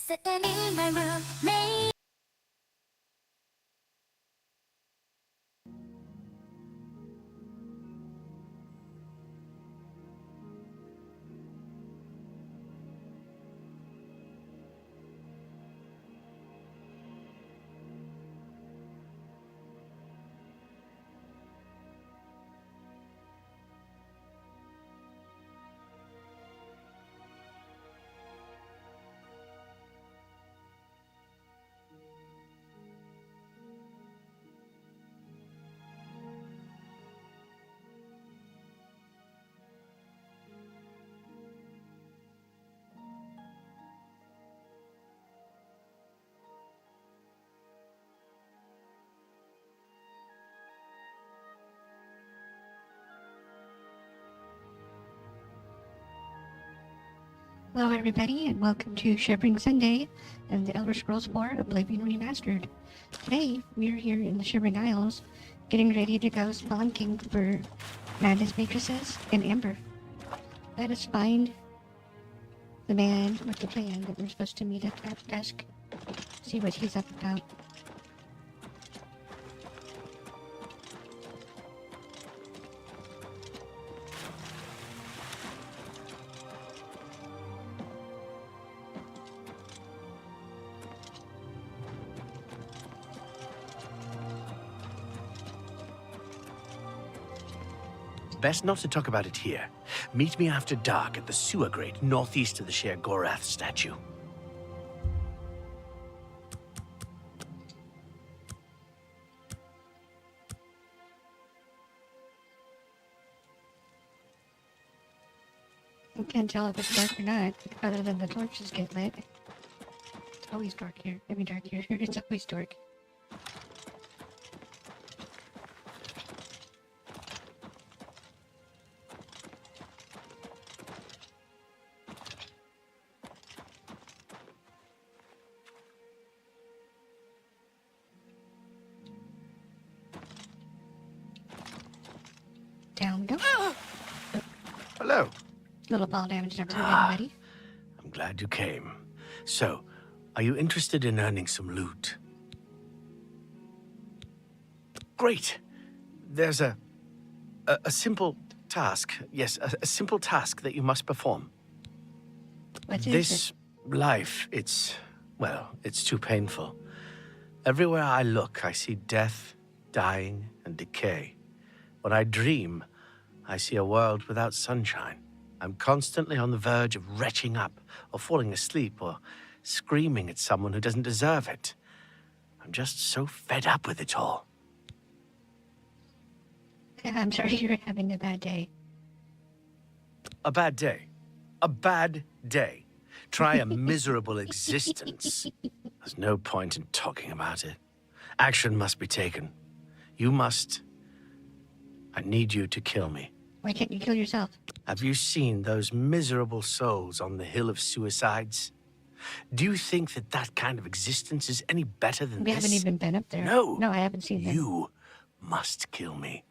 Sitting in my room, maybe. Hello everybody, and welcome to Shivering Sunday and the Elder Scrolls 4 Oblivion Remastered. Today, we are here in the Shivering Isles, getting ready to go spelunking for Madness Matrices and Amber. Let us find the man with the plan that we're supposed to meet at that desk. See what he's up about. Best not to talk about it here. Meet me after dark at the sewer grate northeast of the Sher Gorath statue. I can't tell if it's dark or not, other than the torches get lit. It's always dark here. I mean dark here. It's always dark. Down we go. Hello. Little ball damage never hurt anybody. I'm glad you came. So, are you interested in earning some loot? Great. There's a simple task. Yes, a simple task that you must perform. What is it? This life, it's too painful. Everywhere I look, I see death, dying, and decay. When I dream, I see a world without sunshine. I'm constantly on the verge of retching up, or falling asleep, or screaming at someone who doesn't deserve it. I'm just so fed up with it all. I'm sorry you're having a bad day. A bad day. A bad day. Try a miserable existence. There's no point in talking about it. Action must be taken. I need you to kill me. Why can't you kill yourself? Have you seen those miserable souls on the Hill of Suicides? Do you think that that kind of existence is any better than We this? haven't even been up there. No. No, I haven't seen them. You must kill me.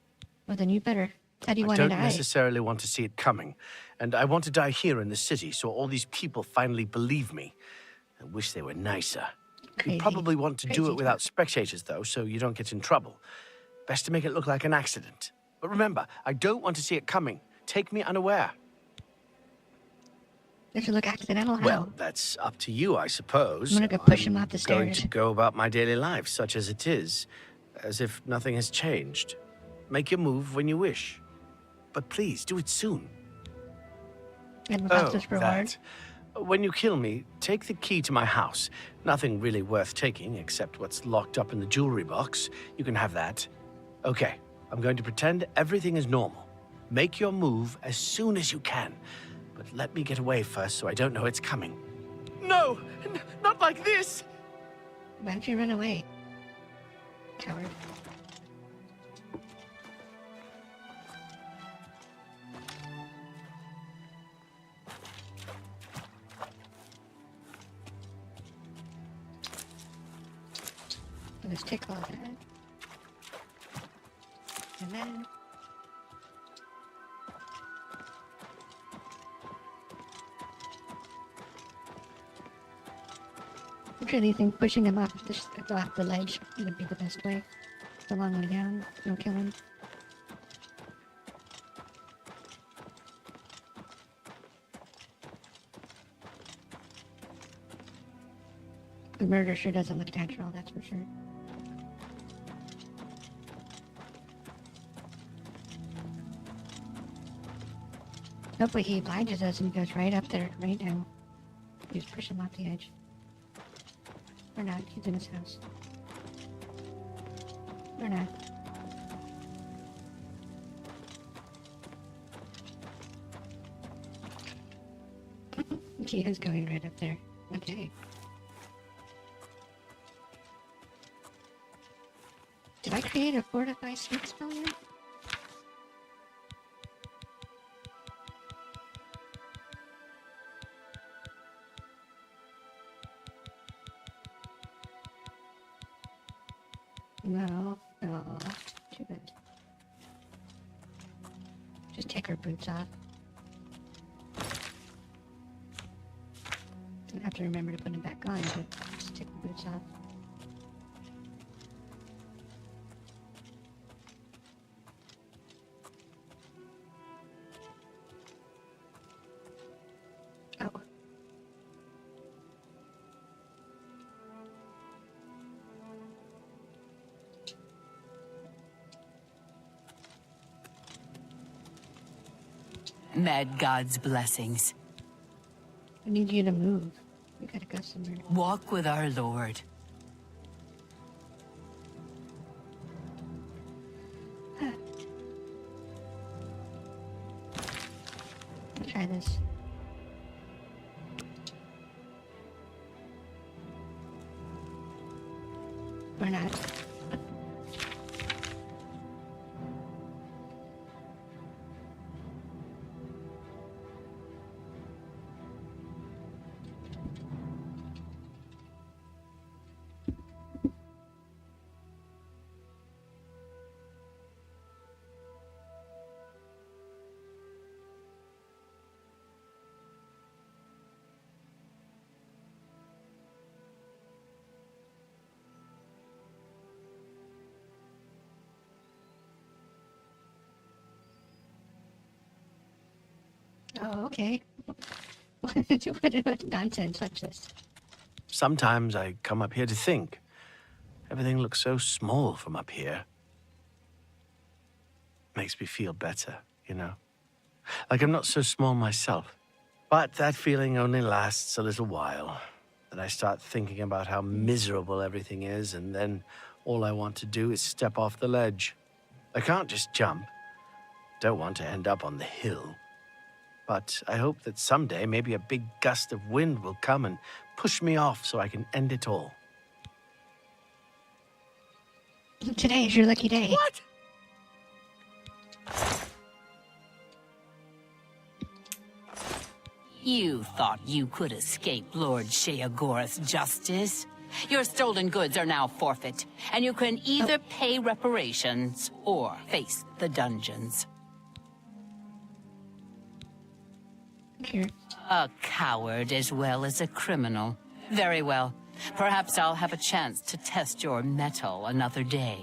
Well, then you better. How do you I want to don't die? necessarily want to see it coming, and I want to die here in the city so all these people finally believe me. I wish they were nicer. Crazy. You probably want to do Crazy it without spectators, though, so you don't get in trouble. Best to make it look like an accident. But remember, I don't want to see it coming. Take me unaware. This should look accidental. How? Well, that's up to you, I suppose. I'm gonna go push him off the Going stairs. to go about my daily life, such as it is, as if nothing has changed. Make your move when you wish. But please, do it soon. And without this reward. That. When you kill me, take the key to my house. Nothing really worth taking, except what's locked up in the jewelry box. You can have that. Okay, I'm going to pretend everything is normal. Make your move as soon as you can. But let me get away first so I don't know it's coming. No! Not like this! Why don't you run away? Coward. Let's take all that. And then really think pushing him off the ledge would be the best way. It's a long way down. No killing. The murder sure doesn't look natural, that's for sure. Hopefully he obliges us and goes right up there right now. Just push him off the edge. Or not, he's in his house. Or not. He is going right up there. Okay. Did I create a fortify sneak spell yet? No. Oh, too bad. Just take her boots off. Don't have to remember to put them back on, but just take the boots off. Oh. Mad God's blessings. I need you to move. We gotta go somewhere. Walk with our Lord. Try this. Or not. Oh, okay. What nonsense like this? Sometimes I come up here to think. Everything looks so small from up here. Makes me feel better, you know? Like I'm not so small myself. But that feeling only lasts a little while. Then I start thinking about how miserable everything is, and then all I want to do is step off the ledge. I can't just jump. Don't want to end up on the hill. But I hope that someday maybe a big gust of wind will come and push me off so I can end it all. Today is your lucky day. What? You thought you could escape Lord Sheogorath's justice? Your stolen goods are now forfeit, and you can either pay reparations or face the dungeons. Here. A coward as well as a criminal. Very well. Perhaps I'll have a chance to test your mettle another day.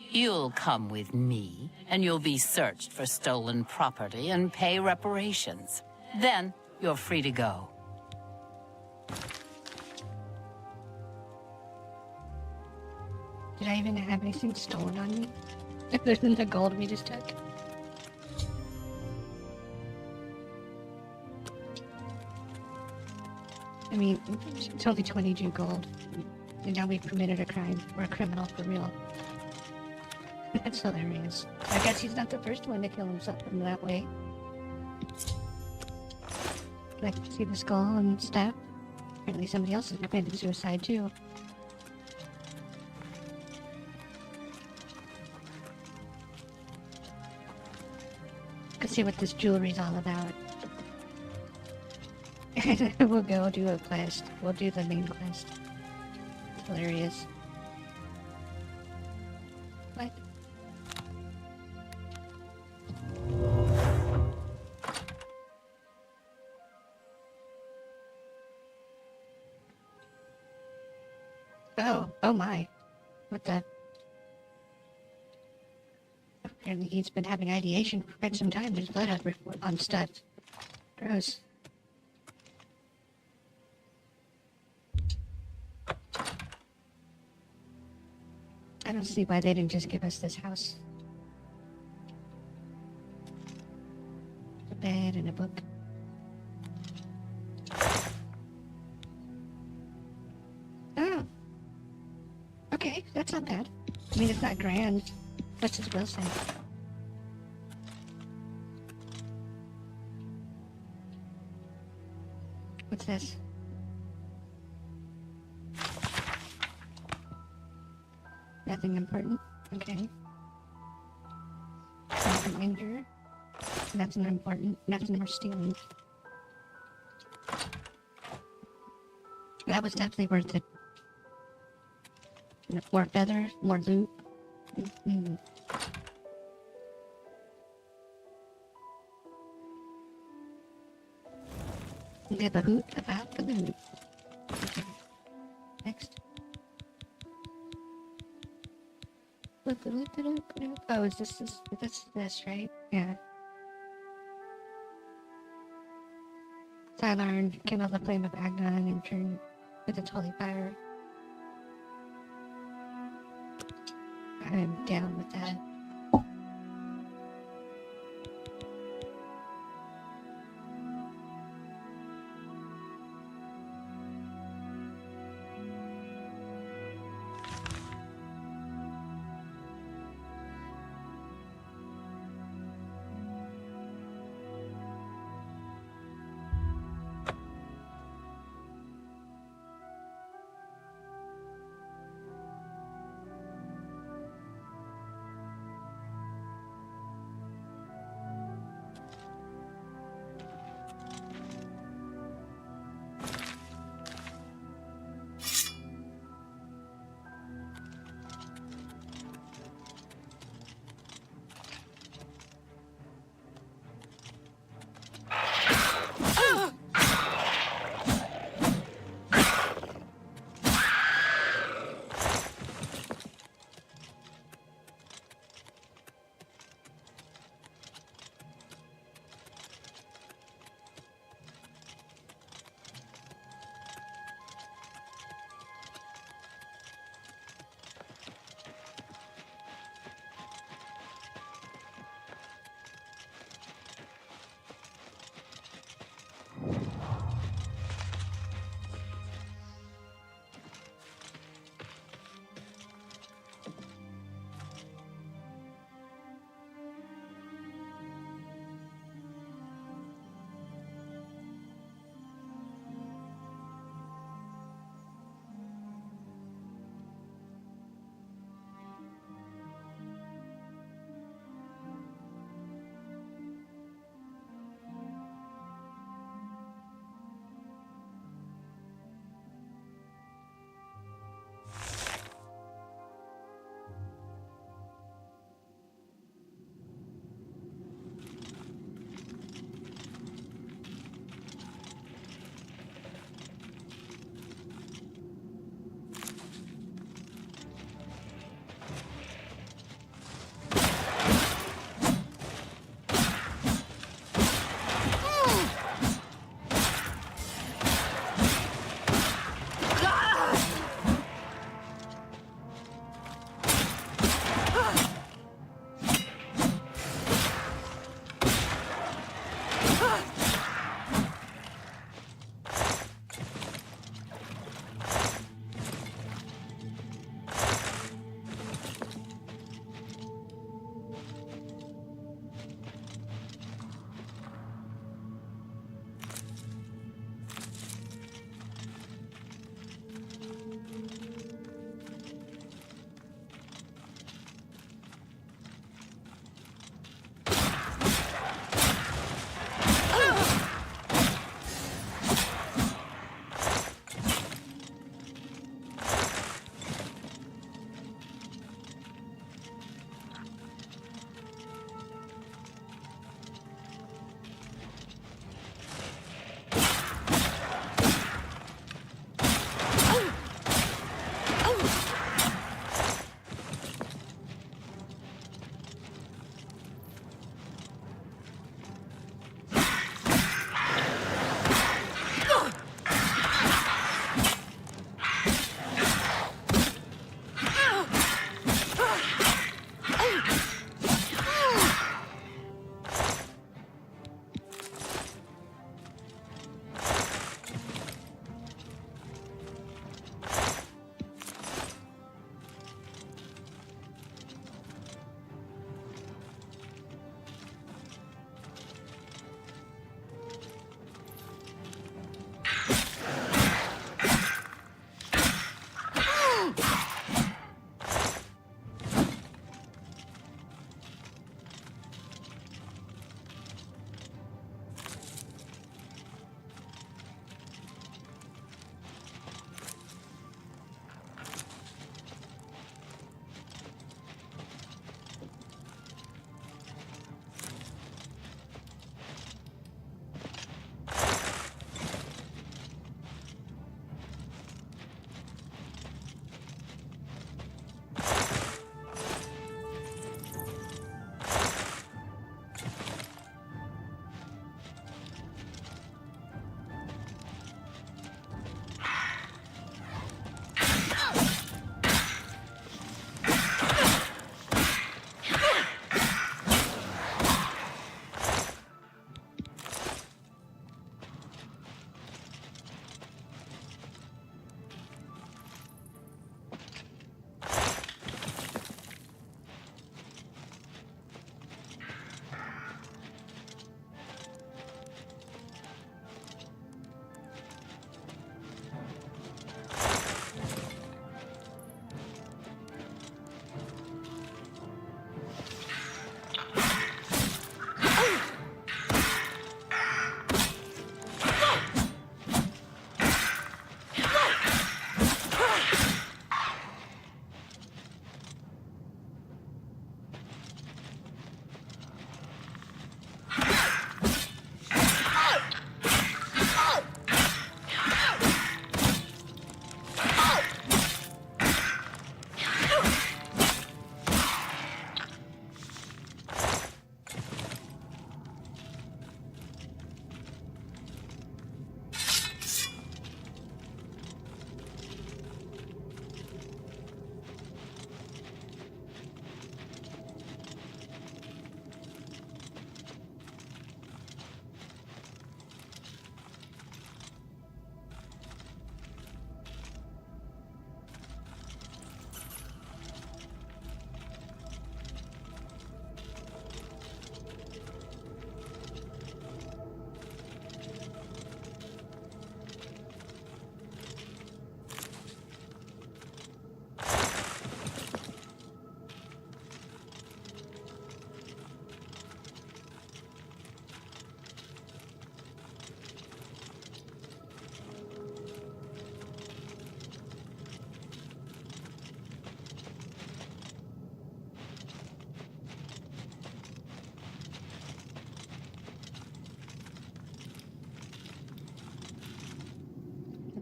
You'll come with me, and you'll be searched for stolen property and pay reparations. Then, you're free to go. Did I even have anything stolen on me? Other than the gold we just took? I mean, it's only 22 gold. And now we've committed a crime. We're a criminal for real. That's hilarious. I guess he's not the first one to kill himself in that way. Like, see the skull and stuff? Apparently somebody else has committed suicide too. Let's see what this jewelry's all about. We'll go do a quest. We'll do the main quest. Hilarious. What? Oh my. What the? Apparently he's been having ideation for quite some time. There's blood on stuff. Gross. I don't see why they didn't just give us this house. A bed and a book. Oh. Okay, that's not bad. I mean, it's not grand. That's as Will said. What's this? Nothing important. Okay. Nothing injured. Nothing important. Nothing more stealing. That was definitely worth it. More feathers, more loot. Mm-hmm. Give a hoot about the loot. Okay. Next. Oh, is this, right? Yeah. Sidearn, kindle the flame of Agnon and turn with its holy fire. I'm down with that.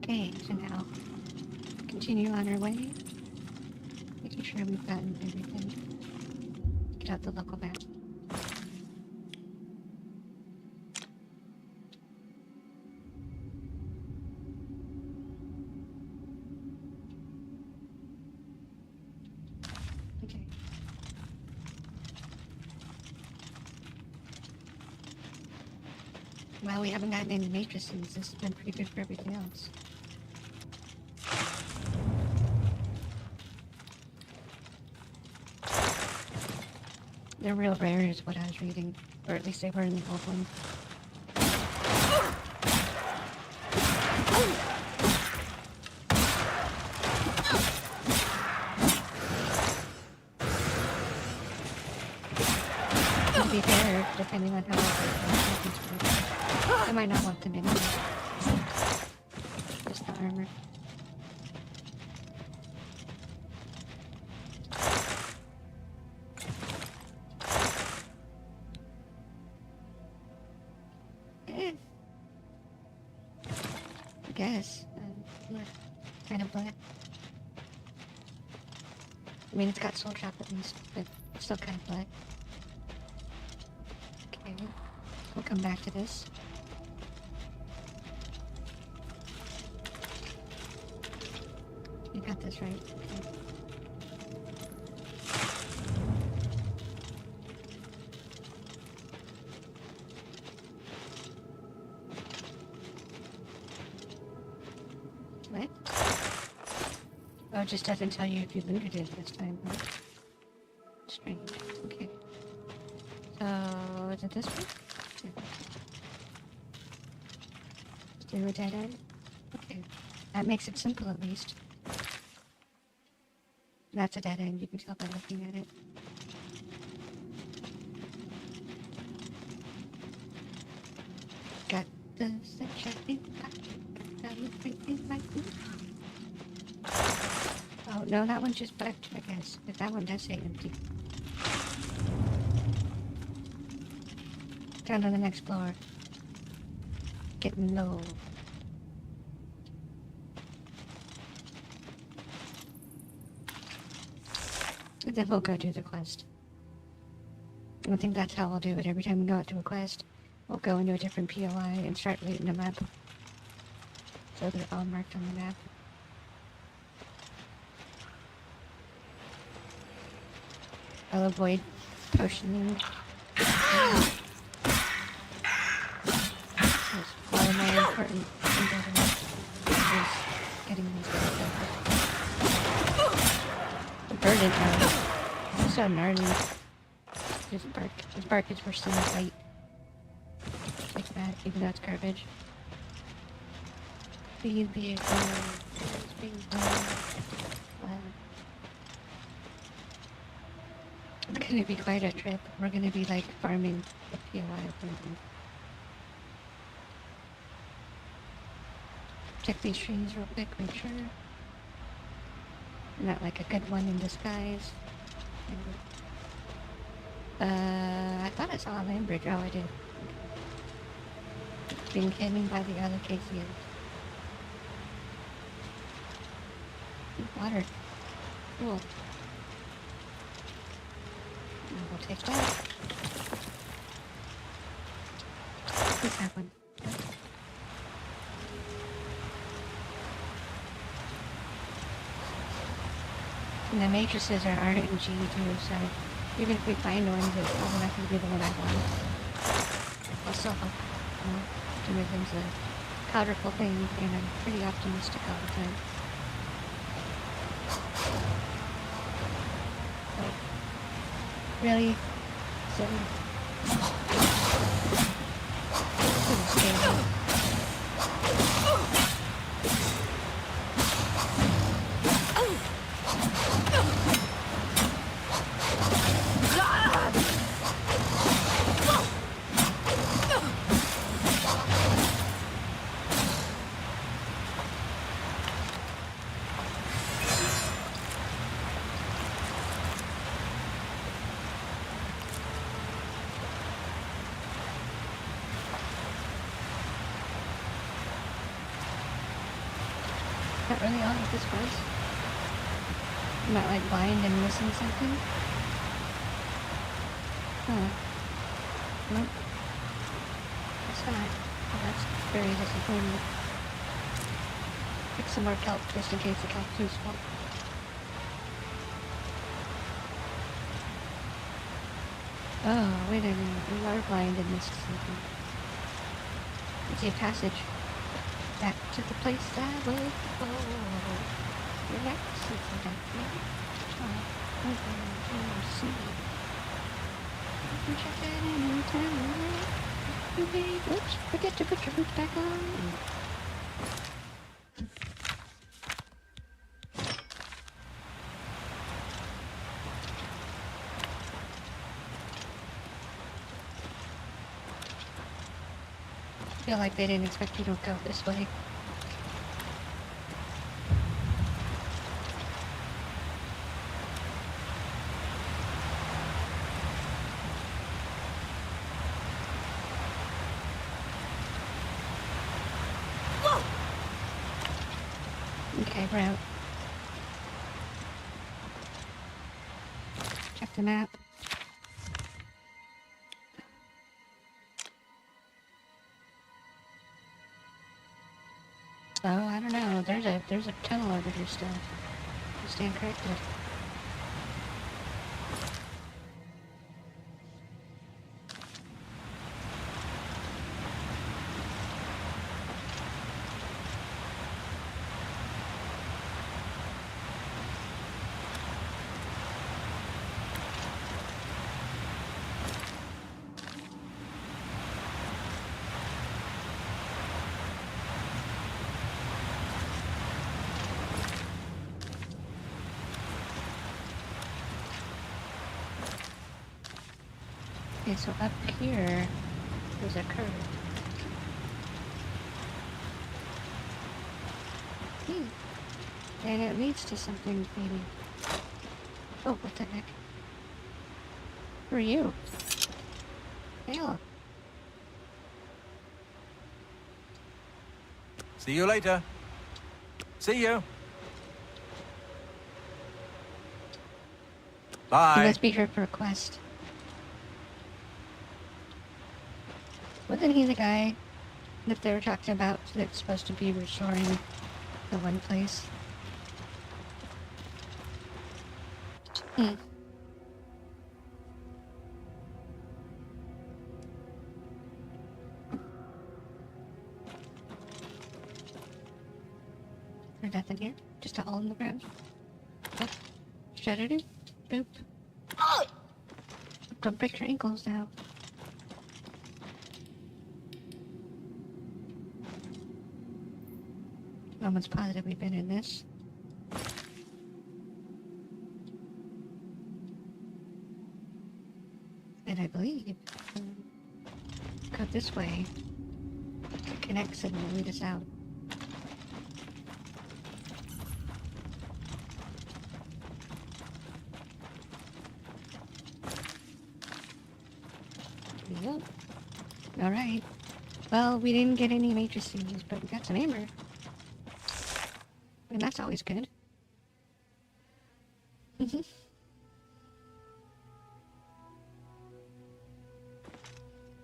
Okay, so now continue on our way. Making sure we've gotten everything. Get out the local map. Okay. Well, we haven't gotten any matrices. This has been pretty good for everything else. They're real rare is what I was reading. Or at least they were in the old one. To be fair, depending on how I might not want them anyway. Just the armor. I guess. Kind of black. I mean, it's got soul trap at least, but it's still kind of black. Okay, we'll come back to this. You got this right. Okay. What? Oh, it just doesn't tell you if you looted it this time, huh? Strange. Okay. So, is it this one? Yeah. Do a dead end? Okay. That makes it simple at least. That's a dead end, you can tell by looking at it. Got the sunshine in my Oh, no, that one's just bugged, I guess. But that one does say empty. Down to the next floor. Getting low. Then we'll go do the quest. I think that's how we'll do it. Every time we go out to a quest, we'll go into a different POI and start looting them up. So they're all marked on the map. I'll avoid potioning. One of my important endeavors is getting these guys up. The verdant arrow. It's so gnarly. His bark is worse than the bite. Like that, even though it's garbage. Speed vehicle. Speed wow. It's gonna be quite a trip. We're gonna be like farming the POI appointment. Check these trees real quick, make sure. Not like a good one in disguise. I thought I saw a land bridge. Oh, I did. Being hidden by the other KCs. Water. Cool. We'll take that. What's that one? And the matrices are RNG too, so even if we find one that's probably not going to be the one I want, I'll still help. Optimism's a powerful thing, and I'm pretty optimistic all the time. But really? Silly. This is scary. Not really all of this was. I'm not like blind and missing something. Huh. Nope. It's not. Well, that's very disappointing. Pick some more kelp just in case the kelp's useful. Oh, wait a minute. We are blind and missed something. It's a passage back to the place I will go. Relax, it's a definite talk over the sea. You can check that anytime. Okay, oops, forget to put your boots back on. I feel like they didn't expect you to go this way. Whoa! Okay, we're out. Check the map. So, I don't know, there's a tunnel over here still. You stand corrected. Okay, so up here, there's a curve. And it leads to something, maybe. Oh, what the heck? Who are you? Hello. See you later. See you. You Bye. must be here for a quest. Wasn't he the guy that they were talking about that's supposed to be restoring the one place? There's nothing here. Just a hole in the ground. Oh. Shudder. Boop. Oh! Don't break your ankles now. Almost positive we've been in this. And I believe go this way. It connects and will lead us out. Yep. Alright. Well, we didn't get any matrices, but we got some amber. And that's always good.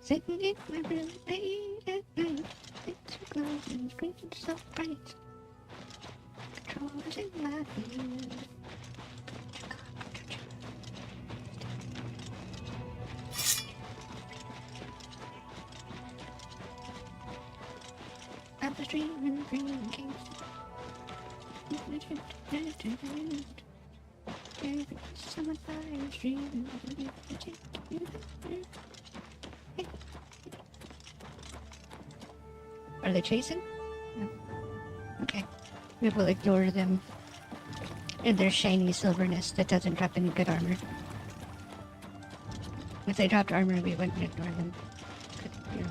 Sitting in my room late at night, it's so close and screen so bright. Controls in my hand. I'm just dreaming, dreaming games. Someone fire stream. Are they chasing? No. Okay. We will ignore them and their shiny silverness that doesn't drop any good armor. If they dropped armor, we wouldn't ignore them. You know.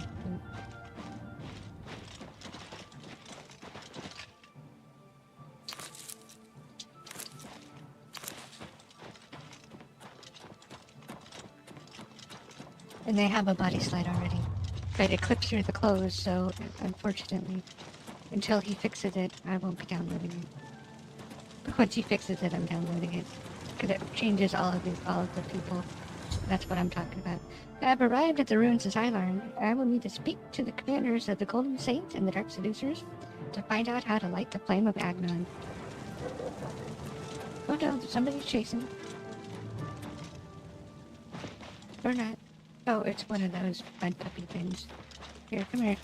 And they have a body slide already. But it clips through the clothes, so unfortunately Until he fixes it, I won't be downloading it. But once he fixes it, I'm downloading it. Because it changes all of the people. That's what I'm talking about. I have arrived at the ruins of Xylarn. I will need to speak to the commanders of the Golden Saints and the Dark Seducers to find out how to light the flame of Agnon. Oh no, somebody's chasing. Or not. Oh, it's one of those bud puppy things. Here, come here.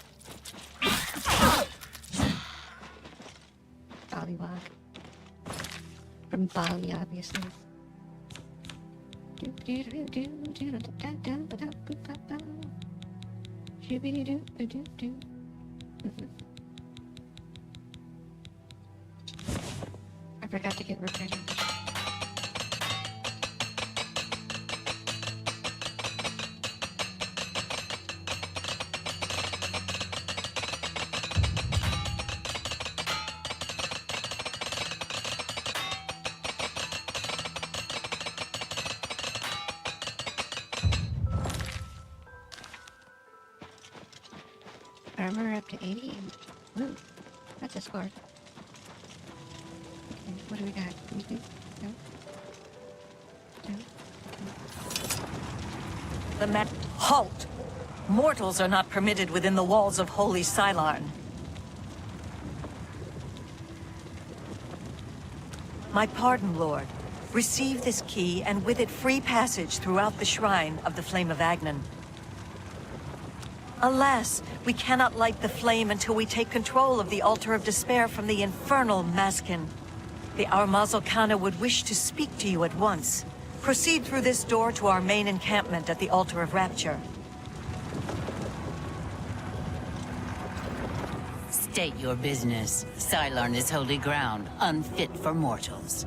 Bollywog. From Bali, obviously. I forgot to get repaired. Armor up to 80. Ooh, that's a score. Okay, what do we got? Anything? No? No? Okay. Halt! Mortals are not permitted within the walls of Holy Xylarn. My pardon, Lord. Receive this key, and with it free passage throughout the shrine of the Flame of Agnon. Alas, we cannot light the flame until we take control of the Altar of Despair from the infernal Maskin. The Armazal would wish to speak to you at once. Proceed through this door to our main encampment at the Altar of Rapture. State your business. Xylarn is holy ground, unfit for mortals.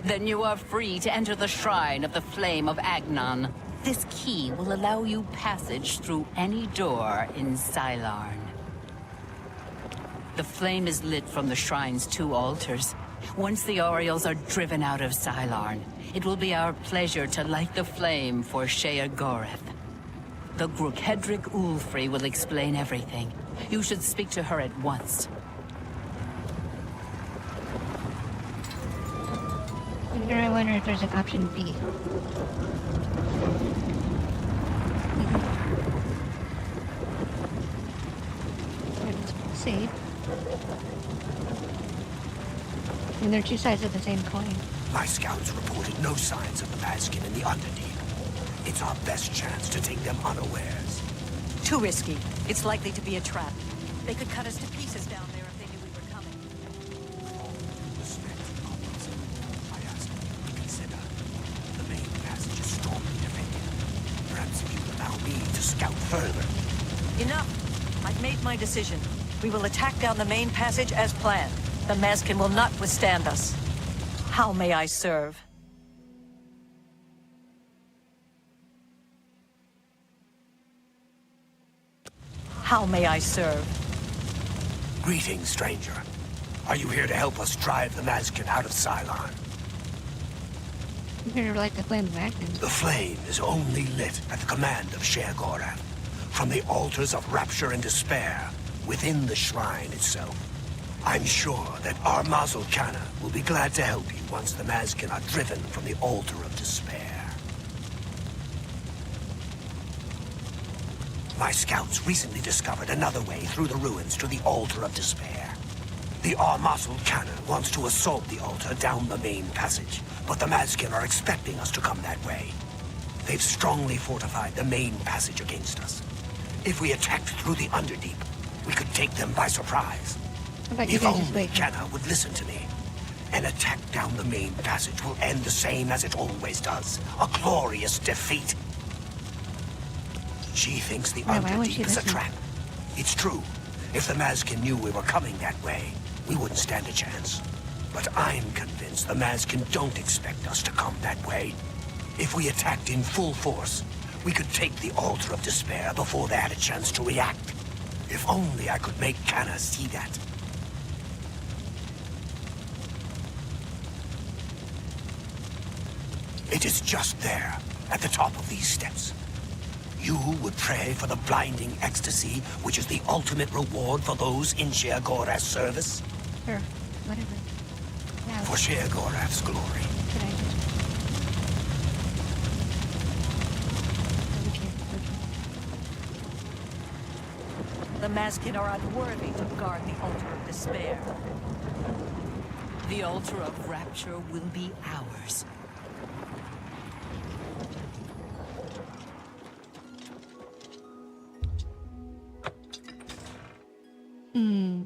Then you are free to enter the shrine of the Flame of Agnon. This key will allow you passage through any door in Xylarn. The flame is lit from the shrine's 2 altars. Once the Orioles are driven out of Xylarn, it will be our pleasure to light the flame for Sheogorath. The Grukedric Ulfri will explain everything. You should speak to her at once. I wonder if there's an option B. Save. And they're 2 sides of the same coin. My scouts reported no signs of the Maskin in the Underdeep. It's our best chance to take them unawares. Too risky. It's likely to be a trap. They could cut us to pieces down there if they knew we were coming. With all due respect, Officer, I ask you to consider. The main passage is strongly defended. Perhaps if you allow me to scout further. Enough! I've made my decision. We will attack down the main passage as planned. The Maskin will not withstand us. How may I serve? How may I serve? Greetings, stranger. Are you here to help us drive the Maskin out of Xylarn? I'm here to light the flame of Agnon. The flame is only lit at the command of Sheogorath, from the altars of Rapture and Despair, within the shrine itself. I'm sure that Armazal will be glad to help you once the Maskin are driven from the Altar of Despair. My scouts recently discovered another way through the ruins to the Altar of Despair. The Armazal wants to assault the altar down the main passage, but the Maskin are expecting us to come that way. They've strongly fortified the main passage against us. If we attacked through the Underdeep, we could take them by surprise. If only Canna would listen to me. An attack down the main passage will end the same as it always does. A glorious defeat. She thinks the Underdeep is a trap. It's true. If the Maskin knew we were coming that way, we wouldn't stand a chance. But I'm convinced the Maskin don't expect us to come that way. If we attacked in full force, we could take the Altar of Despair before they had a chance to react. If only I could make Canna see that. It is just there, at the top of these steps. You would pray for the blinding ecstasy, which is the ultimate reward for those in Sheogorath's service? Sure, whatever. Now, For Sheogorath's glory. could I just... Okay. The Mazkin are unworthy to guard the altar of despair. The altar of rapture will be ours. Hmm.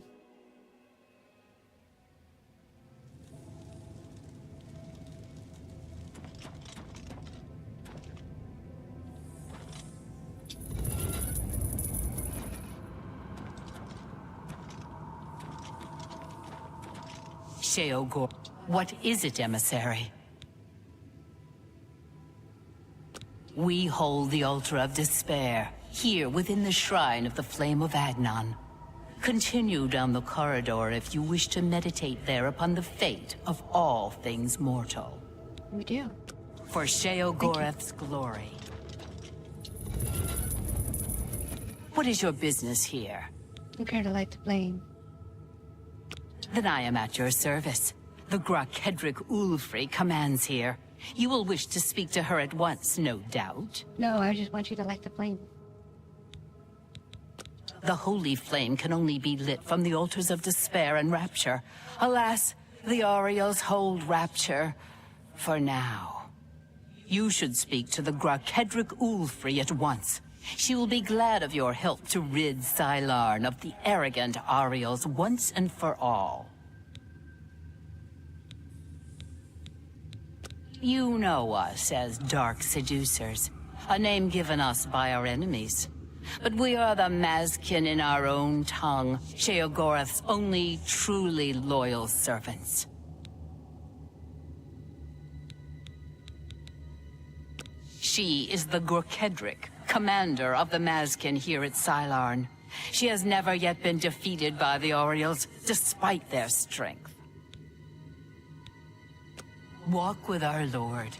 Sheogor. What is it, emissary? We hold the altar of despair, here within the shrine of the Flame of Adnan. Continue down the corridor if you wish to meditate there upon the fate of all things mortal. We do. For Sheogorath's glory. What is your business here? I'm here to light the flame. Then I am at your service. The Grakedric Ulfri commands here. You will wish to speak to her at once, no doubt. No, I just want you to light the flame. The holy flame can only be lit from the altars of despair and rapture. Alas, the Ariels hold rapture for now. You should speak to the Grakedric Ulfri at once. She will be glad of your help to rid Sylarn of the arrogant Ariels once and for all. You know us as Dark Seducers, a name given us by our enemies. But we are the Mazkin in our own tongue, Sheogorath's only truly loyal servants. She is the Grakedric, commander of the Mazkin here at Sylarn. She has never yet been defeated by the Ariels, despite their strength. Walk with our lord.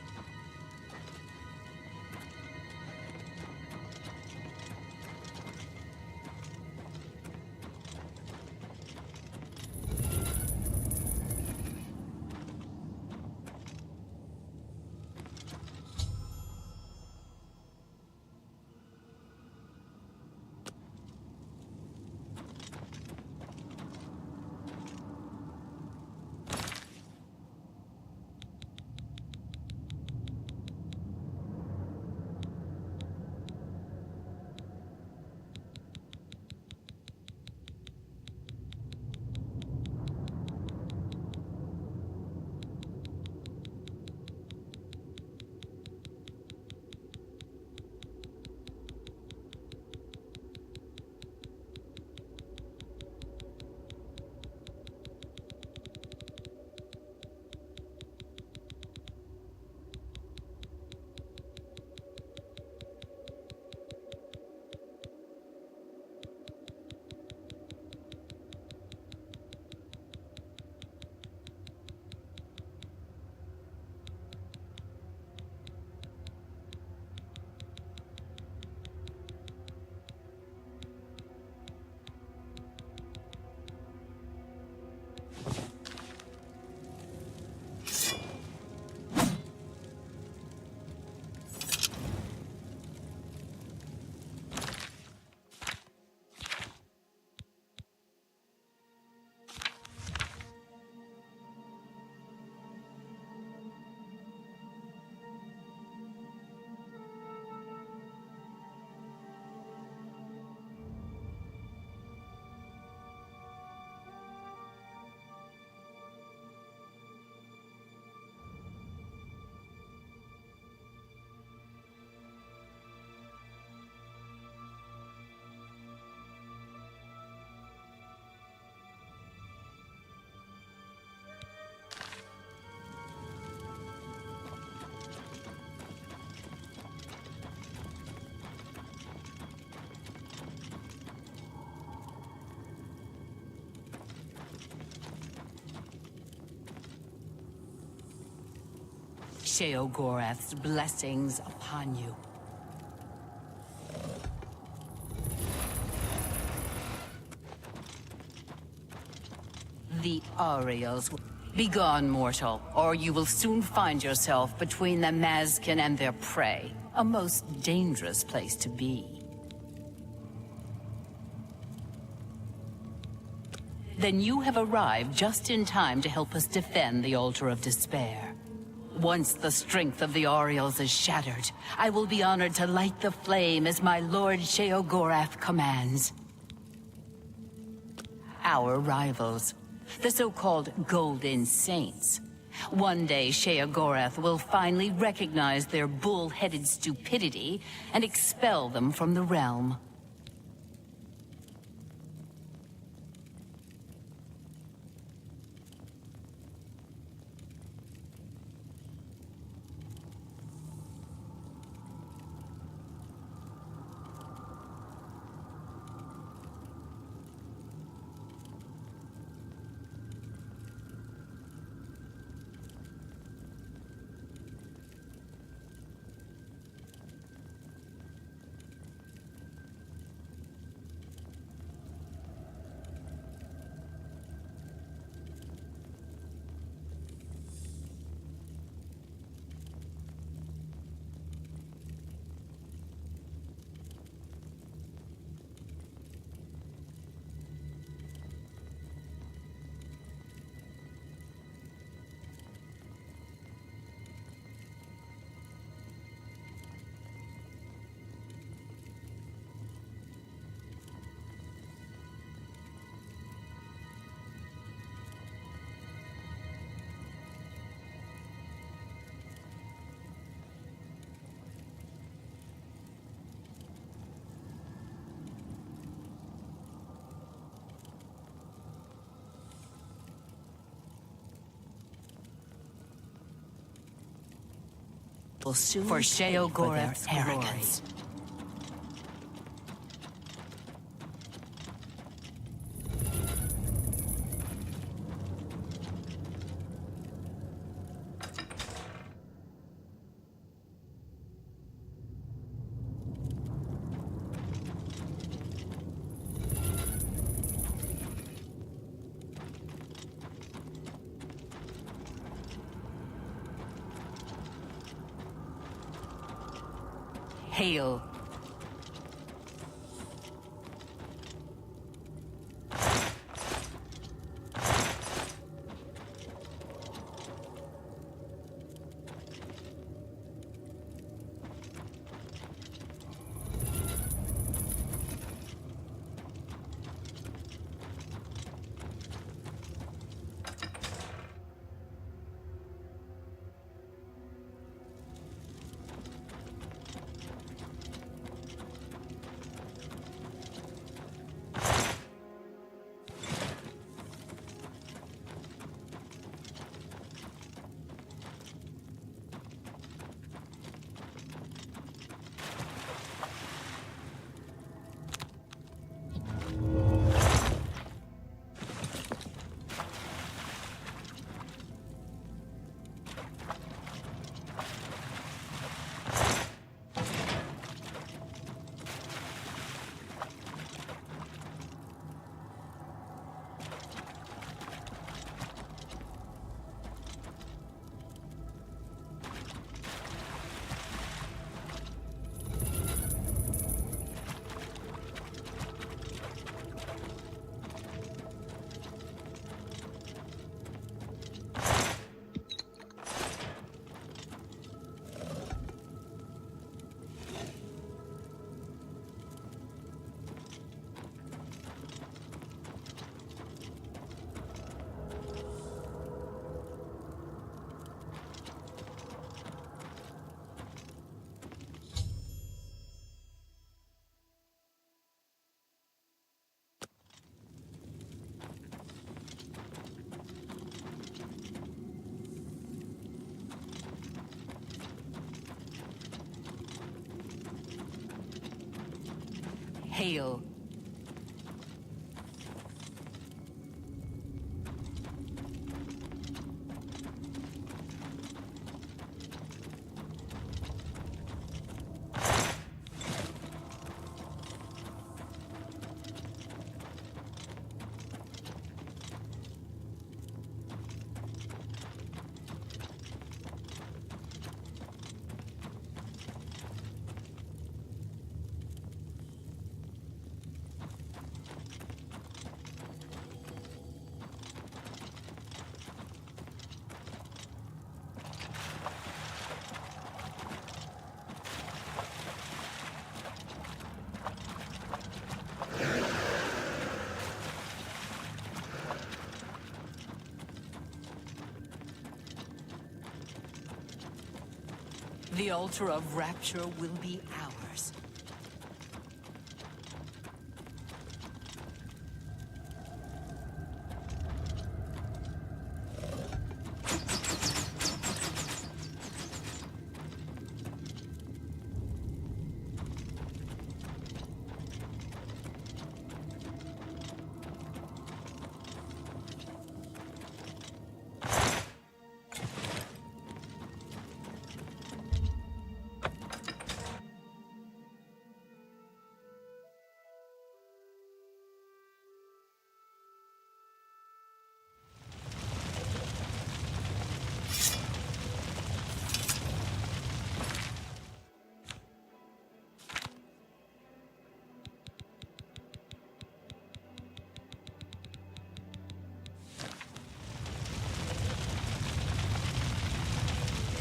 Sheogorath's blessings upon you. The Ariels. Begone, mortal, or you will soon find yourself between the Mazkin and their prey. A most dangerous place to be. Then you have arrived just in time to help us defend the Altar of Despair. Once the strength of the Ariels is shattered, I will be honored to light the flame as my Lord Sheogorath commands. Our rivals, the so-called Golden Saints. One day Sheogorath will finally recognize their bull-headed stupidity and expel them from the realm. Will soon for Sheogorath's arrogance. Hail. Hail. The altar of rapture will be ours.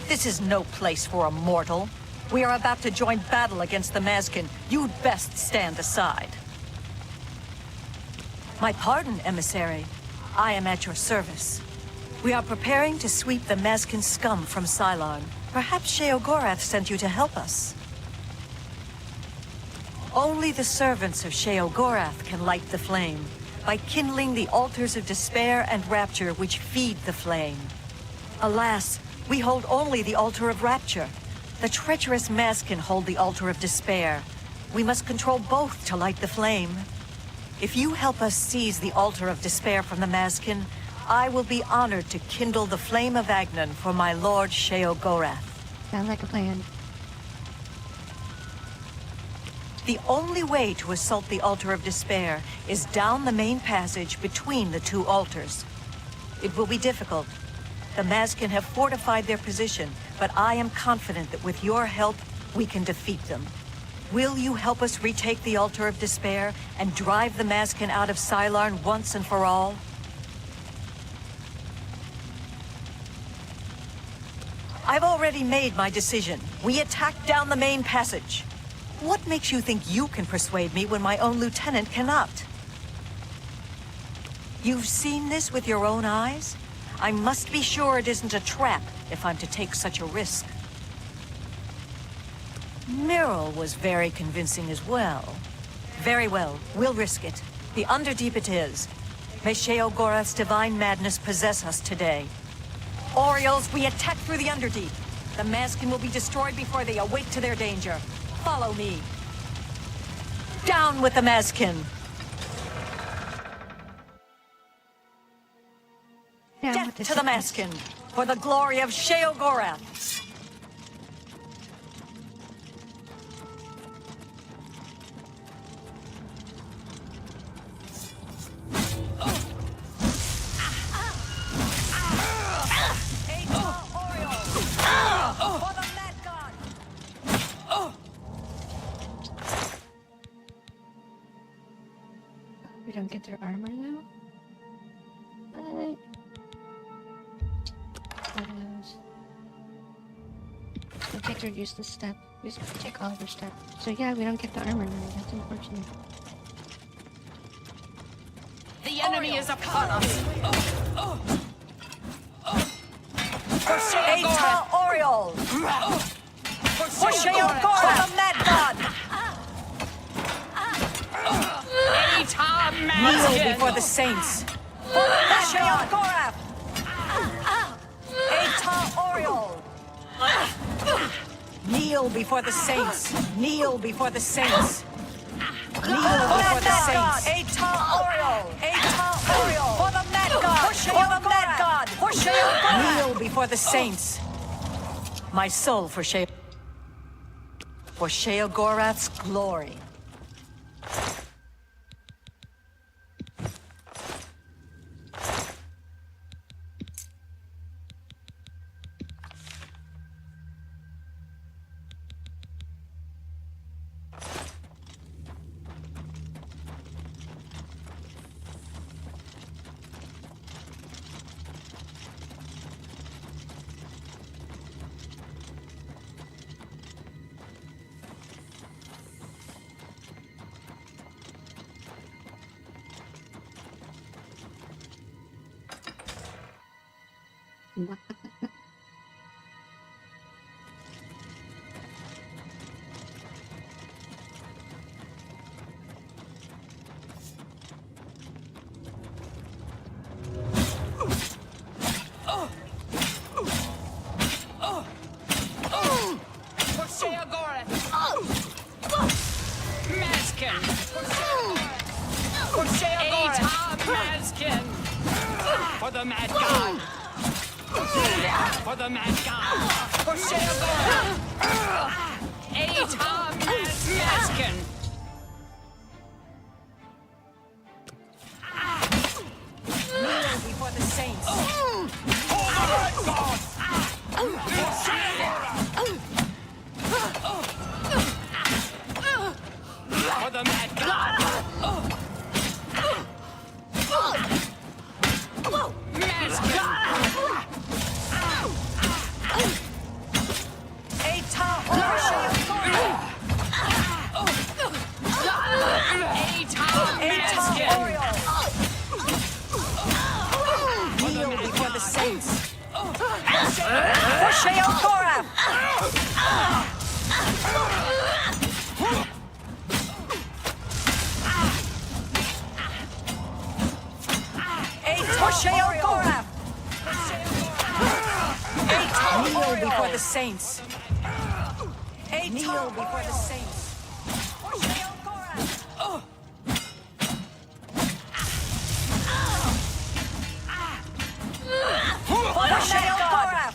This is no place for a mortal. We are about to join battle against the Mazkin. You'd best stand aside. My pardon, emissary. I am at your service. We are preparing to sweep the Mazkin scum from Cylon. Perhaps Sheogorath sent you to help us. Only the servants of Sheogorath can light the flame, by kindling the altars of despair and rapture which feed the flame. Alas, we hold only the altar of rapture. The treacherous Mazkin hold the altar of despair. We must control both to light the flame. If you help us seize the altar of despair from the Mazkin, I will be honored to kindle the flame of Agnon for my lord Sheogorath. Sounds like a plan. The only way to assault the altar of despair is down the main passage between the two altars. It will be difficult. The Mazkin have fortified their position, but I am confident that with your help, we can defeat them. Will you help us retake the altar of despair and drive the Mazkin out of Cylon once and for all? I've already made my decision. We attack down the main passage. What makes you think you can persuade me when my own lieutenant cannot? You've seen this with your own eyes? I must be sure it isn't a trap if I'm to take such a risk. Meryl was very convincing as well. Very well, we'll risk it. The Underdeep it is. May Sheogorath's divine madness possess us today. Orioles, we attack through the Underdeep. The Mazkin will be destroyed before they awake to their danger. Follow me. Down with the Mazkin! Death to the Mazkin, for the glory of Sheogorath! We don't get their armor now? But... photos. The Victor used the step. Just take all of her step. So yeah, we don't get the armor now. That's unfortunate. The enemy is upon us! For Sheogorath! Oriole! For Sheogorath! The Mad God! Kneel before the saints! For Sheogorath! Oriole! Kneel before the saints! Kneel before the saints! Kneel before the saints! Oriole! Oriole! For the Mad God! For the Mad God! For Sheogorath! Kneel before the saints! My soul for Sheogorath's glory. Maskin! Atar Maskin! For the Mad God! For the Mad God! For Sheagora! Atar Maskin! Kneel before the saints. For the Mad God! Maskin! Atar Sheagora. Atar Maskin! Kneel before the saints. For Sheagora. For Sheagora. Kneel before the saints. Kneel before the saints. For Sheagora. For Sheagora.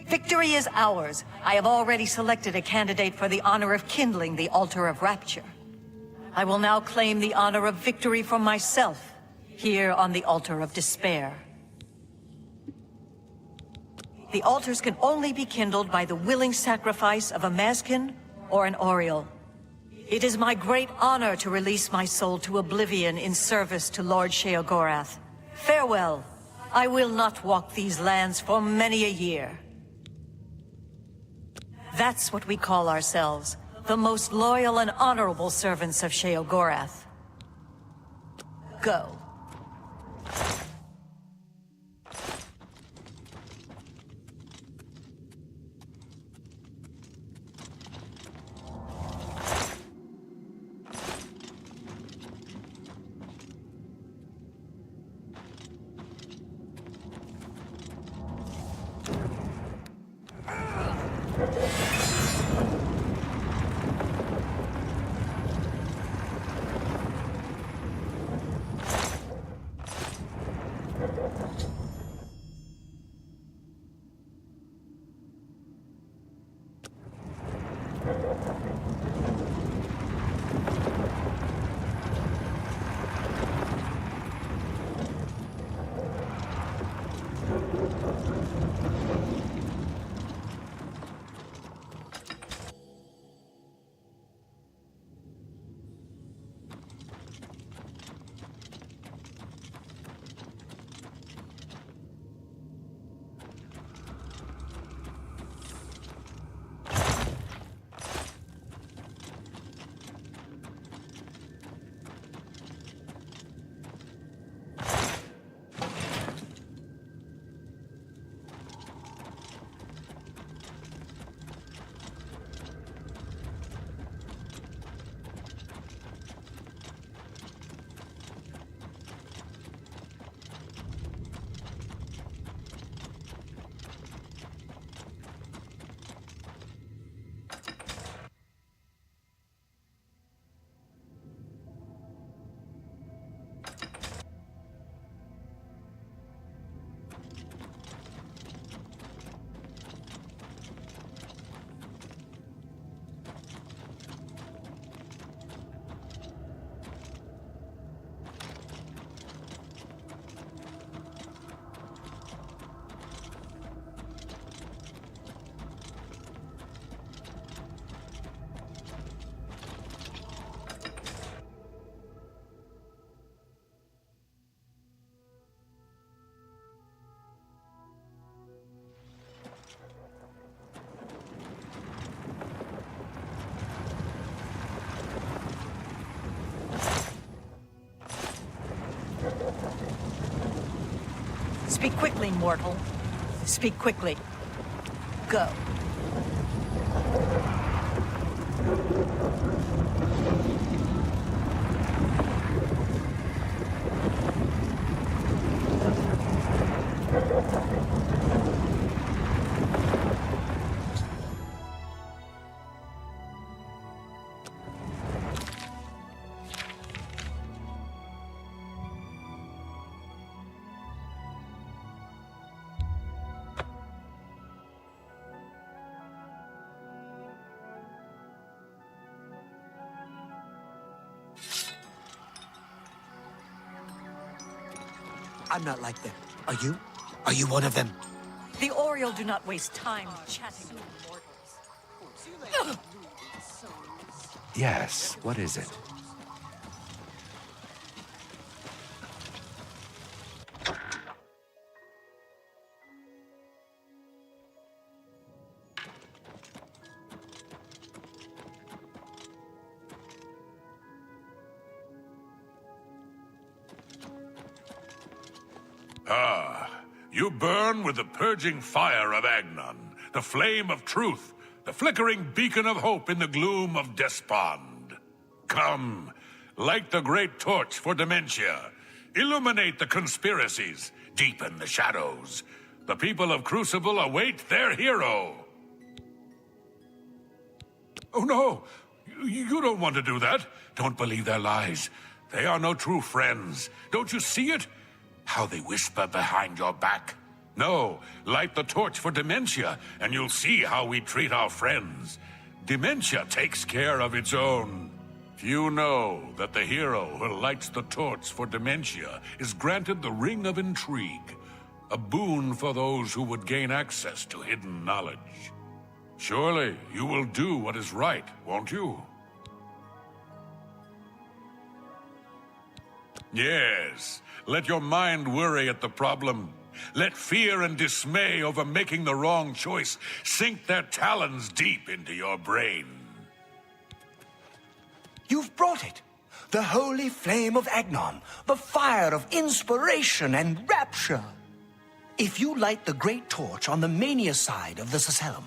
Victory is ours. I have already selected a candidate for the honor of kindling the altar of rapture. I will now claim the honor of victory for myself, here on the altar of despair. The altars can only be kindled by the willing sacrifice of a Maskin or an Oriole. It is my great honor to release my soul to Oblivion in service to Lord Sheogorath. Farewell. I will not walk these lands for many a year. That's what we call ourselves, the most loyal and honorable servants of Sheogorath. Go. Speak quickly, mortal. Speak quickly. Go. I'm not like them. Are you? Are you one of them? The Oriole do not waste time chatting with mortals. Yes, what is it? You burn with the purging fire of Agnon, the flame of truth, the flickering beacon of hope in the gloom of despond. Come, light the great torch for dementia. Illuminate the conspiracies, deepen the shadows. The people of Crucible await their hero. Oh no, you don't want to do that. Don't believe their lies. They are no true friends. Don't you see it? How they whisper behind your back. No, light the torch for dementia, and you'll see how we treat our friends. Dementia takes care of its own. Few know that the hero who lights the torch for dementia is granted the Ring of Intrigue, a boon for those who would gain access to hidden knowledge. Surely you will do what is right, won't you? Yes. Let your mind worry at the problem. Let fear and dismay over making the wrong choice sink their talons deep into your brain. You've brought it. The holy flame of Agnon, the fire of inspiration and rapture. If you light the great torch on the mania side of the Sacellum,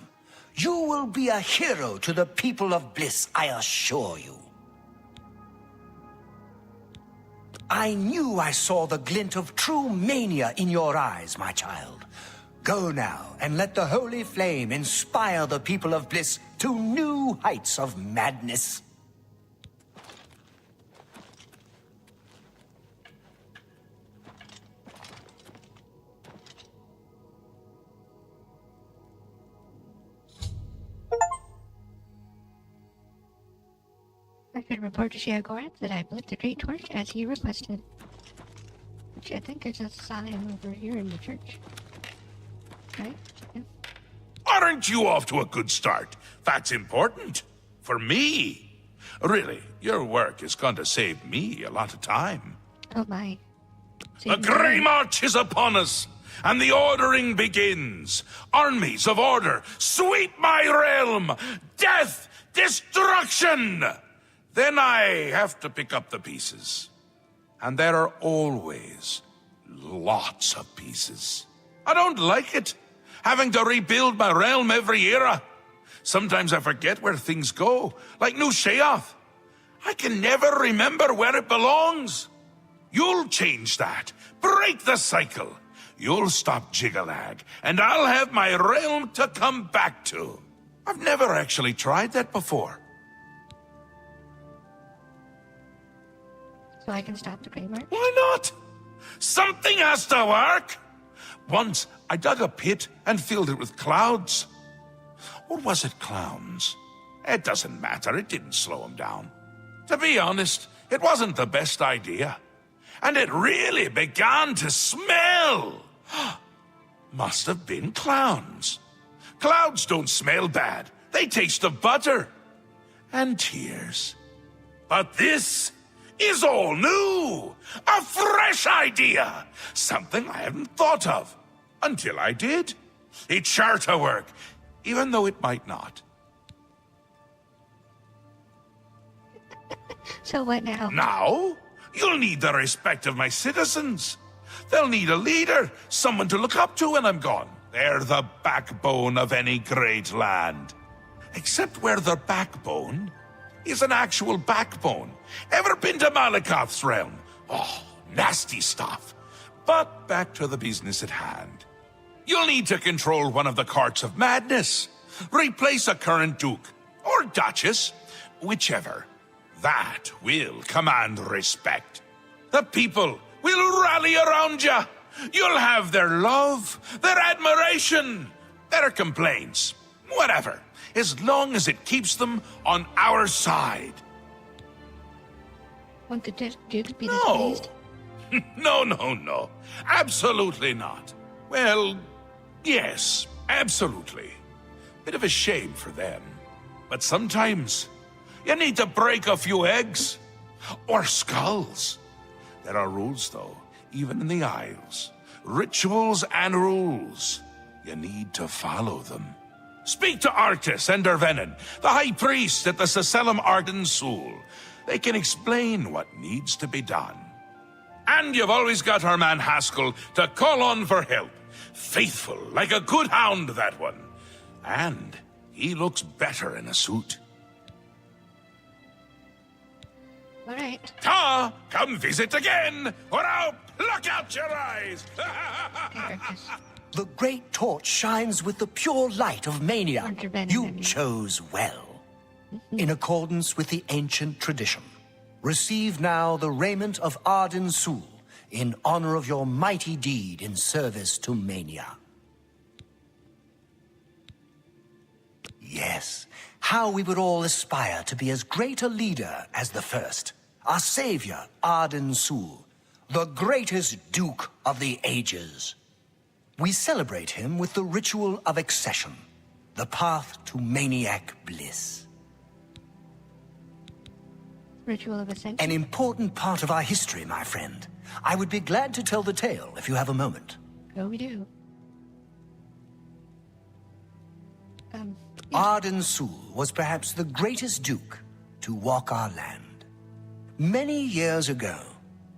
you will be a hero to the people of Bliss, I assure you. I knew I saw the glint of true mania in your eyes, my child. Go now and let the holy flame inspire the people of Bliss to new heights of madness. I could report to Sheogorath that I've lit the Great Torch as he requested. Which I think is a sign over here in the church. Right? Yeah. Aren't you off to a good start? That's important. For me. Really, your work is going to save me a lot of time. Oh my. The Grey March is upon us, and the ordering begins. Armies of order, sweep my realm! Death! Destruction! Then I have to pick up the pieces. And there are always lots of pieces. I don't like it, having to rebuild my realm every era. Sometimes I forget where things go, like New Sheoth. I can never remember where it belongs. You'll change that, break the cycle. You'll stop Jiggalag, and I'll have my realm to come back to. I've never actually tried that before. So I can stop the Grey March? Why not? Something has to work. Once, I dug a pit and filled it with clouds. Or was it clowns? It doesn't matter, it didn't slow them down. To be honest, it wasn't the best idea. And it really began to smell. Must have been clowns. Clouds don't smell bad. They taste of butter. And tears. But this is all new. A fresh idea. Something I hadn't thought of. Until I did. It's sure to work, even though it might not. So what now? Now, you'll need the respect of my citizens. They'll need a leader, someone to look up to when I'm gone. They're the backbone of any great land. Except where their backbone is an actual backbone. Ever been to Malakoth's realm? Oh, nasty stuff. But back to the business at hand. You'll need to control one of the courts of madness. Replace a current duke, or duchess, whichever. That will command respect. The people will rally around you. You'll have their love, their admiration, their complaints, whatever, as long as it keeps them on our side. Won't the Duke be No, displeased? No, no, no. Absolutely not. Well, yes, absolutely. Bit of a shame for them. But sometimes, you need to break a few eggs. Or skulls. There are rules, though, even in the Isles. Rituals and rules. You need to follow them. Speak to Arctis and Dervenin, the High Priest at the Sacellum Arden Sul. They can explain what needs to be done. And you've always got our man Haskell to call on for help. Faithful, like a good hound, that one. And he looks better in a suit. All right. Ta! Come visit again, or I'll pluck out your eyes! Okay, Arctis. The great torch shines with the pure light of mania. Dr. Bennet, I You mean. chose well. In accordance with the ancient tradition, receive now the raiment of Arden Sul in honor of your mighty deed in service to mania. Yes, how we would all aspire to be as great a leader as the first, our savior, Arden Sul, the greatest duke of the ages. We celebrate him with the ritual of accession, the path to maniac bliss. Ritual of Ascension. An important part of our history, my friend. I would be glad to tell the tale if you have a moment. Oh, we do. Arden Sul was perhaps the greatest duke to walk our land. Many years ago,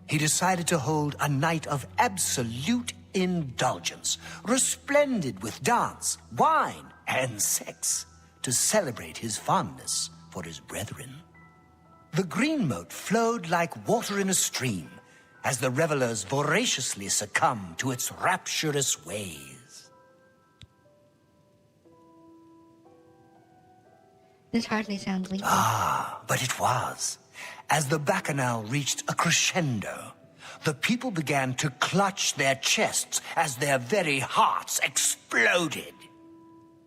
he decided to hold a night of absolute indulgence, resplendent with dance, wine, and sex, to celebrate his fondness for his brethren. The green moat flowed like water in a stream, as the revelers voraciously succumbed to its rapturous ways. This hardly sounds legal. But it was. As the bacchanal reached a crescendo, the people began to clutch their chests as their very hearts exploded.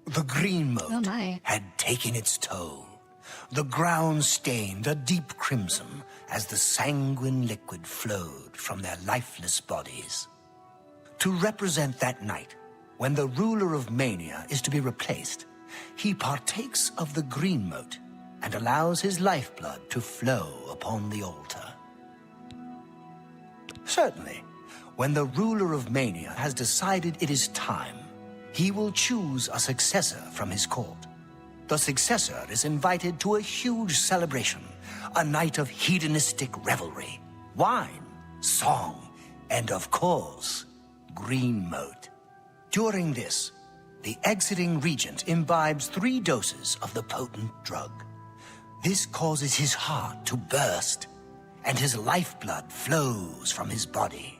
The green moat Oh my. had taken its toll. The ground stained a deep crimson as the sanguine liquid flowed from their lifeless bodies. To represent that night, when the ruler of mania is to be replaced, he partakes of the green moat and allows his lifeblood to flow upon the altar. Certainly, when the ruler of mania has decided it is time, he will choose a successor from his court. The successor is invited to a huge celebration, a night of hedonistic revelry, wine, song, and of course, green moat. During this, the exiting regent imbibes 3 doses of the potent drug. This causes his heart to burst, and his lifeblood flows from his body.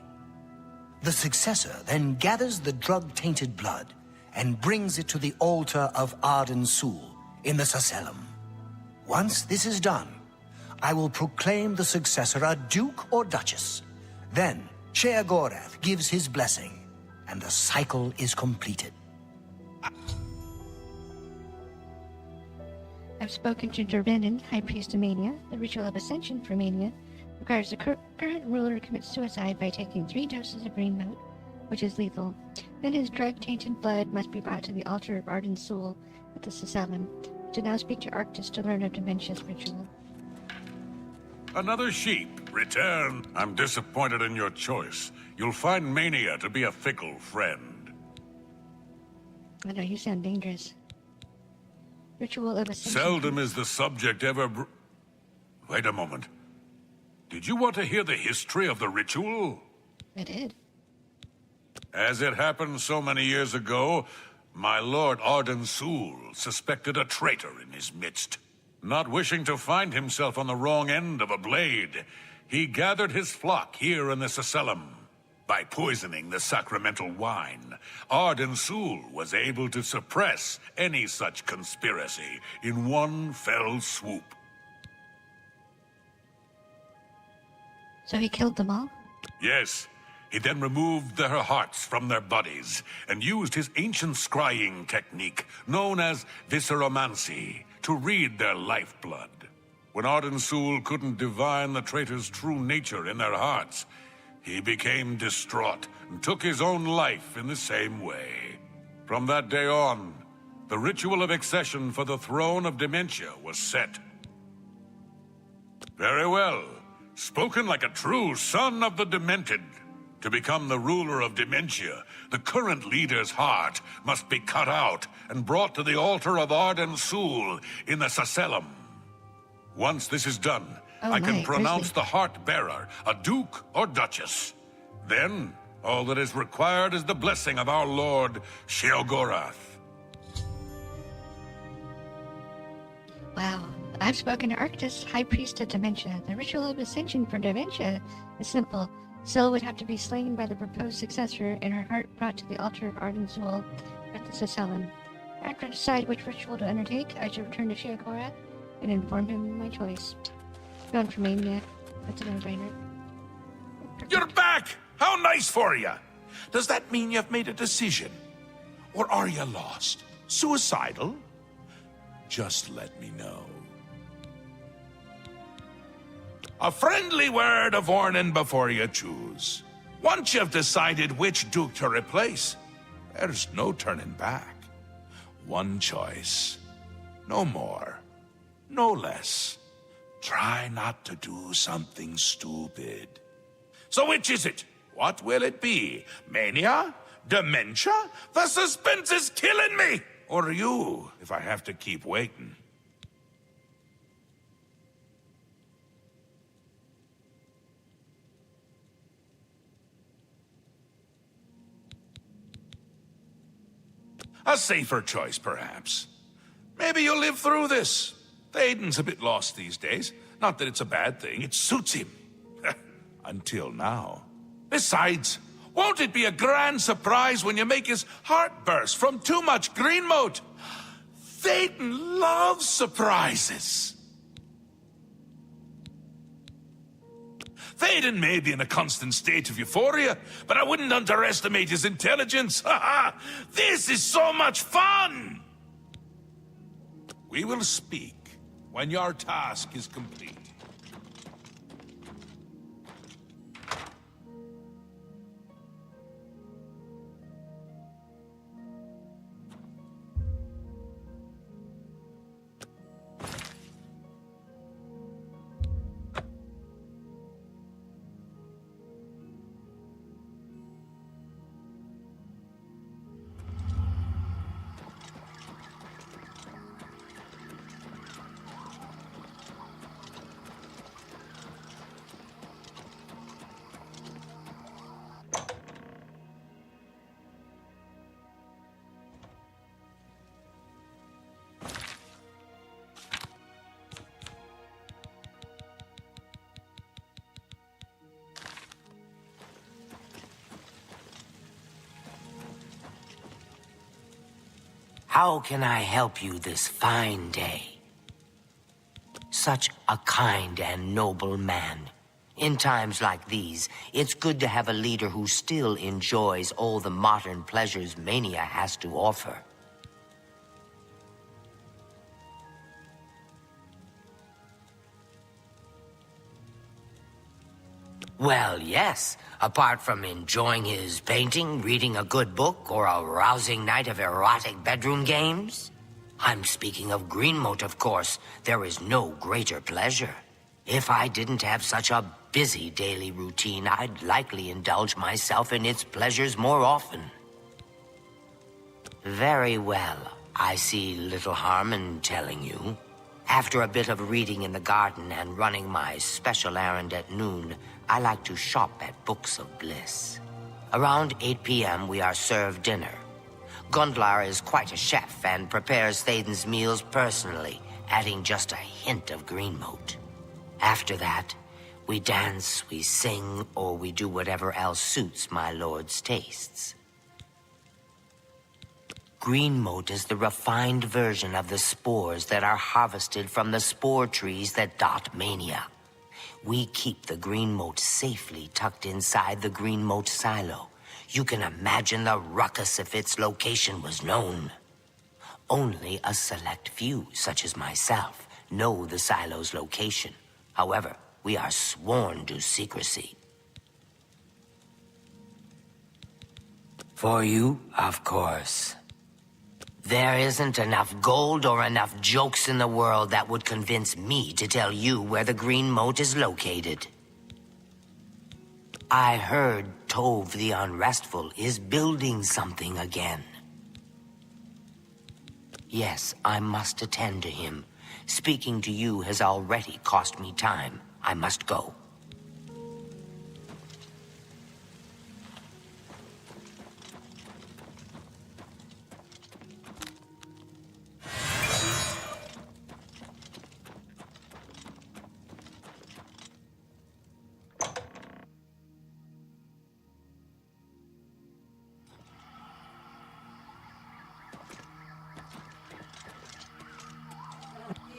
The successor then gathers the drug-tainted blood and brings it to the altar of Arden Sul in the Sacellum. Once this is done, I will proclaim the successor a duke or duchess. Then, Sheogorath gives his blessing, and the cycle is completed. I've spoken to Dervenin, High Priest of Mania. The ritual of Ascension for Mania requires the current ruler commit suicide by taking 3 doses of green moat, which is lethal. Then his drug-tainted blood must be brought to the altar of Arden Sul at the Sacellum. To now speak to Arctis to learn of Dementia's ritual. Another sheep. Return. I'm disappointed in your choice. You'll find mania to be a fickle friend. I know, you sound dangerous. Ritual of Ascension. Seldom is the subject ever Wait a moment. Did you want to hear the history of the ritual? I did. As it happened so many years ago, my lord Arden Sul suspected a traitor in his midst. Not wishing to find himself on the wrong end of a blade, he gathered his flock here in the Sacellum. By poisoning the sacramental wine, Arden Sul was able to suppress any such conspiracy in one fell swoop. So he killed them all? Yes. He then removed their hearts from their bodies and used his ancient scrying technique, known as visceromancy, to read their lifeblood. When Arden Sul couldn't divine the traitors' true nature in their hearts, He became distraught and took his own life in the same way. From that day on, the ritual of accession for the throne of Dementia was set. Very well. Spoken like a true son of the Demented. To become the ruler of Dementia, the current leader's heart must be cut out and brought to the altar of Arden Sul in the Sacellum. Once this is done, I can pronounce the heart bearer a duke or duchess. Then, all that is required is the blessing of our lord, Sheogorath. Wow. I've spoken to Arctis, High Priest of Dementia. The ritual of ascension for Dementia is simple. Syl would have to be slain by the proposed successor, and her heart brought to the altar of Arden Sul at the Sacellum. After I decide which ritual to undertake, I shall return to Sheogorath and inform him of my choice. Going for Mania. That's a no-brainer. You're back! How nice for you! Does that mean you've made a decision? Or are you lost? Suicidal? Just let me know. A friendly word of warning before you choose. Once you've decided which duke to replace, there's no turning back. One choice. No more. No less. Try not to do something stupid. So which is it? What will it be? Mania? Dementia? The suspense is killing me! Or you, if I have to keep waiting. A safer choice, perhaps. Maybe you'll live through this. Théoden's a bit lost these days. Not that it's a bad thing, it suits him. Until now. Besides, won't it be a grand surprise when you make his heart burst from too much green moat? Théoden loves surprises. Théoden may be in a constant state of euphoria, but I wouldn't underestimate his intelligence. This is so much fun! We will speak when your task is complete. How can I help you this fine day? Such a kind and noble man. In times like these, it's good to have a leader who still enjoys all the modern pleasures Mania has to offer. Well, yes. Apart from enjoying his painting, reading a good book, or a rousing night of erotic bedroom games. I'm speaking of Greenmote, of course. There is no greater pleasure. If I didn't have such a busy daily routine, I'd likely indulge myself in its pleasures more often. Very well. I see little harm in telling you. After a bit of reading in the garden and running my special errand at noon, I like to shop at Books of Bliss. Around 8 p.m. we are served dinner. Gundlar is quite a chef and prepares Théoden's meals personally, adding just a hint of Greenmote. After that, we dance, we sing, or we do whatever else suits my lord's tastes. Greenmote is the refined version of the spores that are harvested from the spore trees that dot Mania. We keep the Greenmote safely tucked inside the Greenmote silo. You can imagine the ruckus if its location was known. Only a select few, such as myself, know the silo's location. However, we are sworn to secrecy. For you, of course. There isn't enough gold or enough jokes in the world that would convince me to tell you where the Green Moat is located. I heard Tove the Unrestful is building something again. Yes, I must attend to him. Speaking to you has already cost me time. I must go.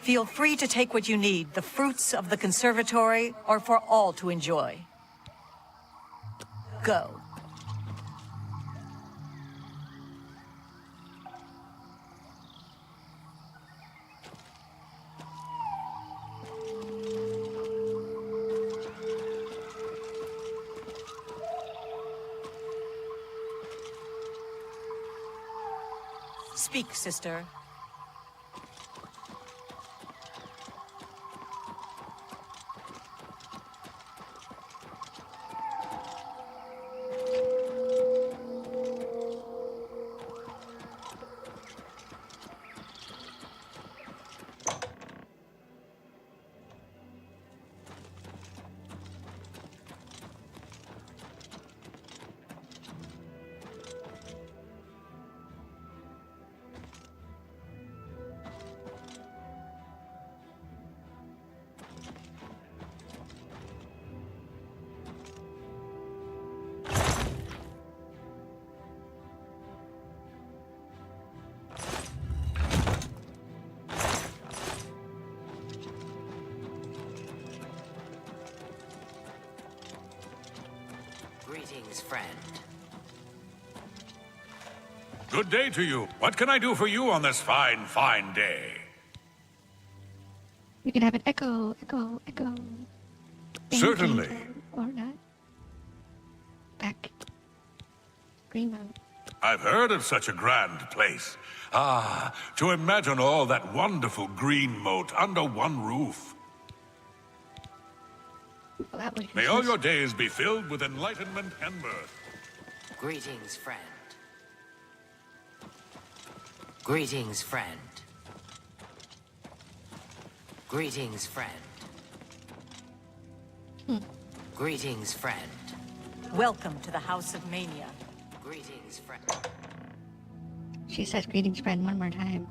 Feel free to take what you need. The fruits of the conservatory are for all to enjoy. Go. Speak, sister. Greetings, friend. Good day to you. What can I do for you on this fine, fine day? We can have an echo, echo, echo. Certainly. Or not. Back. Green Mountain. I've heard of such a grand place. Ah, to imagine all that wonderful green moat under one roof. Well, that was May all your days be filled with enlightenment and mirth. Greetings, friend. Greetings, friend. Greetings, friend. Greetings, friend. Welcome to the House of Mania. Greetings, friend. She says greetings, friend, one more time.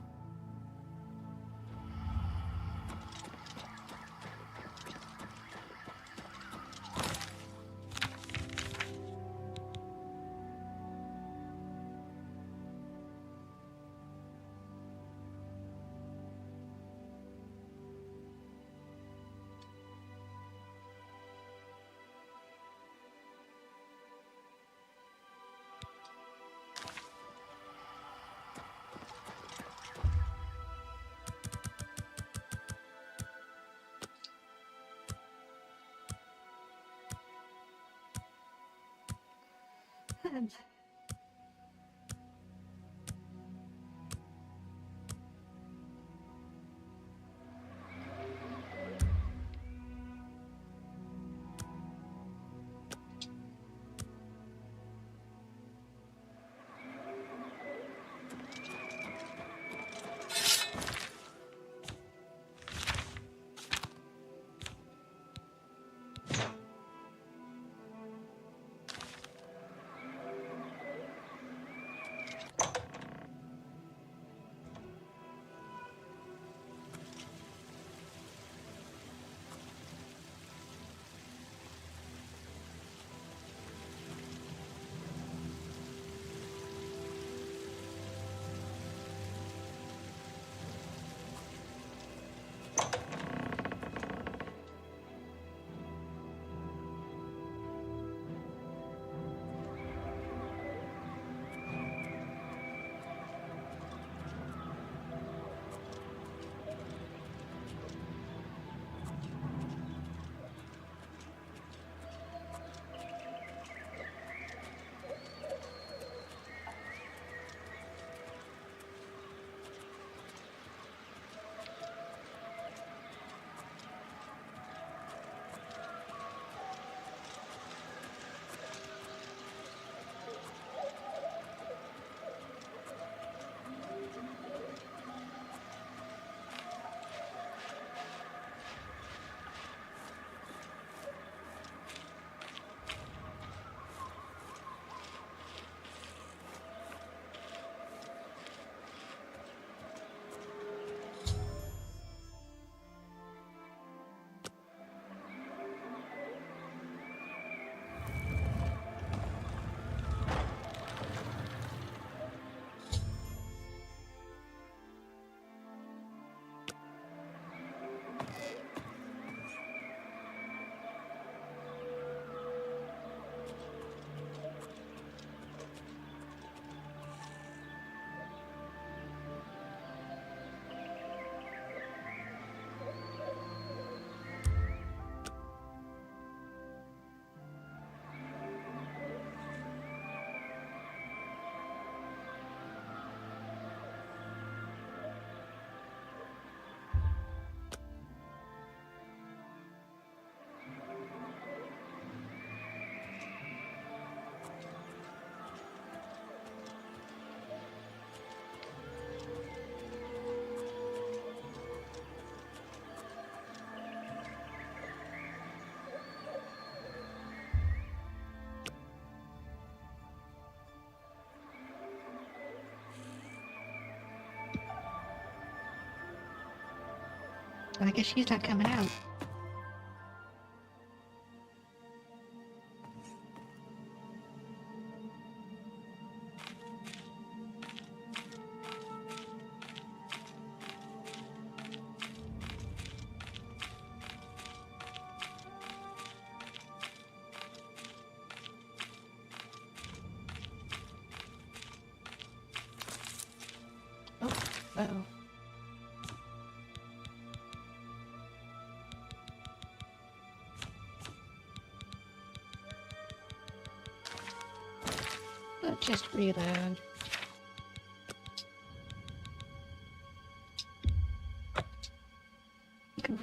So I guess she's not coming out. Oh, uh-oh. Let's just reload.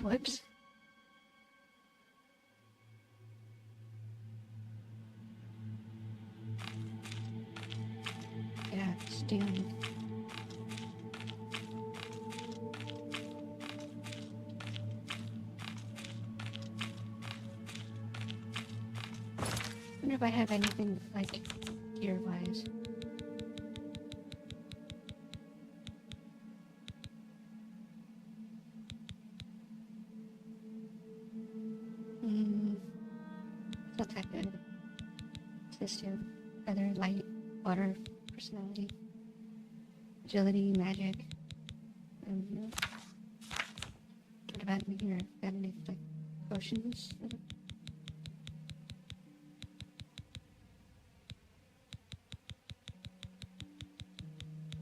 Whoops. Yeah, stealing. I wonder if I have anything like gear-wise. It's not that good. It's this too. Feather, light, water, personality, agility, magic. No. What about me here? Got any like potions?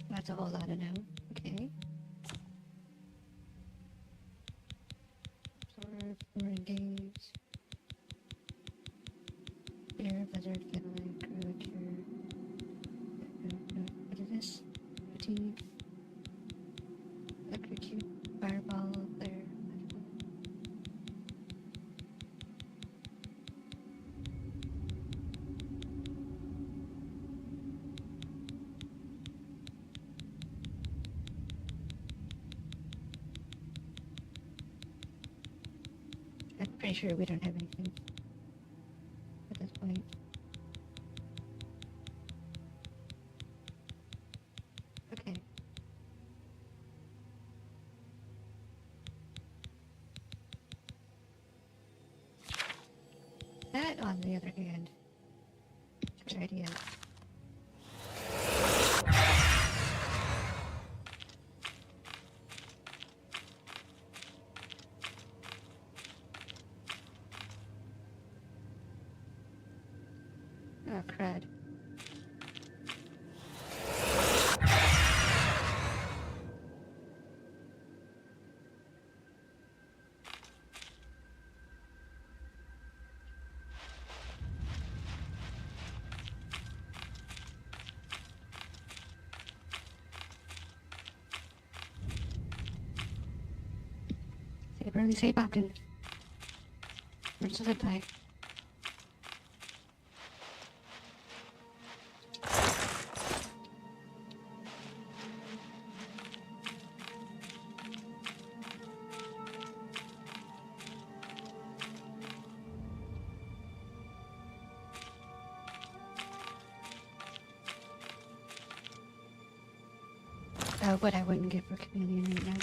That's a whole lot of no. Okay. Sword, 4 engage. Spear, blizzard, featherlight, curvature. What is this? Fatigue. Electrocute, fireball, flare. I'm pretty sure we don't have anything at this point. Okay. That, on the other hand, is a good idea. Oh, crud. Save early, save often. Where's the zip line? What I wouldn't give for chameleon right now.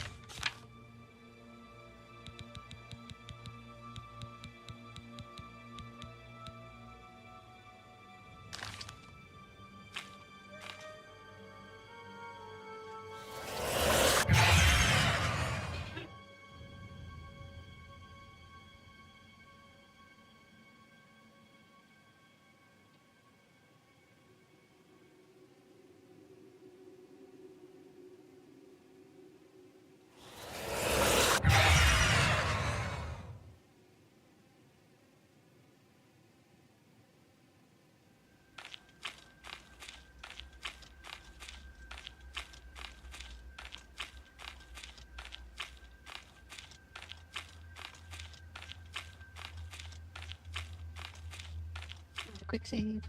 Quick save.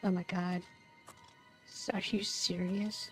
Oh my god. Are you serious?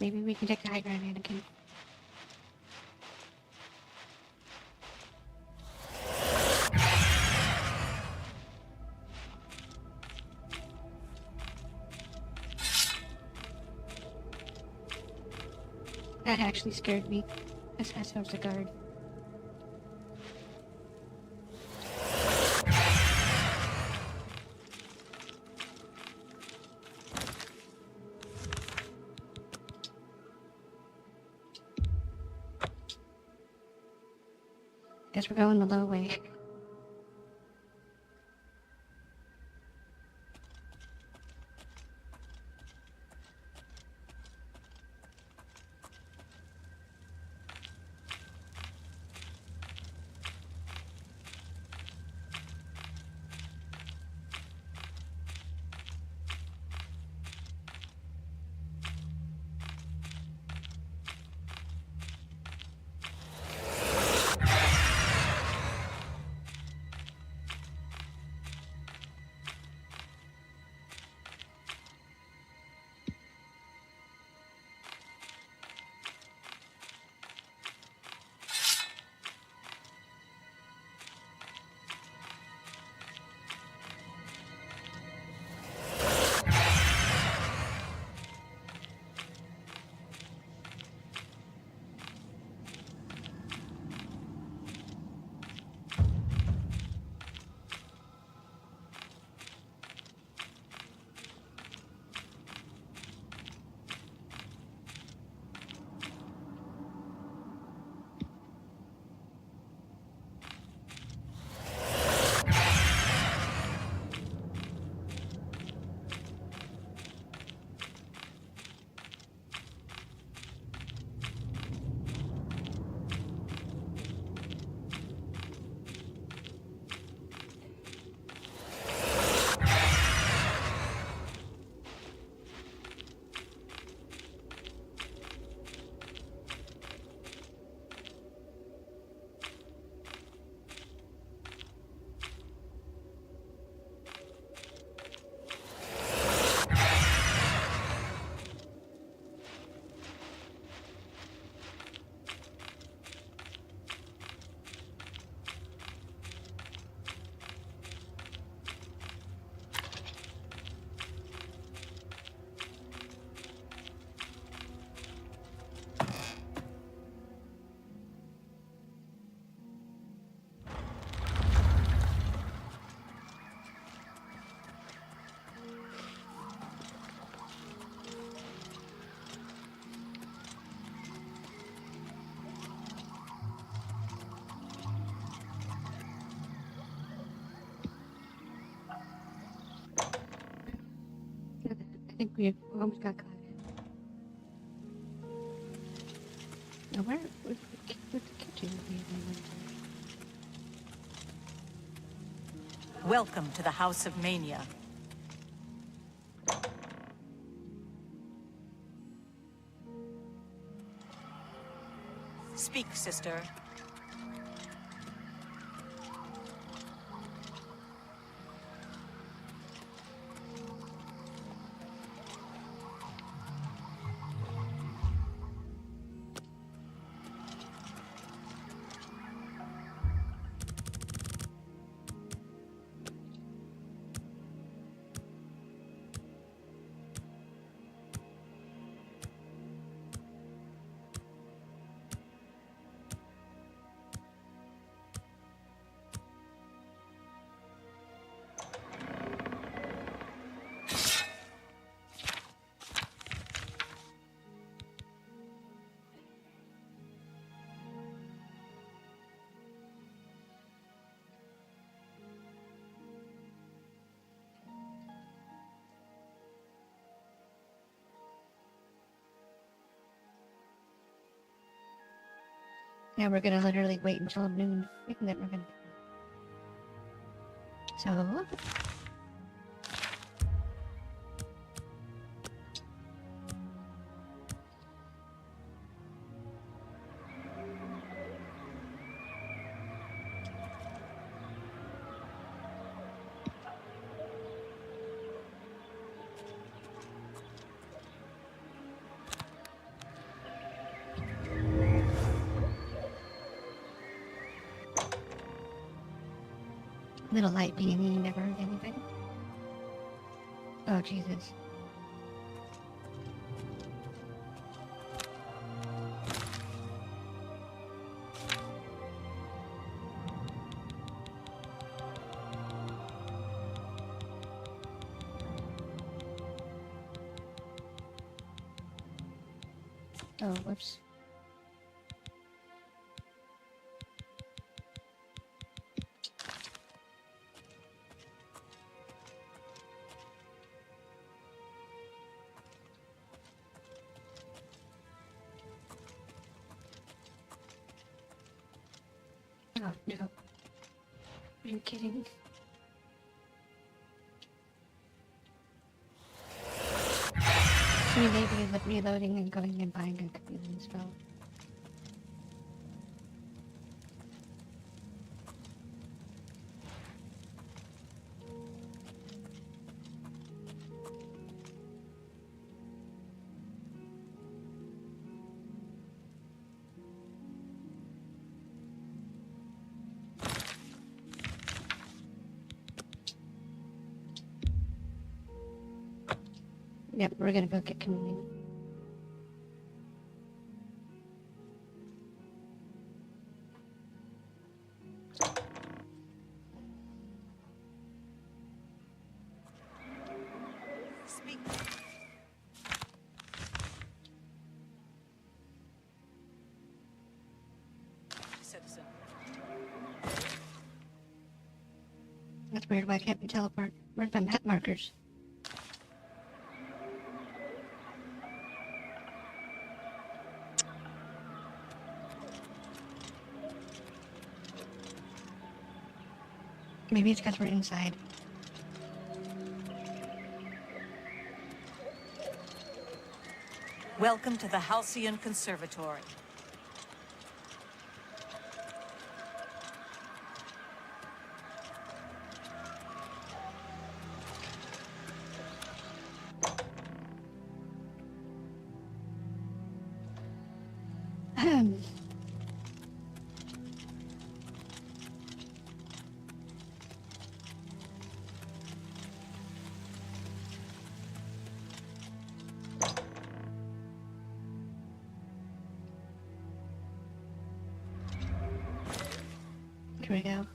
Maybe we can take the high ground, Anakin. That actually scared me. As I was a guard. Guess we're going the low way. think we almost got caught. Now where's the kitchen? Welcome to the House of Mania. Speak, sister. Now we're gonna literally wait until noon, and then we're gonna. So. Little light being never heard anything. Oh, Jesus. Oh, whoops. Oh, no. Are you kidding? We may be reloading and going and buying a computer spell. Yep, we're gonna go get communion. Speak. Citizen. That's weird, why can't we teleport? Where's my map markers? Maybe it's because we're inside. Welcome to the Halcyon Conservatory. Here we go.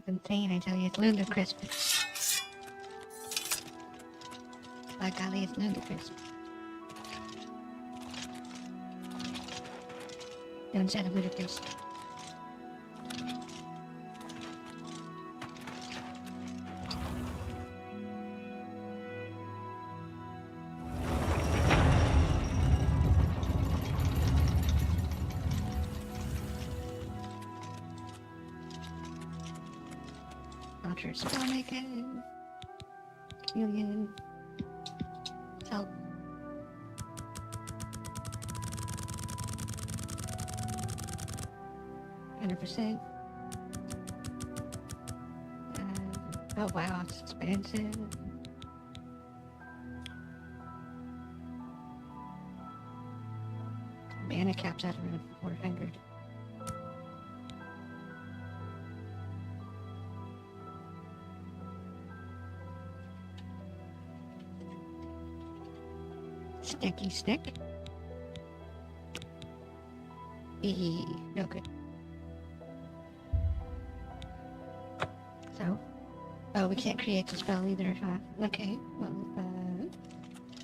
insane, I tell you. It's ludicrous. By golly, it's ludicrous. No, instead of ludicrous. Altered spellmaking. Chameleon. Help. %. Oh wow, it's expensive. Mana caps at around 400. Sticky stick. No good. So, oh, we can't create the spell either, huh? Okay, well,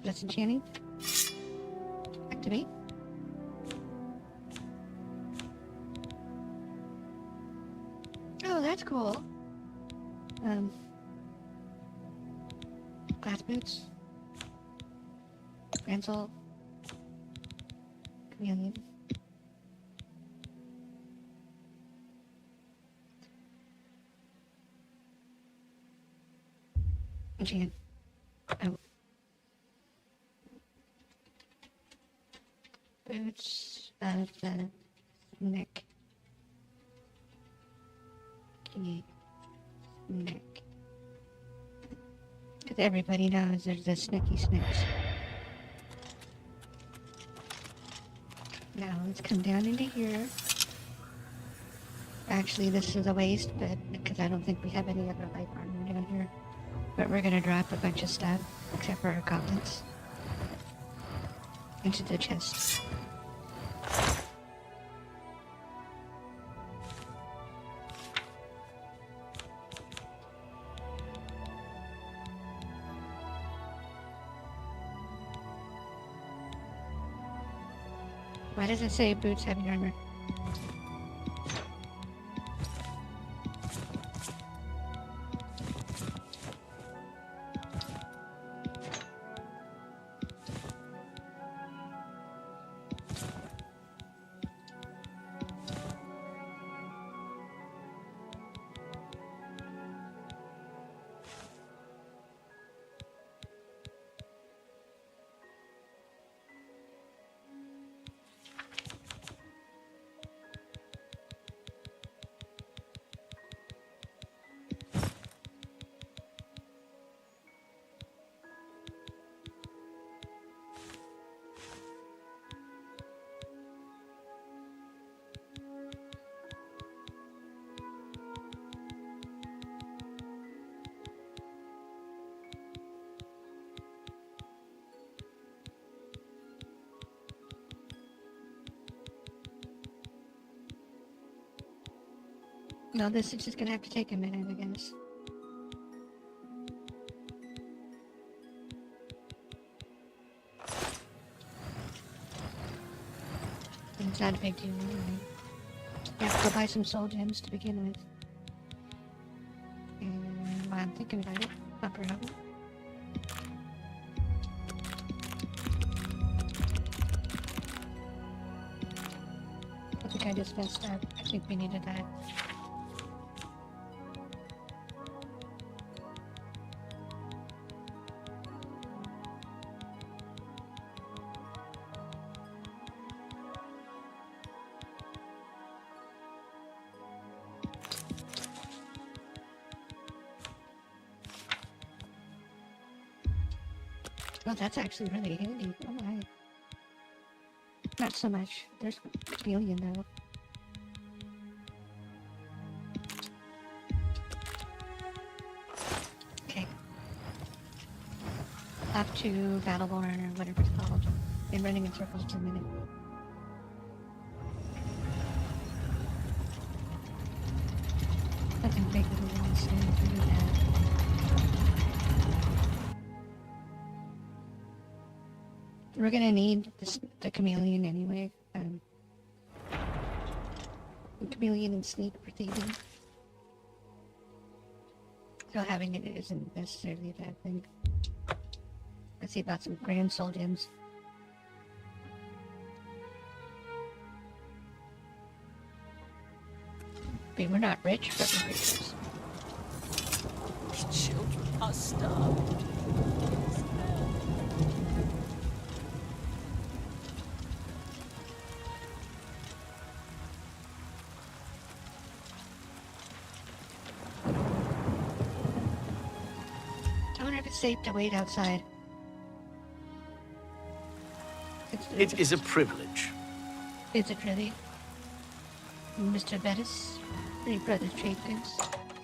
that's enchanting. Activate. Oh, that's cool. Glass boots. Ransel. Chameleon. Enchant. Oh. Boots of the neck. Key. Neck. Because everybody knows there's the snicky snicks. Now let's come down into here. Actually, this is a waste, but because I don't think we have any other light armor down here. But we're gonna drop a bunch of stuff, except for our gauntlets, into the chest. Why does it say boots heavy armor? No, this is just gonna have to take a minute, I guess. It's not a big deal anyway. You have to go buy some soul gems to begin with. And while I'm thinking about it, upper level. I think I just messed up. I think we needed that. Oh, that's actually really handy. Oh my. Not so much. There's a billion though. Okay. Up to Battleborn or whatever it's called. Been running in circles for a minute. Nothing big with it. so we can do that. We're gonna need the chameleon anyway. The chameleon and sneak for thieving. So having it isn't necessarily a bad thing. Let's see about some grand soul gems. I mean, we're not rich, but we're rich. Children are starved. I wonder if it's safe to wait outside. It is a privilege. Is it really? Mr. Bettis, Three Brothers Trade Goods.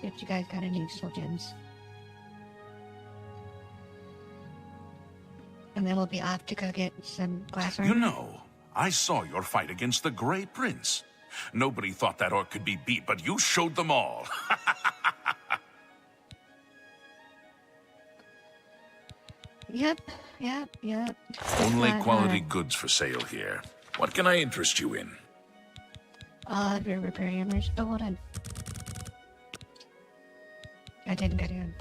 See if you guys got any soul gems. And then we'll be off to go get some glass armor. You know, I saw your fight against the Grey Prince. Nobody thought that orc could be beat, but you showed them all. Yep. Only quality goods for sale here. What can I interest you in? I'll have your repair hammers. Oh, hold on. I didn't get in.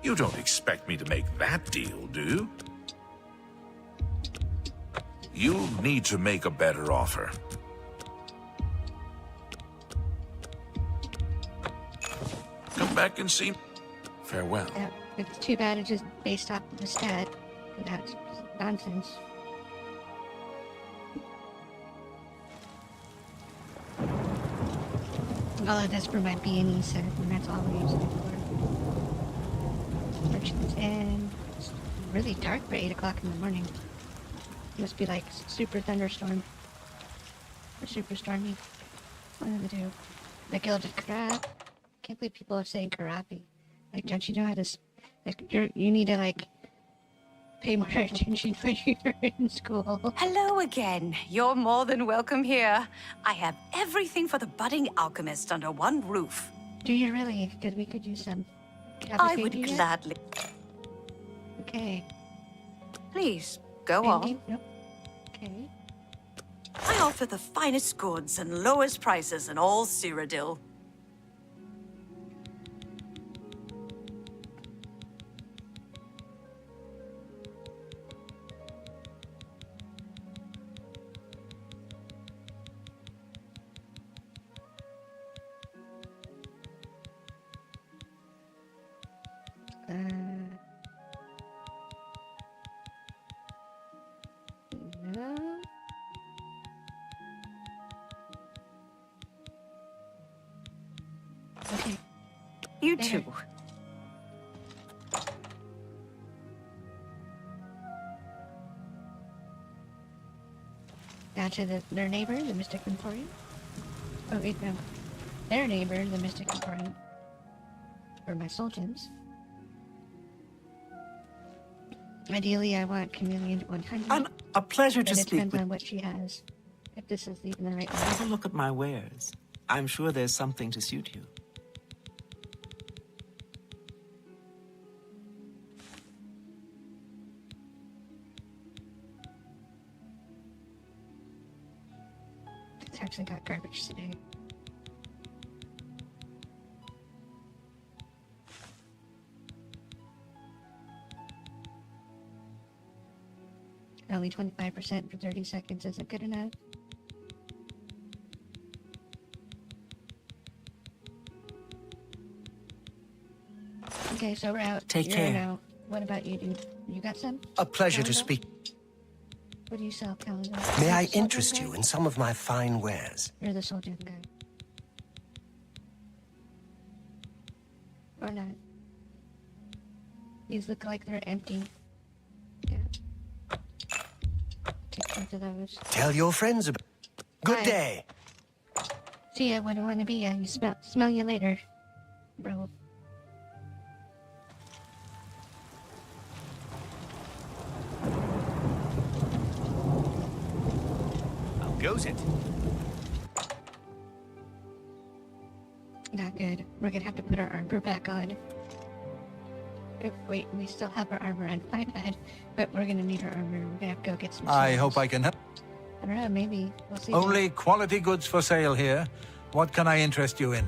You don't expect me to make that deal, do you? You need to make a better offer. Come back and see. Farewell. Yeah, it's too bad it's just based off of the stat. That's nonsense. All of this for my B&E set, and that's all we're using it for. Merchants, and it's really dark for 8 o'clock in the morning. It must be like super thunderstorm. Or super stormy. One of the two. The gilded crab. Can't believe people are saying karapi. Like, don't you know how to... Like, you need to, like, pay more attention when you're in school. Hello again. You're more than welcome here. I have everything for the budding alchemist under one roof. Do you really? Because we could use some. I would gladly. Okay. Please, go on. Yep. Okay. I offer the finest goods and lowest prices in all Cyrodiil. No. Okay. You There. too. Now to their neighbor, the Mystic Emporium. Oh wait, no. Their neighbor, the Mystic Emporium. For my soul gems. Ideally, I want Chameleon 100. A pleasure but to it speak depends with. on what she has. If this is even the right Have a one. look at my wares. I'm sure there's something to suit you. It's actually got garbage today. Only 25% for 30 seconds isn't good enough. Okay, so we're out. Take You're care. out. What about you, dude? You got some? A pleasure to Calendar? speak. What do you sell, Calendar? May You're I the soul interest gem you guy? in some of my fine wares? You're the soul gem guy. Or not. These look like they're empty. Yeah. Take both of those. Tell your friends about. Good Bye. day. See ya, when I want to be ya. You smell you later, bro. How goes it? Not good. We're gonna have to put our armor back on. Wait, we still have our armor on 5-head, but we're gonna need our armor. We're gonna have to go get some I souls. hope I can help. I don't know, maybe. We'll see. Only quality goods for sale here. What can I interest you in?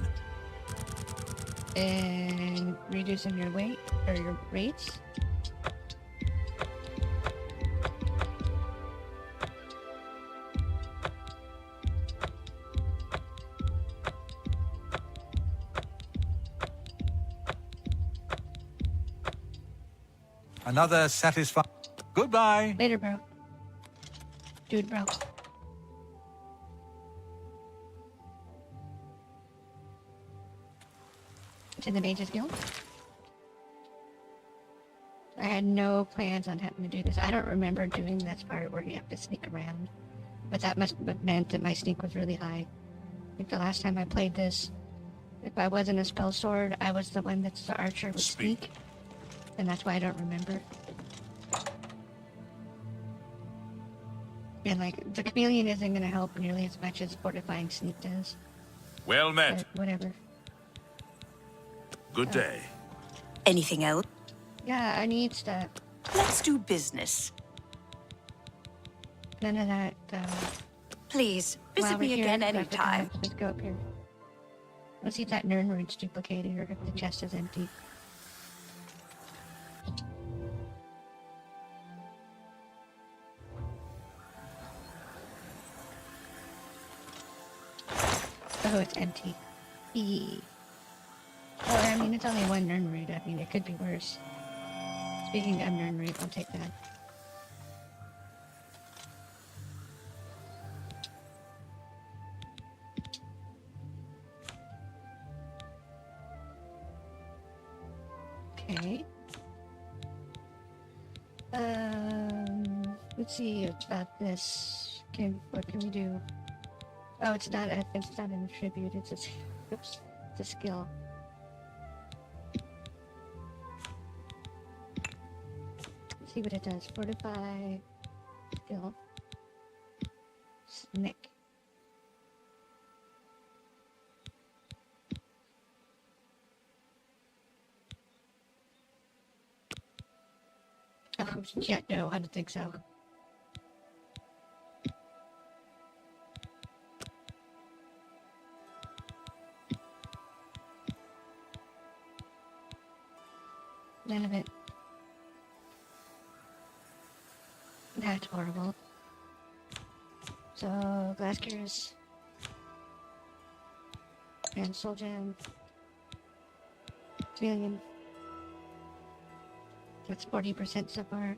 And reducing your weight, or your rates. Another satisfying... Goodbye. Later, bro. Dude, bro. To the Mages Guild. I had no plans on having to do this. I don't remember doing this part where you have to sneak around. But that must have meant that my sneak was really high. I think the last time I played this, if I wasn't a spell sword, I was the one that's the archer with sneak. And that's why I don't remember. And like, the chameleon isn't going to help nearly as much as fortifying sneak does. Well met. But whatever. Good day. Anything else? Yeah, I need stuff. Let's do business. None of that, Please, visit while we're me here, again grab the anytime. cards. Let's go up here. Let's see if that Nern root's duplicated or if the chest is empty. Oh, it's empty. E. Oh, I mean, it's only one Nern root. I mean, it could be worse. Speaking of Nern root, I'll take that. Okay. Let's see about this. What can we do? Oh, it's not an attribute. It's a, oops, it's a skill. Let's see what it does. Fortify, skill, snick. Oh, yeah, no, I don't think so. None of it. That's horrible. So, glass gears. And soul gem. Chameleon. That's 40% so far.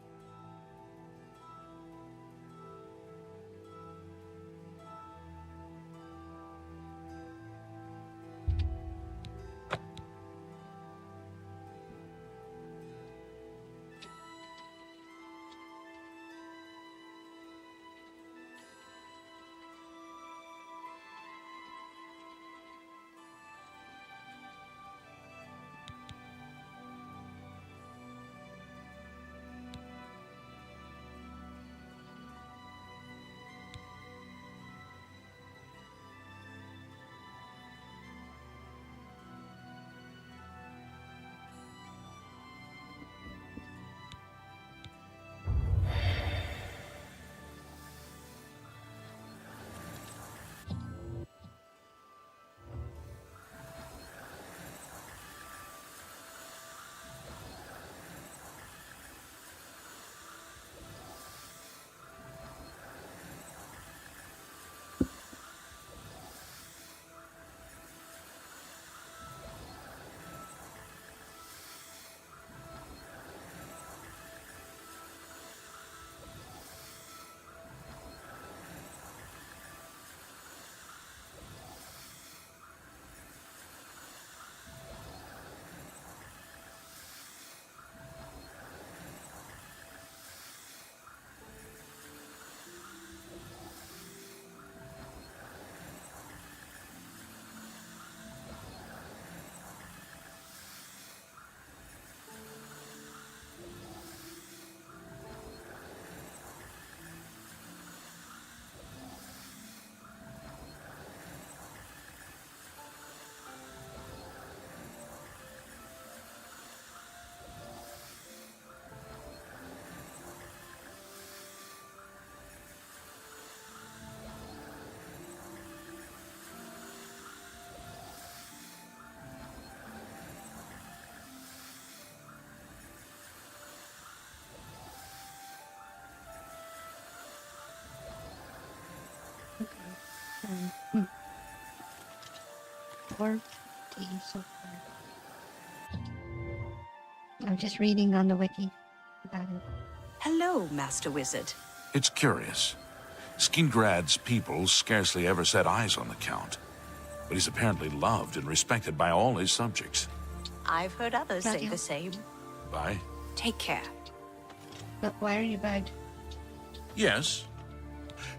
4D so far. I'm just reading on the wiki about it. Hello, Master Wizard. It's curious. Skingrad's people scarcely ever set eyes on the Count, but he's apparently loved and respected by all his subjects. I've heard others say the same. Bye. Take care. But why are you bugged? Yes.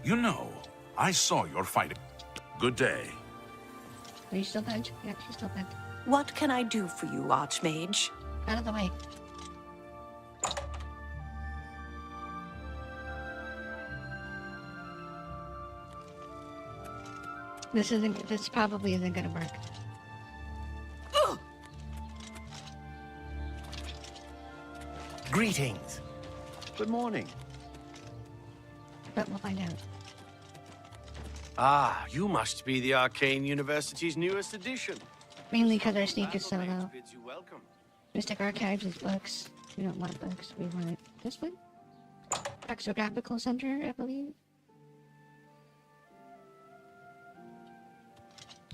You know, I saw your fight. Good day. Are you still bugged? Yeah, she's still bugged. What can I do for you, Archmage? Out of the way. This probably isn't gonna work. Greetings. Good morning. But we'll find out. Ah, you must be the Arcane University's newest edition. Mainly because our sneak is so low. Battle bids you welcome. Mystic Archives is books. We don't want books. We want this one. Exographical Center, I believe.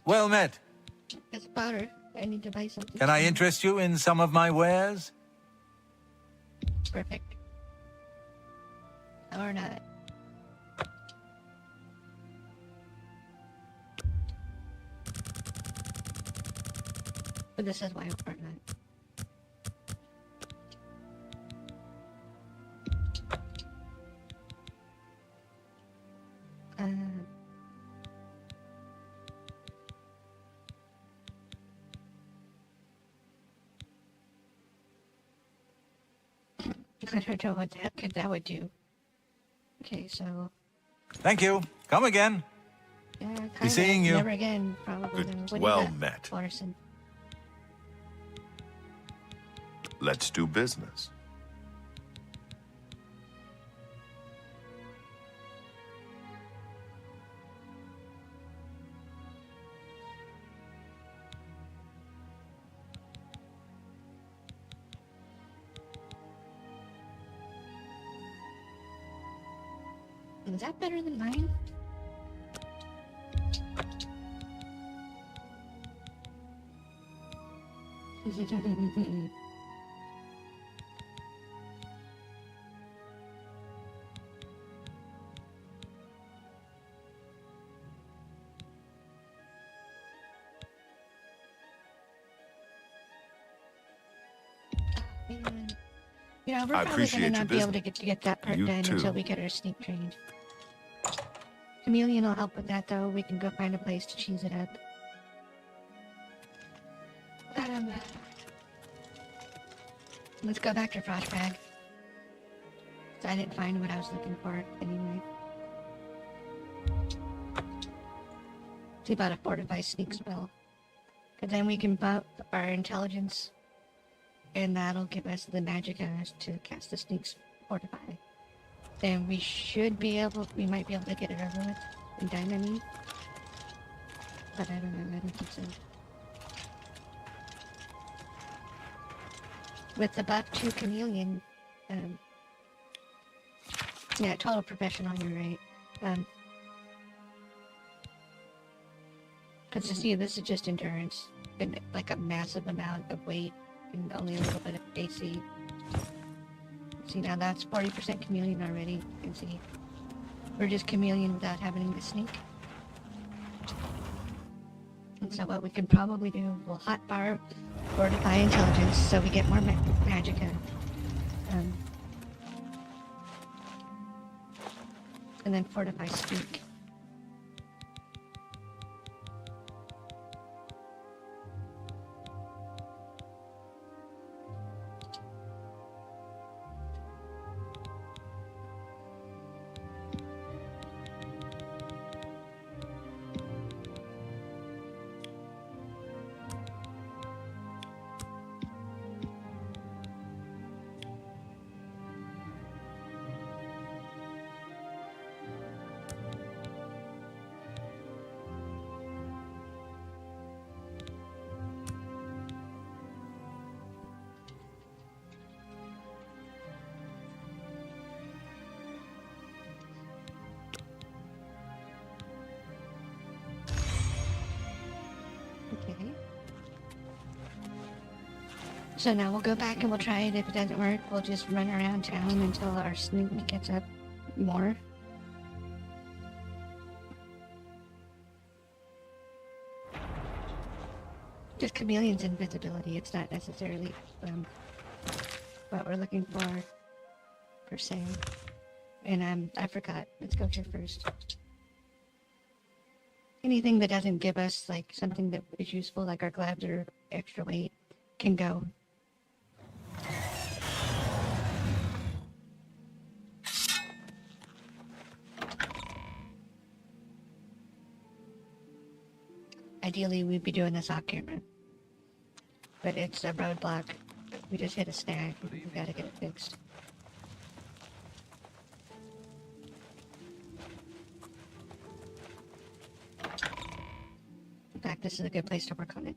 Well met. It's powder. I need to buy something. Can I interest you in some of my wares? Perfect. Or not. But this is why or not. I don't know what the heck that would do. Okay, so... Thank you. Come again. Yeah, kind Be seeing you. Never again, probably. Good. What Well do you got, met. Larson? Let's do business. Is that better than mine? Yeah, we're I probably appreciate gonna your not be able business. to get that part You done too. until we get our sneak trained. Chameleon will help with that, though. We can go find a place to cheese it up. Let's go back to Frostbag. So I didn't find what I was looking for anyway. See about a fortify sneak spell. Because then we can buff our intelligence. And that'll give us the magic to cast the sneak's fortify. Then we should be able, we might be able to get it over with in Diamond. But I don't know, I don't think so. With the buff to Chameleon, yeah, total professional, you're right. Because to see, this is just endurance, and like a massive amount of weight, and only a little bit of AC. See, now that's 40% Chameleon already, you can see. We're just Chameleon without having to sneak. And so what we can probably do, we'll hotbar Fortify Intelligence so we get more magicka. And then Fortify Speak. So now we'll go back and we'll try it. If it doesn't work, we'll just run around town until our sneak gets up more. Just Chameleon's invisibility. It's not necessarily what we're looking for, per se. And I forgot. Let's go here first. Anything that doesn't give us like something that is useful, like our gloves or extra weight, can go. Ideally, we'd be doing this off camera, but it's a roadblock. We just hit a snag. We gotta get it fixed. In fact, this is a good place to work on it.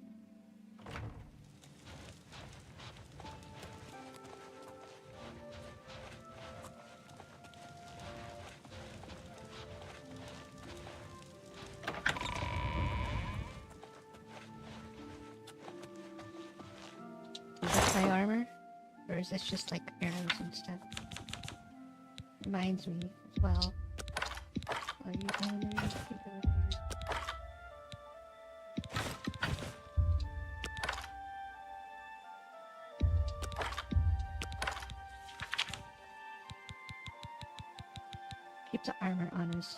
Is this my armor? Or is this just like arrows and stuff? Reminds me as well. Are you going to keep the armor on us?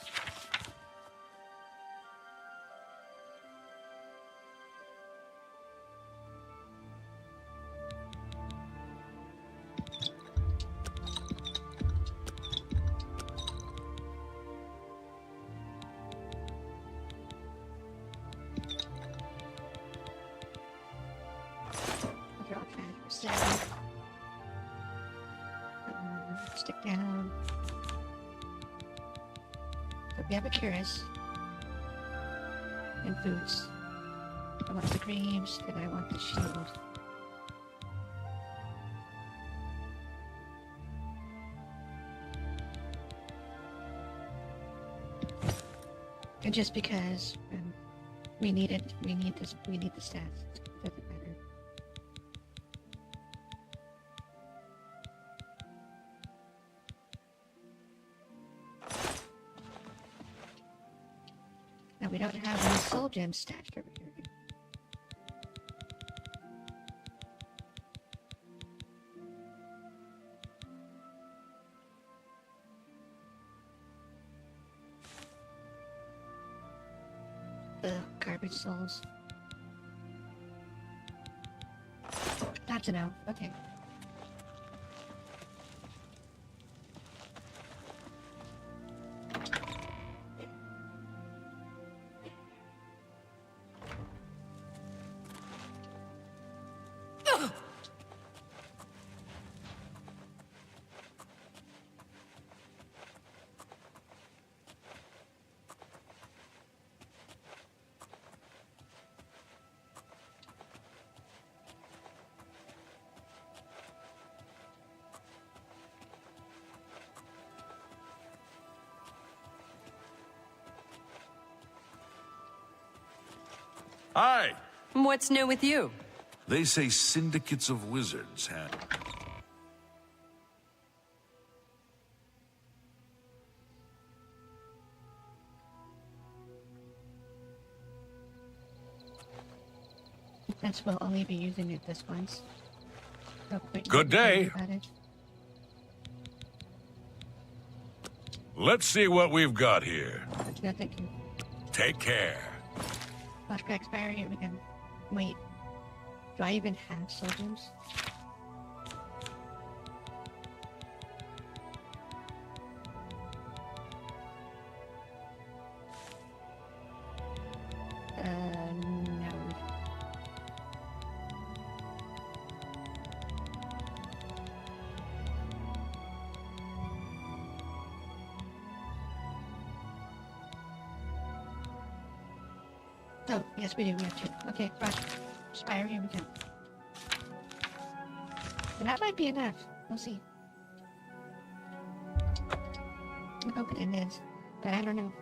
Stick down. So we have a cuirass and boots. I want the greaves and I want the shield. And just because we need it, we need the stats. It doesn't matter. Now we don't have any soul gems stashed over here. Ugh, garbage souls. Not to know. Okay. Hi! What's new with you? They say syndicates of wizards have... Since we'll only be using it this once. Good day. Let's see what we've got here. No, thank you. Take care. Flashback expire here again. Wait. Do I even have soul gems? No. Oh, yes we do, we have two. Okay, right. Spire here we go. And that might be enough. We'll see. I'm hoping it is, but I don't know.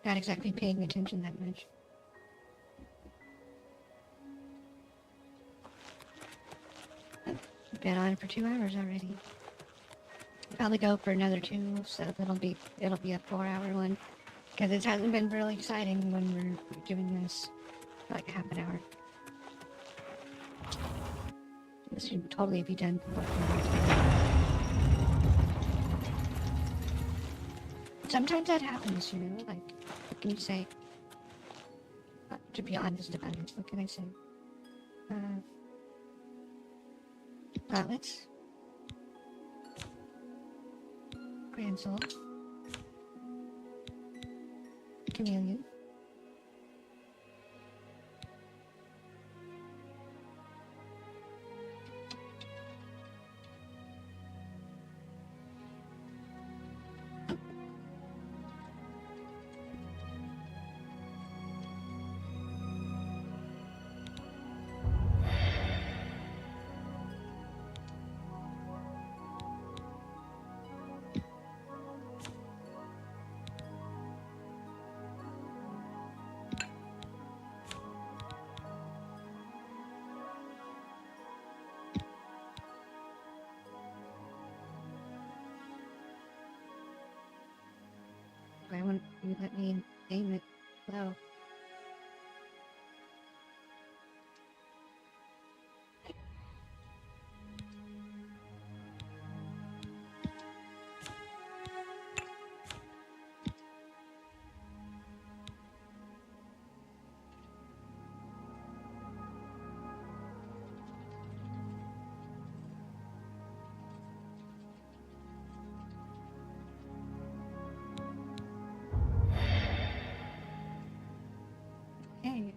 Not exactly paying attention that much. been on for 2 hours already. Probably go for another 2, so it'll be a 4-hour one. Because it hasn't been really exciting when we're doing this for like half an hour. This should totally be done. Sometimes that happens, you know, like, what can you say? To be honest about it, what can I say? Platelets. Grand Soul. Chameleon. Why won't you let me aim it low? Okay.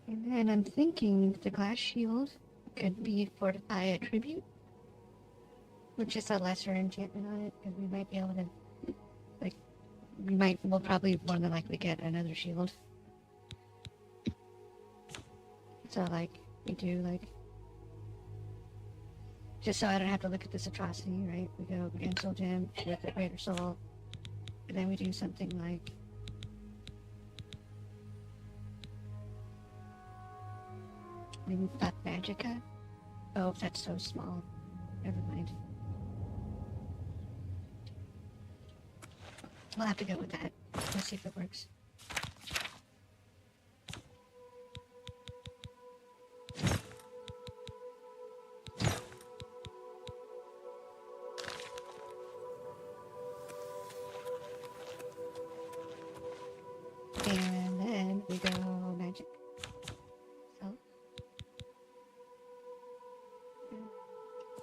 And then I'm thinking the glass shield could be fortify a tribute, which is a lesser enchantment on it, because we might be able to, like, we'll probably more than likely get another shield. So, like, we do, like, just so I don't have to look at this atrocity, right? We go Cancel Gem with the Greater Soul, and then we do something like maybe Thought Magica? Oh, that's so small. Never mind. We'll have to go with that. Let's see if it works. And then we go magic. So.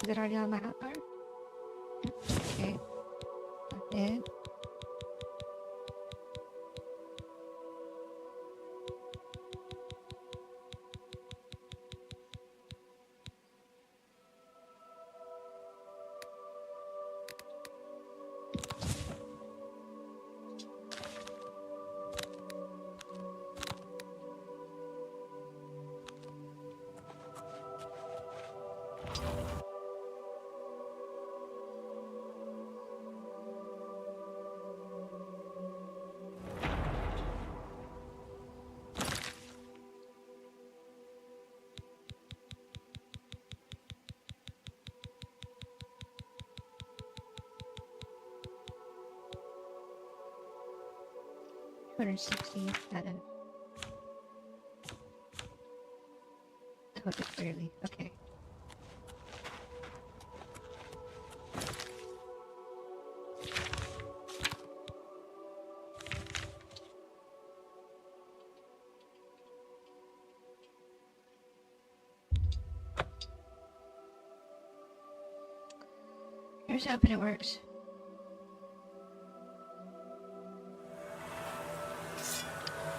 Is it already on my hotbar? Okay. It. $260 out of totally clearly. Okay. Here's hoping it works.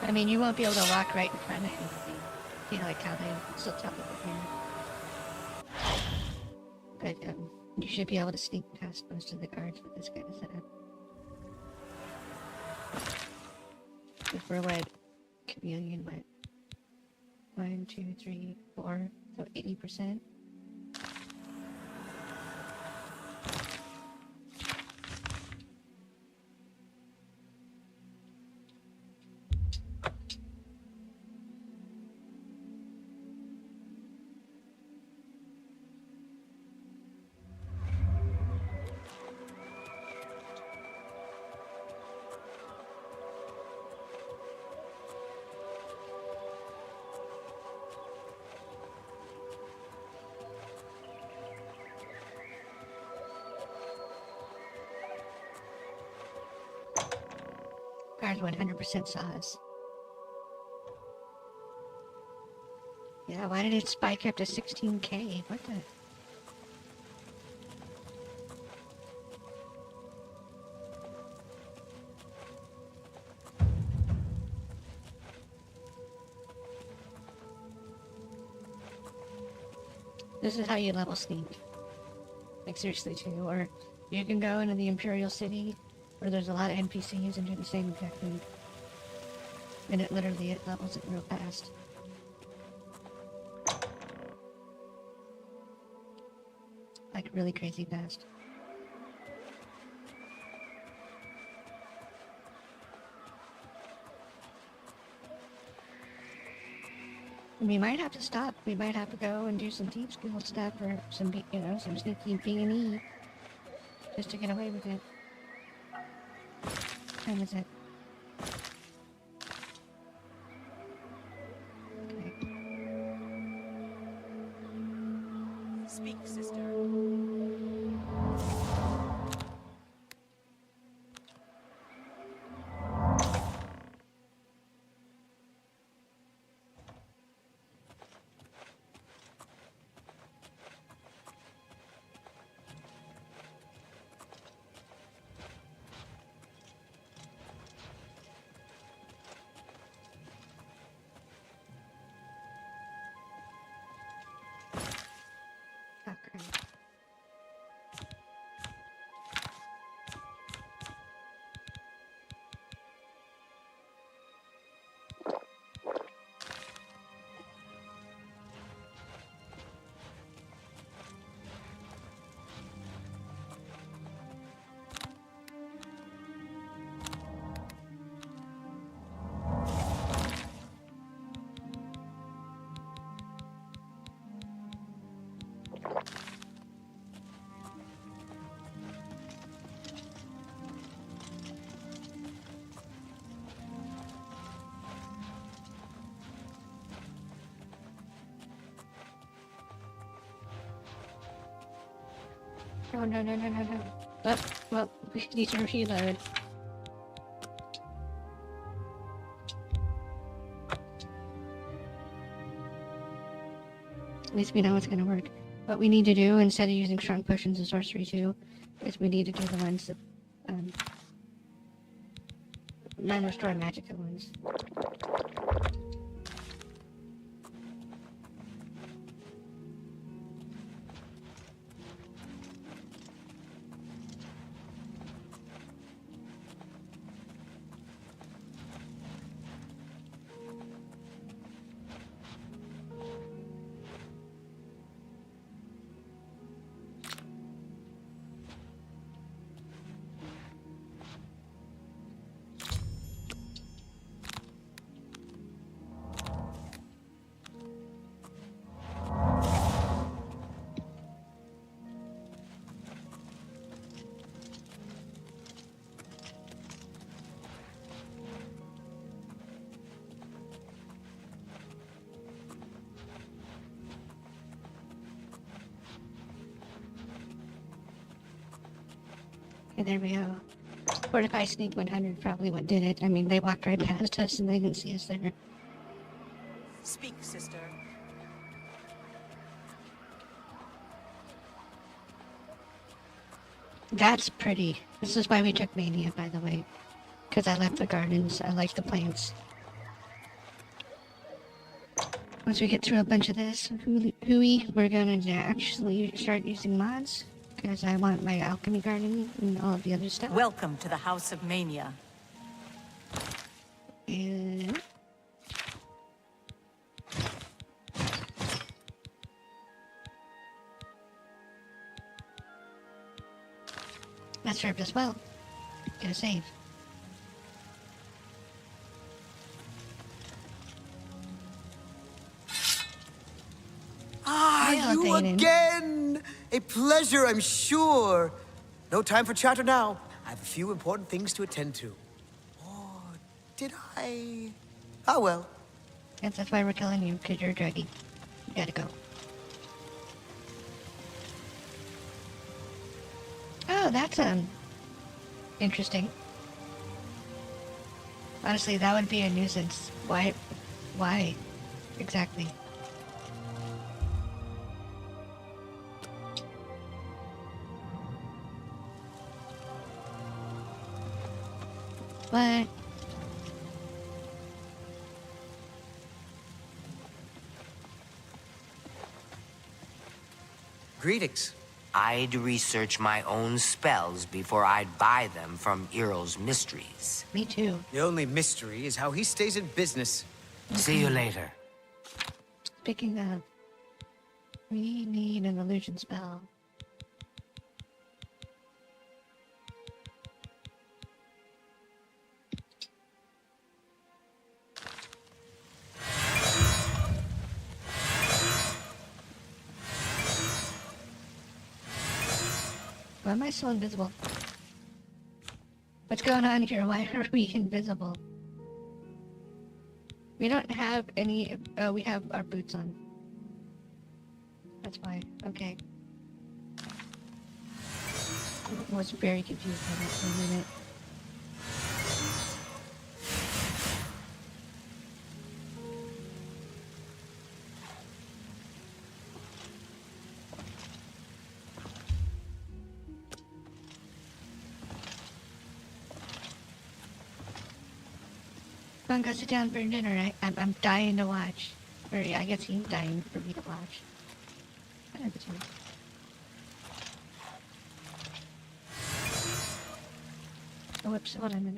I mean, you won't be able to walk right in front of anything. You know, like how they still tell over here. But you should be able to sneak past most of the guards with this kind of setup. If we're what chameleon went 1, 2, 3, 4, so 80%. guys 100% saw us. Yeah, why did it spike up to 16k? What the? This is how you level sneak. Like, seriously, too. Or you can go into the Imperial City, where there's a lot of NPCs and do the same exact thing. And it levels it real fast. Like, really crazy fast. We might have to stop. We might have to go and do some Thieves Guild stuff or some, some sneaky B&E just to get away with it. What time is it? Okay. Speak, sister. No. Oh, well, we need to reload. At least we know it's gonna work. What we need to do, instead of using strong potions and sorcery too, is we need to do the ones that, non-restore magic ones. Okay, there we go. Fortify Sneak 100 probably what did it. I mean, they walked right past us and they didn't see us there. Speak, sister. That's pretty. This is why we took Mania, by the way. Because I left the gardens. I like the plants. Once we get through a bunch of this hooey, we're gonna actually start using mods. Because I want my alchemy garden and all of the other stuff. Welcome to the House of Mania. And... that served us well. Get a save. Ah, you again! A pleasure, I'm sure. No time for chatter now. I have a few important things to attend to. Or did I? Oh well. Yes, that's why we're killing you, because you're druggy. You gotta go. Oh, that's interesting. Honestly, that would be a nuisance. Why? Why? Exactly. But Greetings. I'd research my own spells before I'd buy them from Earl's mysteries. Me too. The only mystery is how he stays in business. See you later. Speaking of, we need an illusion spell. Why am I so invisible? What's going on here? Why are we invisible? We don't have any, we have our boots on. That's why. Okay. I was very confused by that for a minute. Come on, go sit down for dinner. I'm dying to watch. Or I guess he's dying for me to watch. Whatever, dude. Oh, whoops. Hold on. No.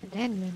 And then we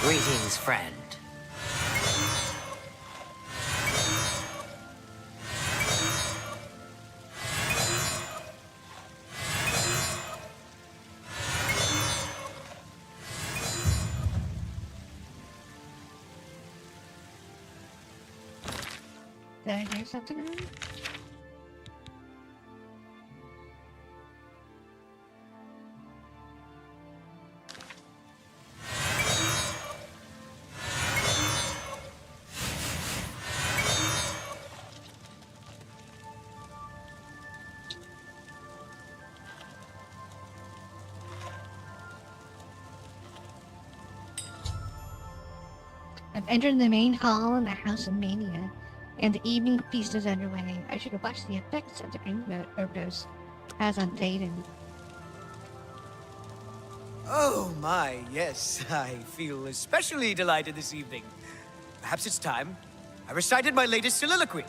Greetings, friend. Did I do something wrong? I've entered the main hall in the House of Mania, and the evening feast is underway. I should have watched the effects of the green overdose has on Thaden. Oh my, yes. I feel especially delighted this evening. Perhaps it's time I recited my latest soliloquy.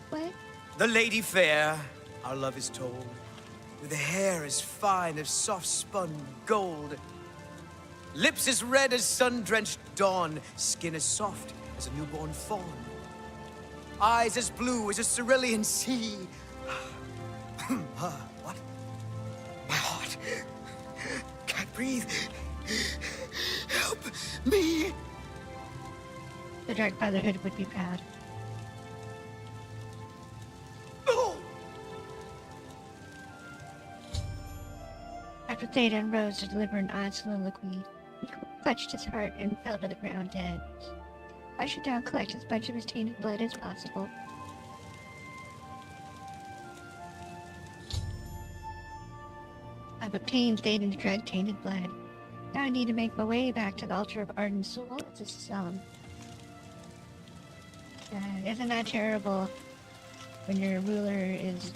What? The lady fair, our love is told, with hair as fine as soft-spun gold, lips as red as sun-drenched dawn, skin as soft as a newborn fawn, eyes as blue as a cerulean sea. What? My heart can't breathe. Help me! The Dark Brotherhood would be proud. Oh! After Thaden rose to deliver an odd soliloquy, he clutched his heart and fell to the ground dead. I should now collect as much of his tainted blood as possible. I've obtained Thaden's dread tainted blood. Now I need to make my way back to the altar of ardent soul. Isn't that terrible when your ruler is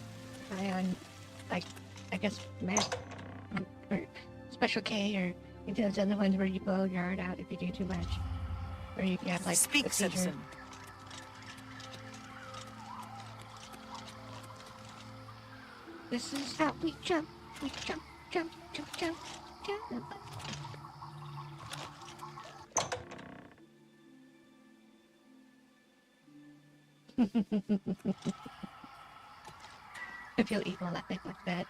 high like, I guess, math or special K, or those other ones where you blow your heart out if you do too much, or if you have like Speak, a seizure. citizen. This is how we jump. We jump, jump, jump, jump, jump. I feel evil laughing like that.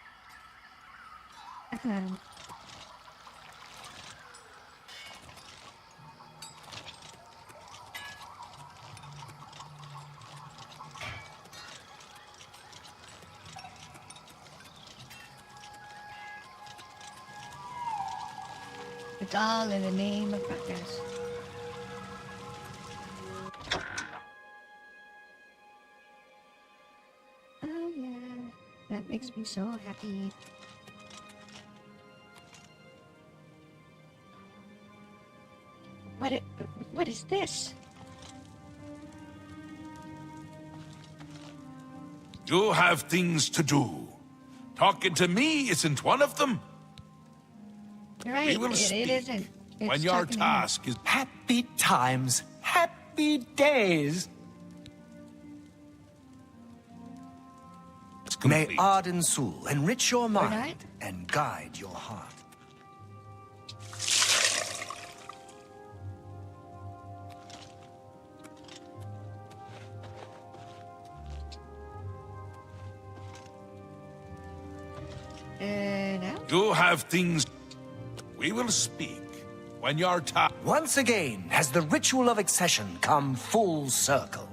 It's all in the name of progress. Oh yeah, that makes me so happy. What is this? You have things to do. Talking to me isn't one of them. You're right, We will it speak isn't. It's when your talking to me. task is... Happy times, happy days. May Arden Sul enrich your mind and guide your heart. Now? You have things... We will speak when your task... Once again has the ritual of accession come full circle.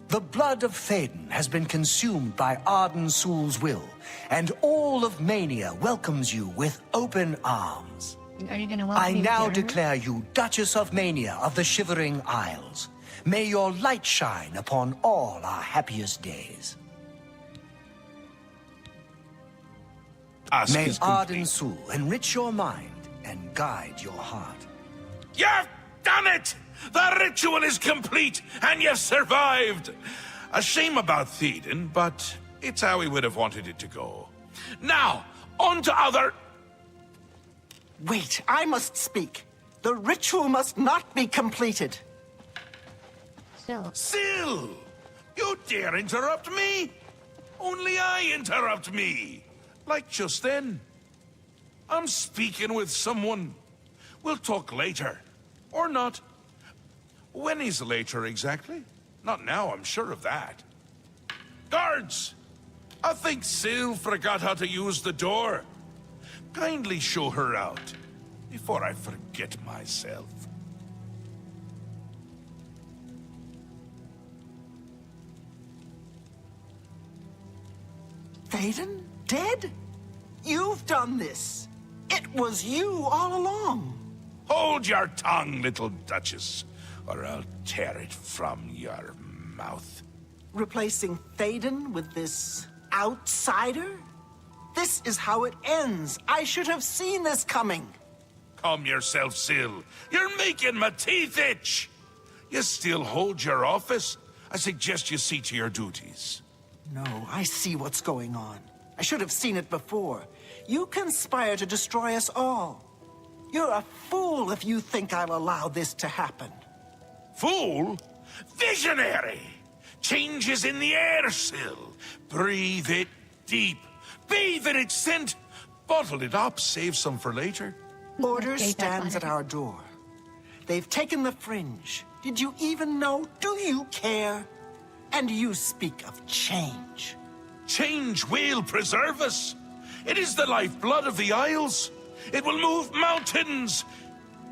The blood of Théden has been consumed by Arden Sul's will, and all of Mania welcomes you with open arms. Are you gonna welcome I me with now your armor? declare you Duchess of Mania of the Shivering Isles. May your light shine upon all our happiest days. May Arden Sul enrich your mind and guide your heart. You've done it! The ritual is complete, and you've survived! A shame about Théden, but it's how we would have wanted it to go. Now, on to other... Wait, I must speak. The ritual must not be completed. Syl! You dare interrupt me? Only I interrupt me. Like just then. I'm speaking with someone. We'll talk later. Or not. When is later exactly? Not now, I'm sure of that. Guards! I think Syl forgot how to use the door. Kindly show her out, before I forget myself. Théden? Dead? You've done this. It was you all along. Hold your tongue, little Duchess, or I'll tear it from your mouth. Replacing Théden with this outsider? This is how it ends. I should have seen this coming. Calm yourself, Syl. You're making my teeth itch. You still hold your office? I suggest you see to your duties. No, I see what's going on. I should have seen it before. You conspire to destroy us all. You're a fool if you think I'll allow this to happen. Fool? Visionary! Change is in the air, Syl. Breathe it deep. Bathe in its scent. Bottle it up, save some for later. Order stands at our door. They've taken the fringe. Did you even know? Do you care? And you speak of change. Change will preserve us. It is the lifeblood of the Isles. It will move mountains.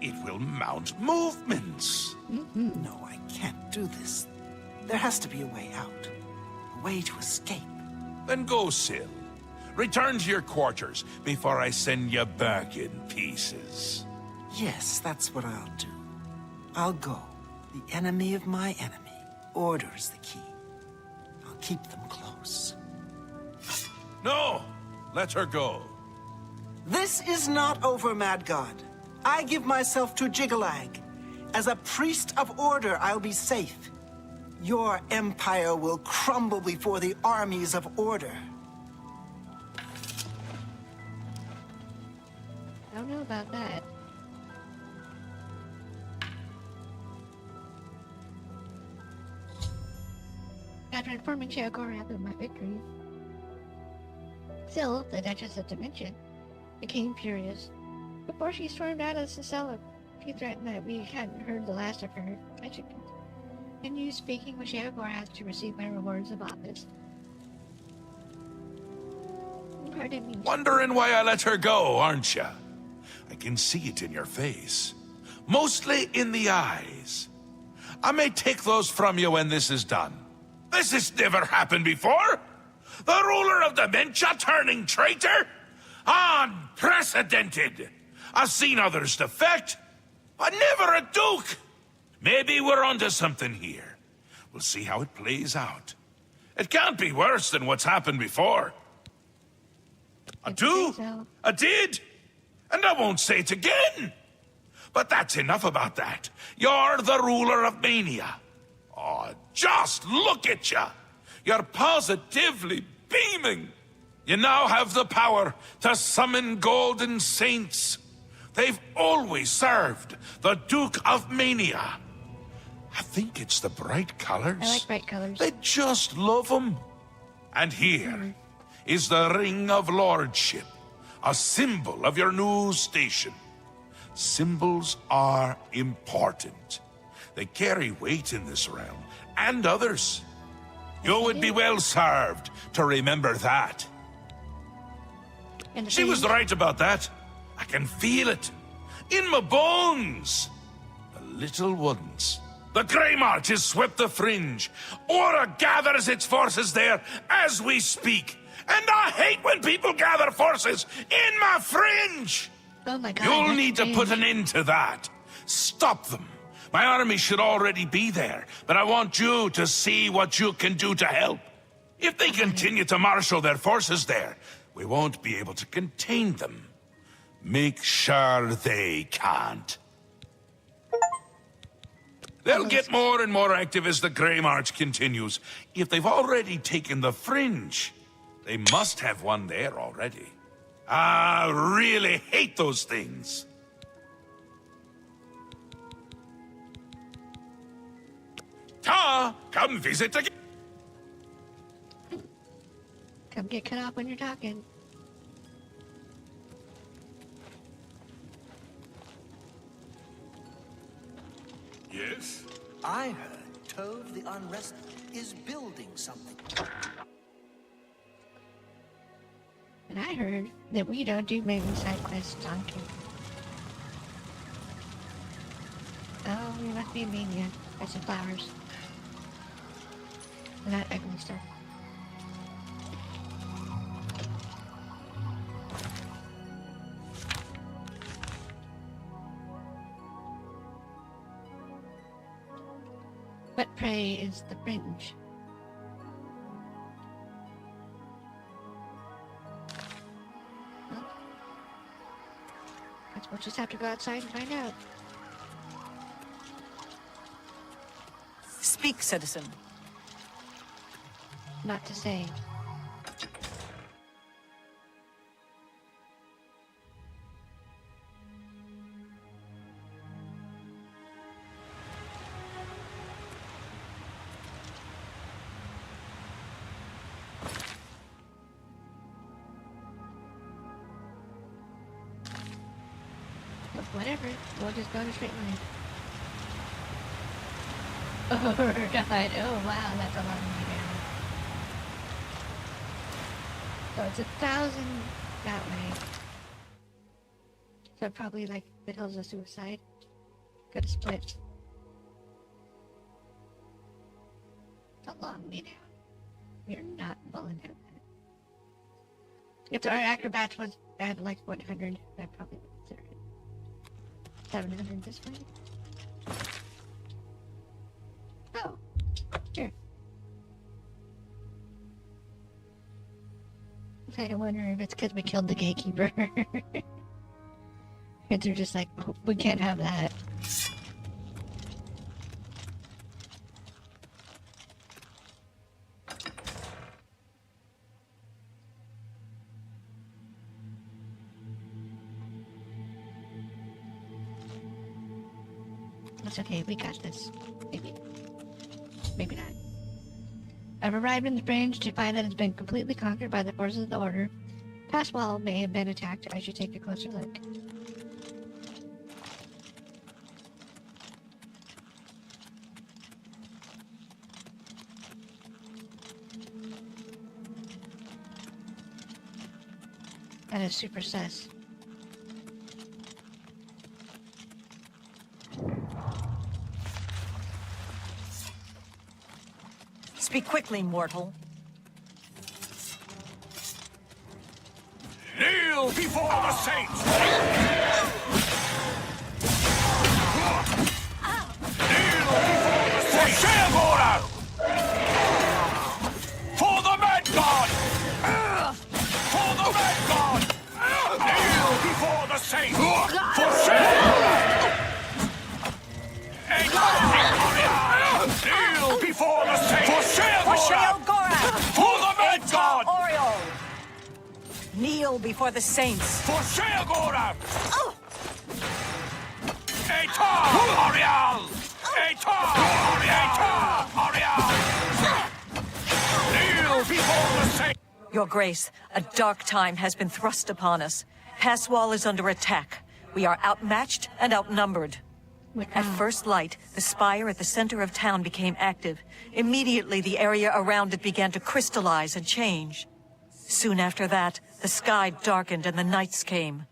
It will mount movements. No, I can't do this. There has to be a way out. A way to escape. Then go, Syl. Return to your quarters before I send you back in pieces. Yes, that's what I'll do. I'll go. The enemy of my enemy orders the key. I'll keep them close. No! Let her go. This is not over, Mad God. I give myself to Jigalag. As a priest of order, I'll be safe. Your empire will crumble before the armies of order. I don't know about that. After informing Sheogorath of my victory, Syl, the Duchess of Dimension, became furious. Before she stormed out of Sicela, she threatened that we hadn't heard the last of her. I should continue speaking with Sheogorath to receive my rewards of office. Pardon me. Wondering why I let her go, aren't you? I can see it in your face. Mostly in the eyes. I may take those from you when this is done. This has never happened before. The ruler of dementia turning traitor? Unprecedented. I've seen others defect, but never a duke. Maybe we're onto something here. We'll see how it plays out. It can't be worse than what's happened before. A do, a did, and I won't say it again. But that's enough about that. You're the ruler of Mania. Oh, just look at you. You're positively beaming. You now have the power to summon golden saints. They've always served the Duke of Mania. I think it's the bright colors. I like bright colors. They just love them. And here is the Ring of Lordship, a symbol of your new station. Symbols are important. They carry weight in this realm, and others. You would be well served to remember that. She was right about that. I can feel it. In my bones. The little ones. The Grey March has swept the fringe. Aura gathers its forces there as we speak. And I hate when people gather forces in my fringe. Oh my God. You'll need to put an end to that. Stop them. My army should already be there, but I want you to see what you can do to help. If they continue to marshal their forces there, we won't be able to contain them. Make sure they can't. They'll get more and more active as the Grey March continues. If they've already taken the fringe, they must have one there already. I really hate those things. Ta! Come visit again. Come get cut off when you're talking. Yes? I heard Tove the Unrested is building something. And I heard that we don't do main side quests on camera. Oh, we must be a mania. Got some flowers. And that ugly stuff. What prey is the fringe? Well, I guess we'll just have to go outside and find out. Speak, citizen. Not to say. But whatever, we'll just go in a straight line. Oh, God. Oh, wow, that's a lot of money down. So it's 1,000 that way. So probably like the Hills of Suicide. Good split. It's a long way down. We're not pulling out that. If our acrobats was at like 100, I'd probably consider it. 700 this way. Oh, here. I wonder if it's because we killed the gatekeeper. And they're just like, oh, we can't have that. It's okay, we got this. Maybe. Maybe not. I've arrived in the range to find that it's been completely conquered by the forces of the Order. Pass wall may have been attacked. I should take a closer look. That is super sus. Speak quickly, mortal. Kneel before the saints! Kneel before the saints! For the Mad God! For the Mad God! Kneel before the saints! For Kneel before the saints! For For the Mad God! Kneel before the saints. For Sheagora! Etar Ariel! Etar Ariel! Kneel before the saints! Your Grace, a dark time has been thrust upon us. Pass wall is under attack. We are outmatched and outnumbered. At first light, the spire at the center of town became active. Immediately, the area around it began to crystallize and change. Soon after that, the sky darkened and the nights came.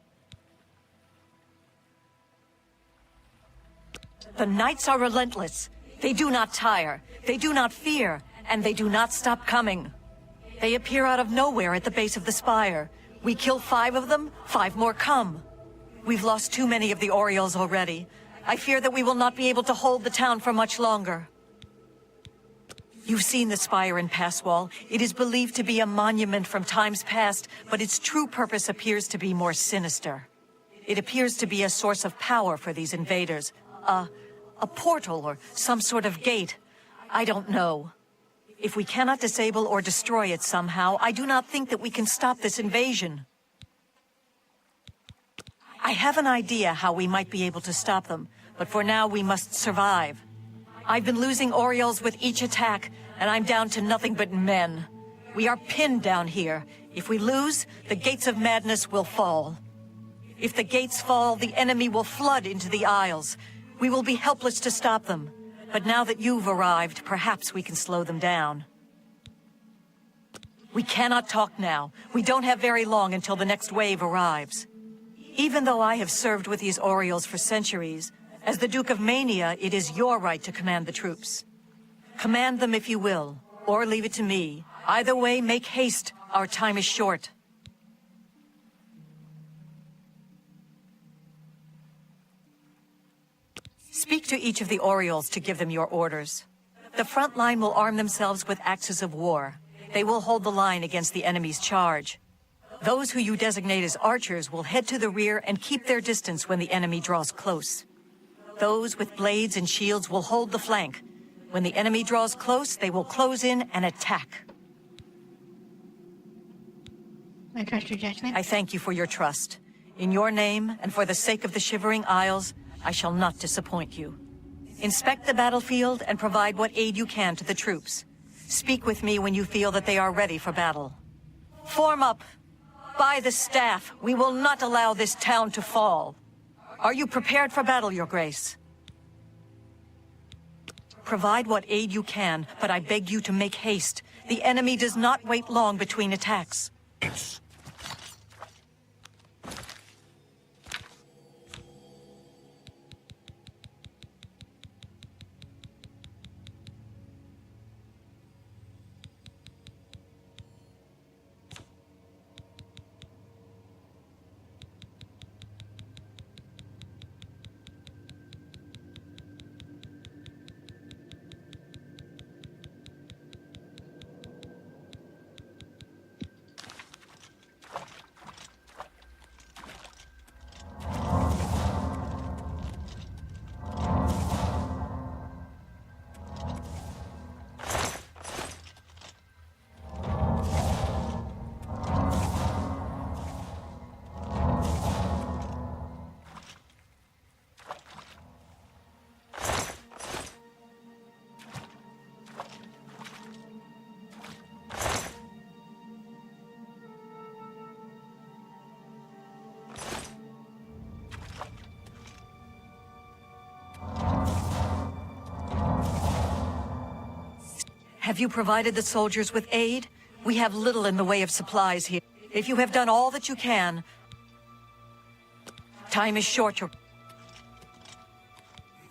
The nights are relentless. They do not tire, they do not fear, and they do not stop coming. They appear out of nowhere at the base of the spire. We kill 5 of them, 5 more come. We've lost too many of the Orioles already. I fear that we will not be able to hold the town for much longer. You've seen the spire in Passwall. It is believed to be a monument from times past, but its true purpose appears to be more sinister. It appears to be a source of power for these invaders. A portal or some sort of gate. I don't know. If we cannot disable or destroy it somehow, I do not think that we can stop this invasion. I have an idea how we might be able to stop them, but for now we must survive. I've been losing Orioles with each attack, and I'm down to nothing but men. We are pinned down here. If we lose, the gates of madness will fall. If the gates fall, the enemy will flood into the Isles. We will be helpless to stop them. But now that you've arrived, perhaps we can slow them down. We cannot talk now. We don't have very long until the next wave arrives. Even though I have served with these Orioles for centuries, as the Duke of Mania, it is your right to command the troops. Command them if you will, or leave it to me. Either way, make haste. Our time is short. Speak to each of the Orioles to give them your orders. The front line will arm themselves with axes of war. They will hold the line against the enemy's charge. Those who you designate as archers will head to the rear and keep their distance when the enemy draws close. Those with blades and shields will hold the flank. When the enemy draws close, they will close in and attack. I trust your judgment. I thank you for your trust. In your name, and for the sake of the Shivering Isles, I shall not disappoint you. Inspect the battlefield and provide what aid you can to the troops. Speak with me when you feel that they are ready for battle. Form up! By the staff, we will not allow this town to fall. Are you prepared for battle, Your Grace? Provide what aid you can, but I beg you to make haste. The enemy does not wait long between attacks. Have you provided the soldiers with aid? We have little in the way of supplies here. If you have done all that you can, time is short.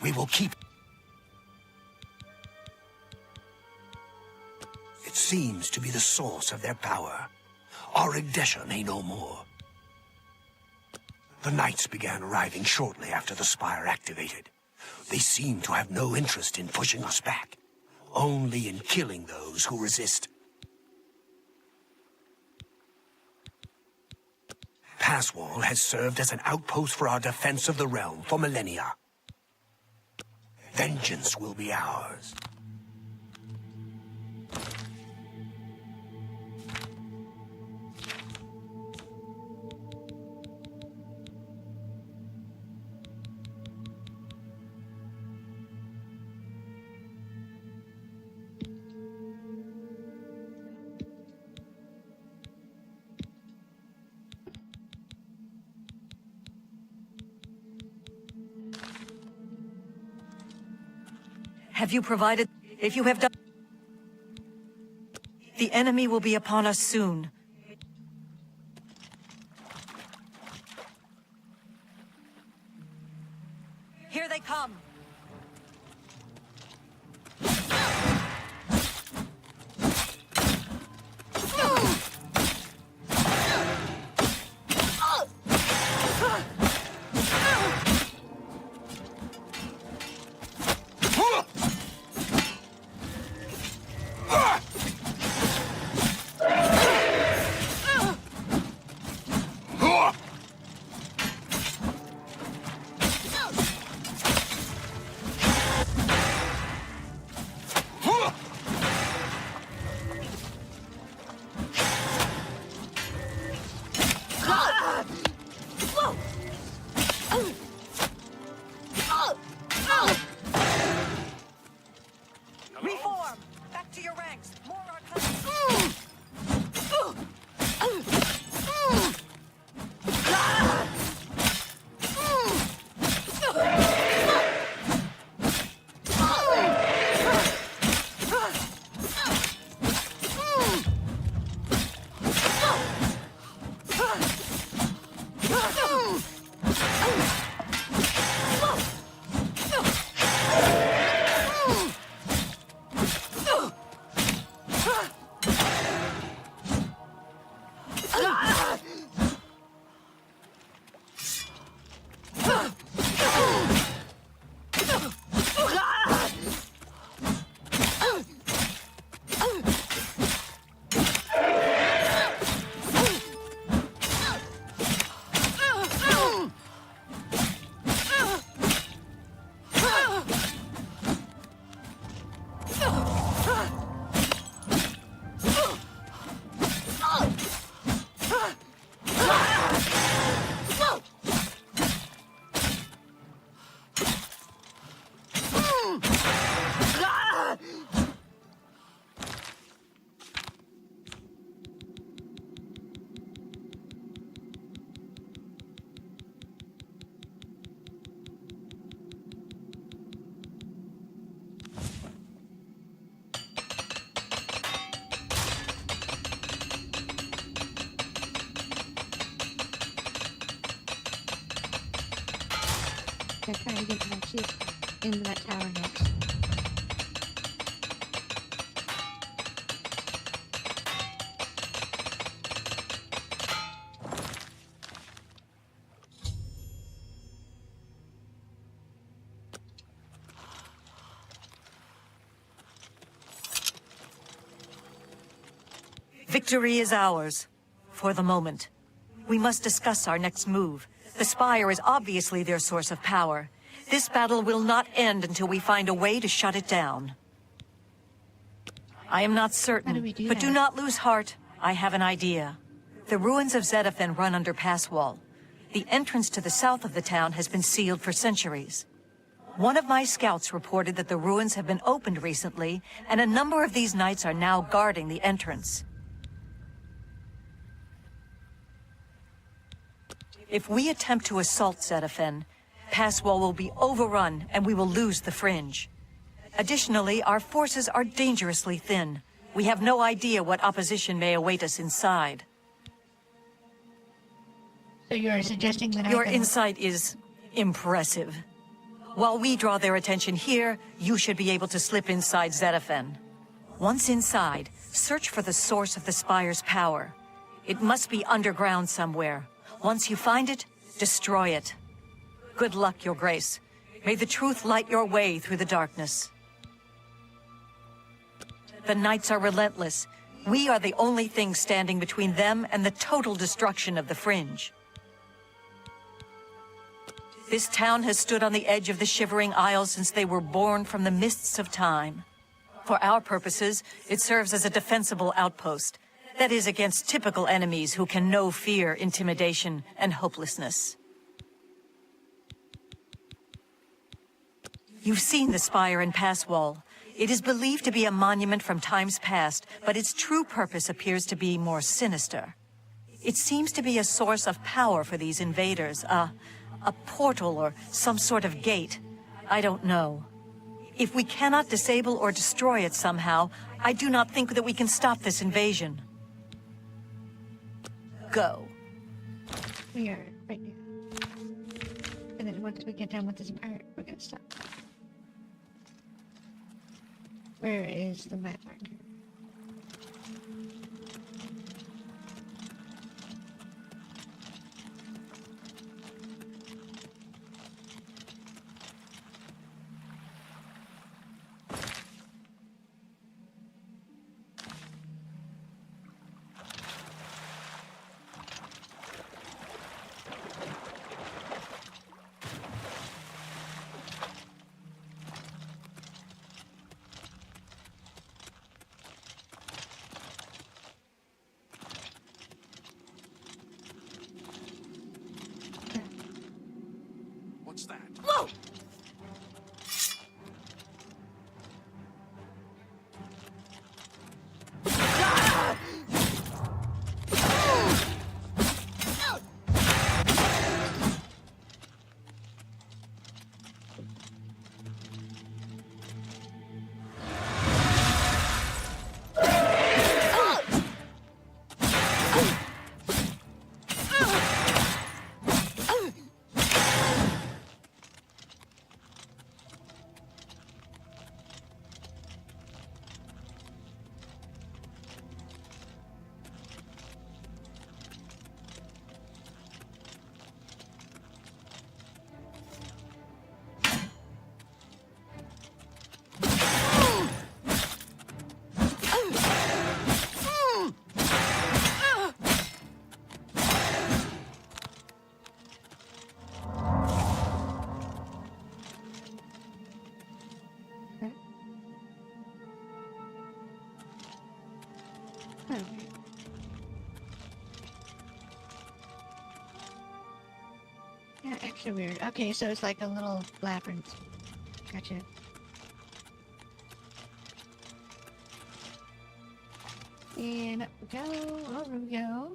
We will keep... It seems to be the source of their power. Our Igdesha may know more. The knights began arriving shortly after the spire activated. They seem to have no interest in pushing us back, only in killing those who resist. Passwall has served as an outpost for our defense of the realm for millennia. Vengeance will be ours. Have you provided... If you have done... The enemy will be upon us soon. Here they come! Reform! Back to your ranks! More are coming! They're trying to get my ship in that tower next. Victory is ours. For the moment. We must discuss our next move. The Spire is obviously their source of power. This battle will not end until we find a way to shut it down. I am not certain, but do not lose heart. I have an idea. The ruins of Zedaphin run under Passwall. The entrance to the south of the town has been sealed for centuries. One of my scouts reported that the ruins have been opened recently, and a number of these knights are now guarding the entrance. If we attempt to assault Zedaphin, Passwall will be overrun and we will lose the Fringe. Additionally, our forces are dangerously thin. We have no idea what opposition may await us inside. So you're suggesting that Your insight is impressive. While we draw their attention here, you should be able to slip inside Zetaphen. Once inside, search for the source of the Spire's power. It must be underground somewhere. Once you find it, destroy it. Good luck, Your Grace. May the truth light your way through the darkness. The Knights are relentless. We are the only thing standing between them and the total destruction of the Fringe. This town has stood on the edge of the Shivering Isles since they were born from the mists of time. For our purposes, it serves as a defensible outpost. That is, against typical enemies who can know fear, intimidation, and hopelessness. You've seen the spire and pass wall. It is believed to be a monument from times past, but its true purpose appears to be more sinister. It seems to be a source of power for these invaders, a portal or some sort of gate. I don't know. If we cannot disable or destroy it somehow, I do not think that we can stop this invasion. Go. We are right now. And then once we get done with this part, we're gonna stop. Where is the map marker? What's that? Whoa! Yeah, extra weird. Okay, so it's like a little labyrinth. Gotcha. And up we go, over we go.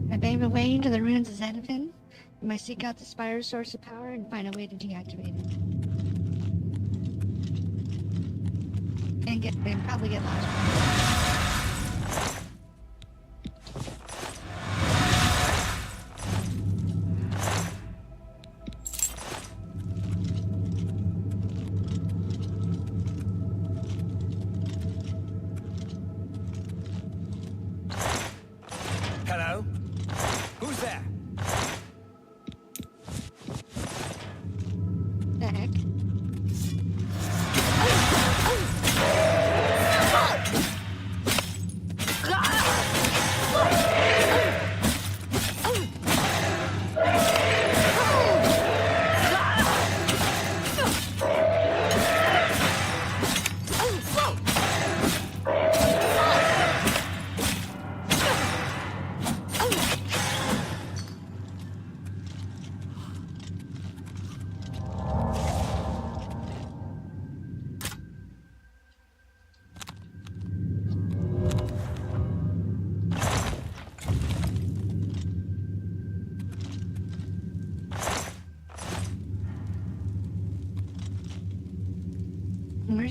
I made my way into the ruins of Zetaphen. You must seek out the Spire's source of power and find a way to deactivate it. And probably get lost. Hello? Who's there? The heck?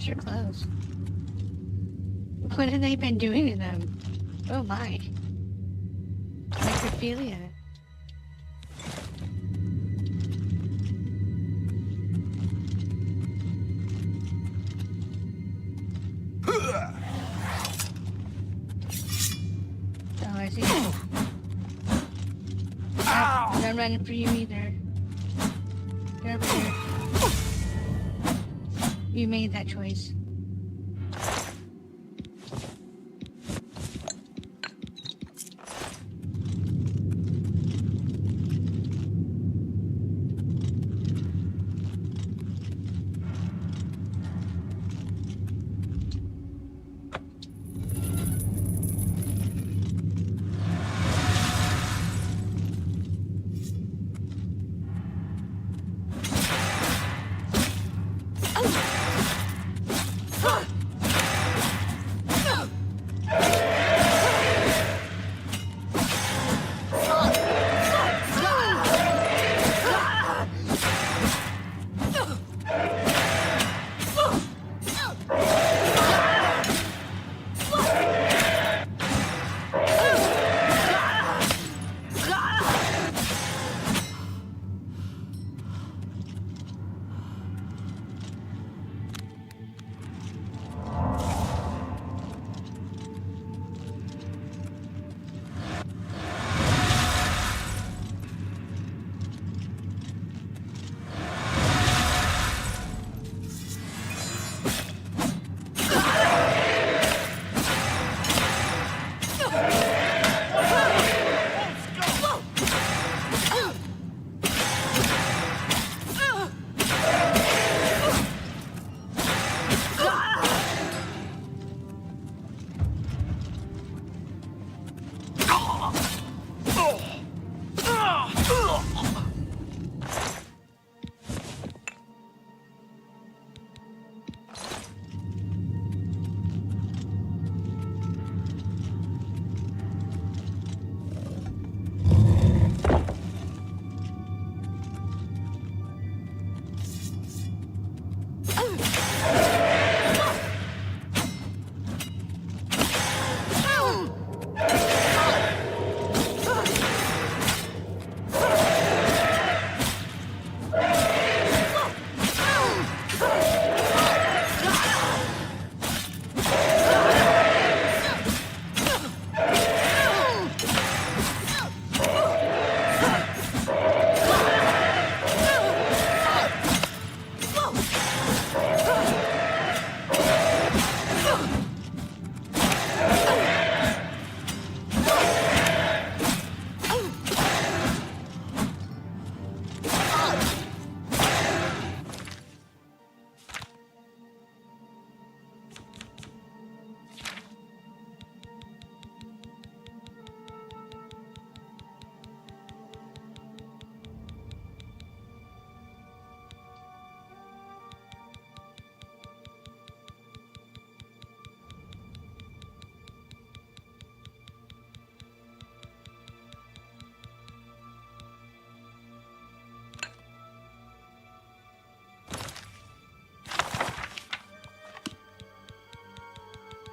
their clothes. What have they been doing to them? Oh my. Necrophilia. Oh, I see. I'm not running for you either. Get over here. You made that choice.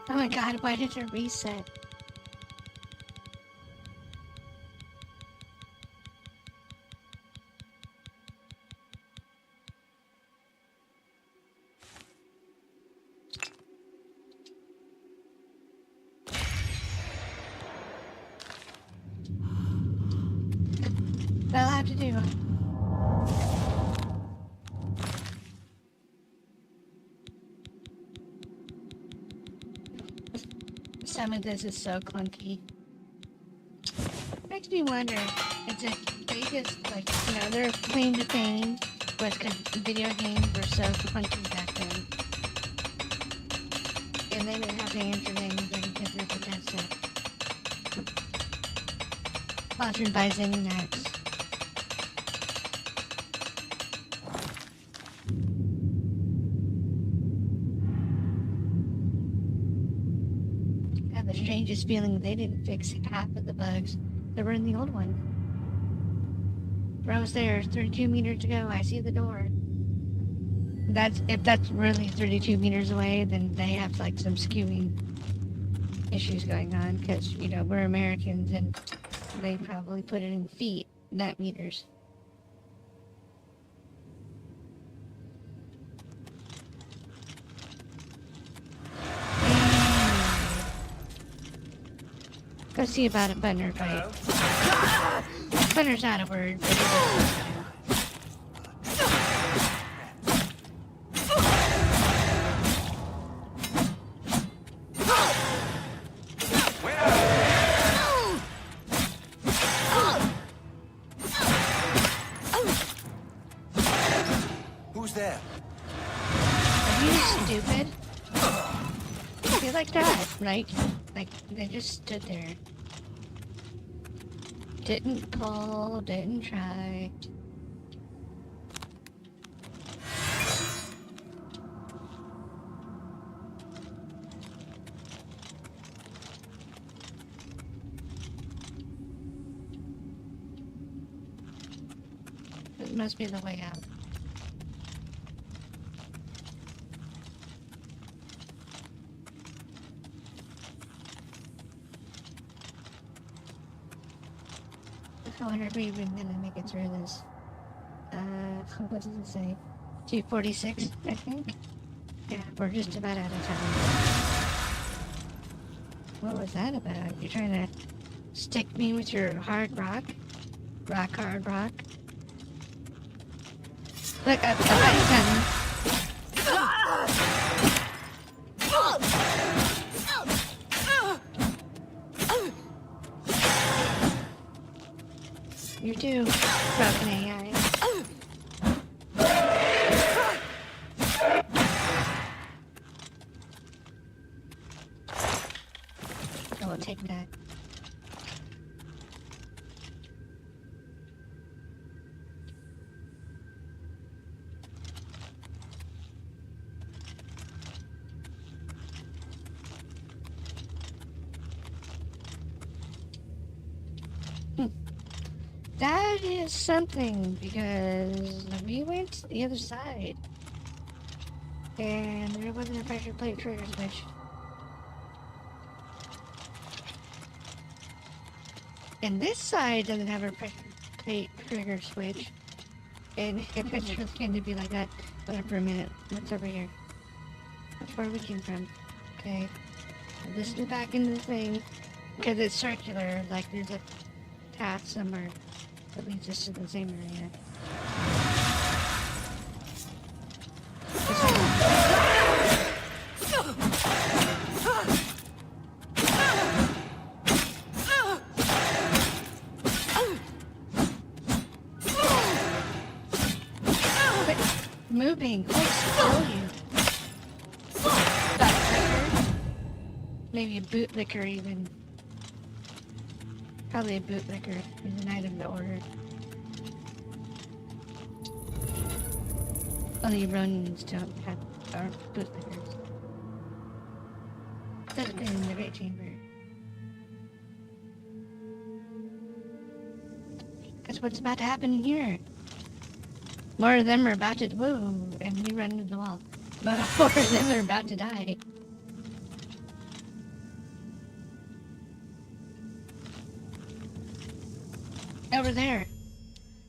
Oh my god, why did it reset? That'll have to do. Some of this is so clunky. Makes me wonder, is it they just like, you know, their claim to fame was because video games were so clunky back then. And they didn't have to answer to anybody because they're Bethesda. Sponsored by ZeniMax. Strangest feeling they didn't fix half of the bugs that were in the old one. Bro was there 32 meters ago. I see the door. if that's really 32 meters away, then they have like some skewing issues going on because we're Americans and they probably put it in feet, not meters. Go see about a Bunner fight. Bunner's not a word, but it is. Who's there? Are you stupid? You're like that, right? Like, they just stood there. Didn't pull, didn't try. It must be the way out. I wonder if we're even gonna make it through this. What does it say? 246, I think? Yeah, we're just about out of time. What was that about? You're trying to stick me with your hard rock? Hard rock? Look, I've done. You do, broken AI. I will take that. That is something, because we went to the other side, and there wasn't a pressure plate trigger switch. And this side doesn't have a pressure plate trigger switch, and it's just going to be like that. Hold on for a minute. What's over here? That's where we came from. Okay. This is back into the thing, because it's circular, like there's a path somewhere that leads us to the same area. Quit moving! Quit slow you! Maybe a bootlicker even. Probably a bootlicker is an item to order. Only Ronins don't have our bootlickers. That's been in the Great Chamber. That's what's about to happen here. More of them are about to woo, and we run into the wall. But more of them are about to die. Over there.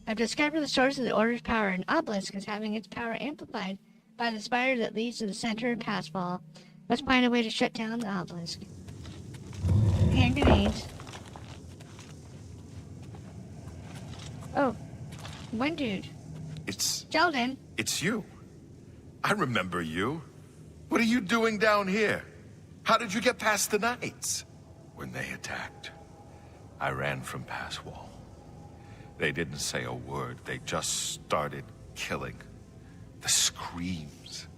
I've discovered the source of the Order's power. An obelisk is having its power amplified by the spire that leads to the center of Passwall. Let's find a way to shut down the obelisk. Hand grenades. Oh, one dude. It's... Sheldon. It's you. I remember you. What are you doing down here? How did you get past the knights? When they attacked, I ran from Passwall. They didn't say a word. They just started killing. The screams.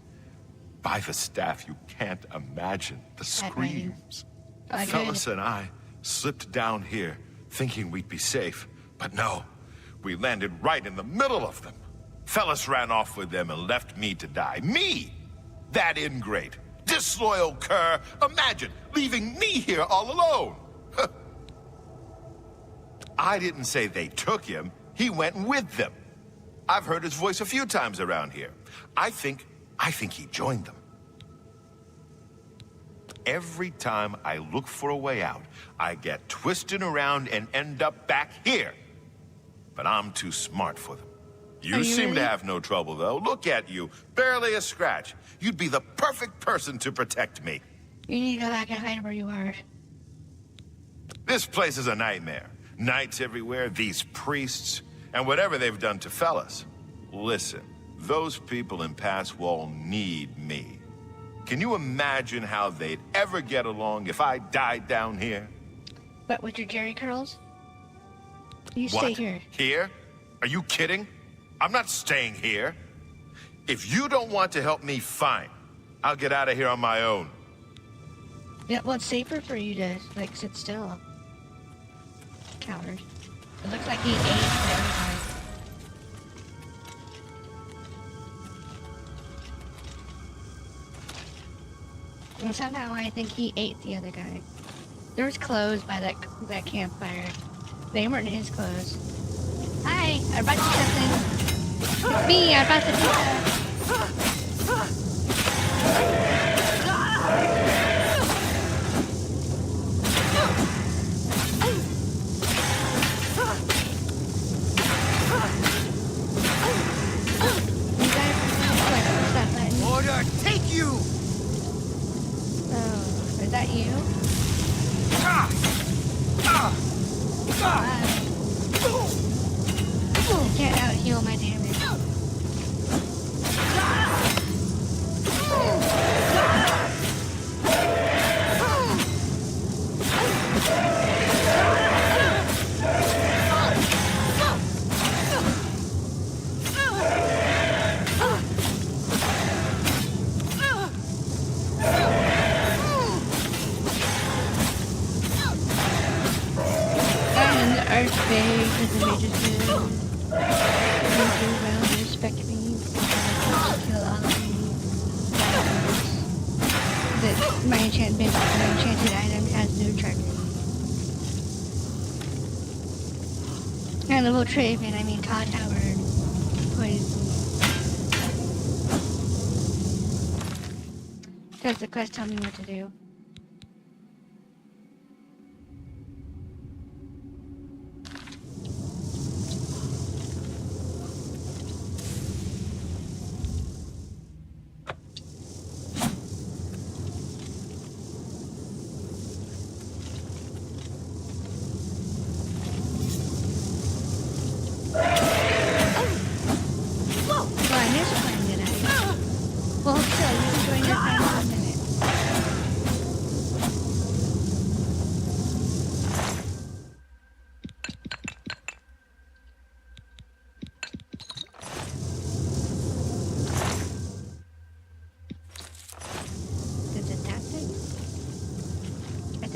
By the staff, you can't imagine the screams. Phyllis and I slipped down here, thinking we'd be safe. But no, we landed right in the middle of them. Phyllis ran off with them and left me to die. Me! That ingrate. Disloyal cur. Imagine leaving me here all alone. I didn't say they took him. He went with them. I've heard his voice a few times around here. I think I think he joined them. Every time I look for a way out, I get twisted around and end up back here. But I'm too smart for them. You seem to have no trouble, though. Look at you. Barely a scratch. You'd be the perfect person to protect me. You need to go back and hide where you are. This place is a nightmare. Knights everywhere, these priests, and whatever they've done to fellas. Listen, those people in Pass Wall need me. Can you imagine how they'd ever get along if I died down here? What, with your Jerry curls? You What? stay here. Here? Are you kidding? I'm not staying here. If you don't want to help me, fine. I'll get out of here on my own. Yeah, well, it's safer for you to, like, sit still. Coward. It looks like he ate everything. And somehow I think he ate the other guy. There was clothes by that campfire. They weren't his clothes. Hi, I brought you something. It's me, I brought the pizza. Order, take you! Oh, is that you? You can't out-heal my damage. My enchanted item has no trigger. And the little Traven, I mean Todd Howard, does the quest tell me what to do?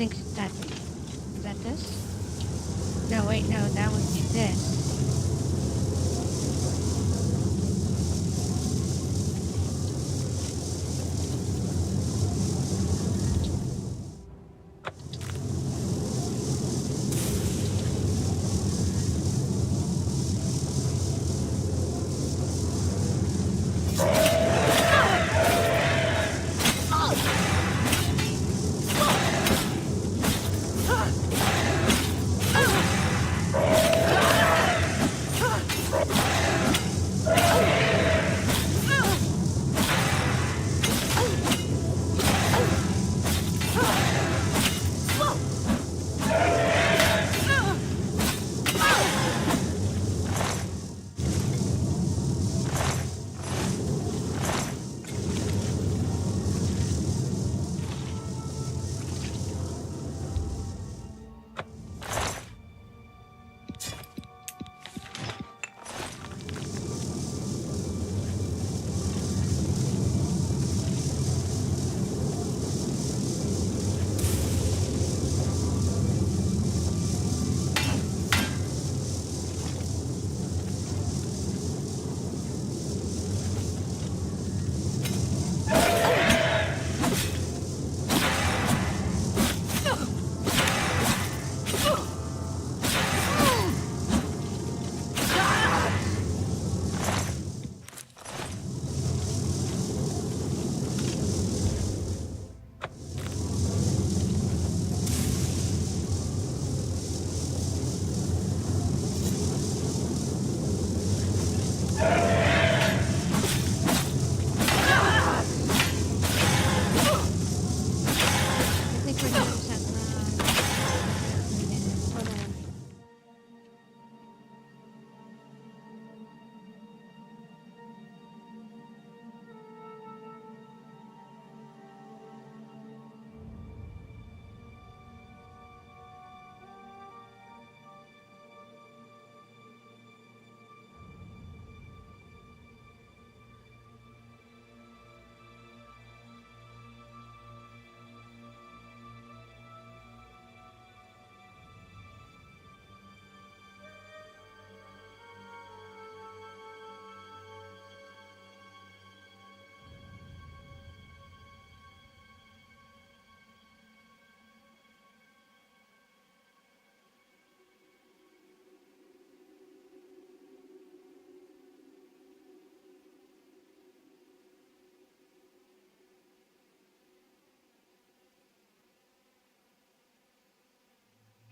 Is that this? No, wait, no, that would be this.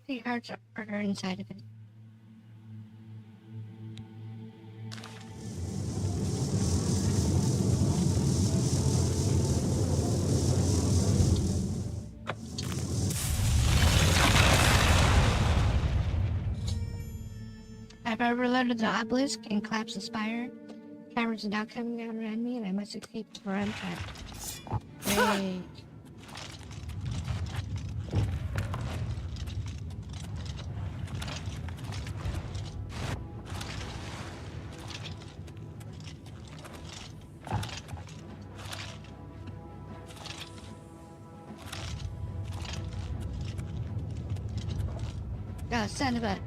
The cards are inside of it. I've overloaded the obelisk and collapsed the spire. Cameras are now coming out around me, and I must escape before I'm trapped. Great. Oh, son of a...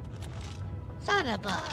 Son of a...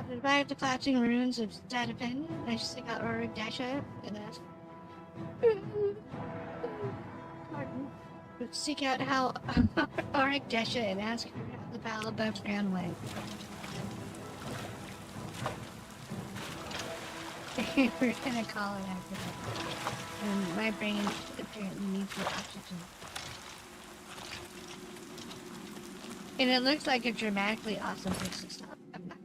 Survived the collapsing ruins of Daedra. I stick out Rorik Dasha and ask. Pardon. seek out how Auric Desha and ask her how the battle above ground went. We're gonna call it after that. And my brain apparently needs more oxygen. And it looks like a dramatically awesome place to stop. I'm not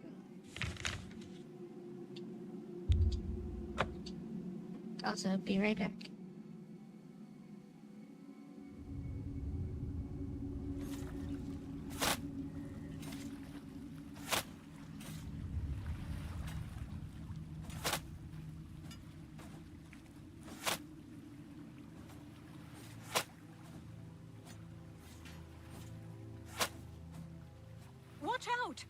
gonna. Also, be right back. Watch out!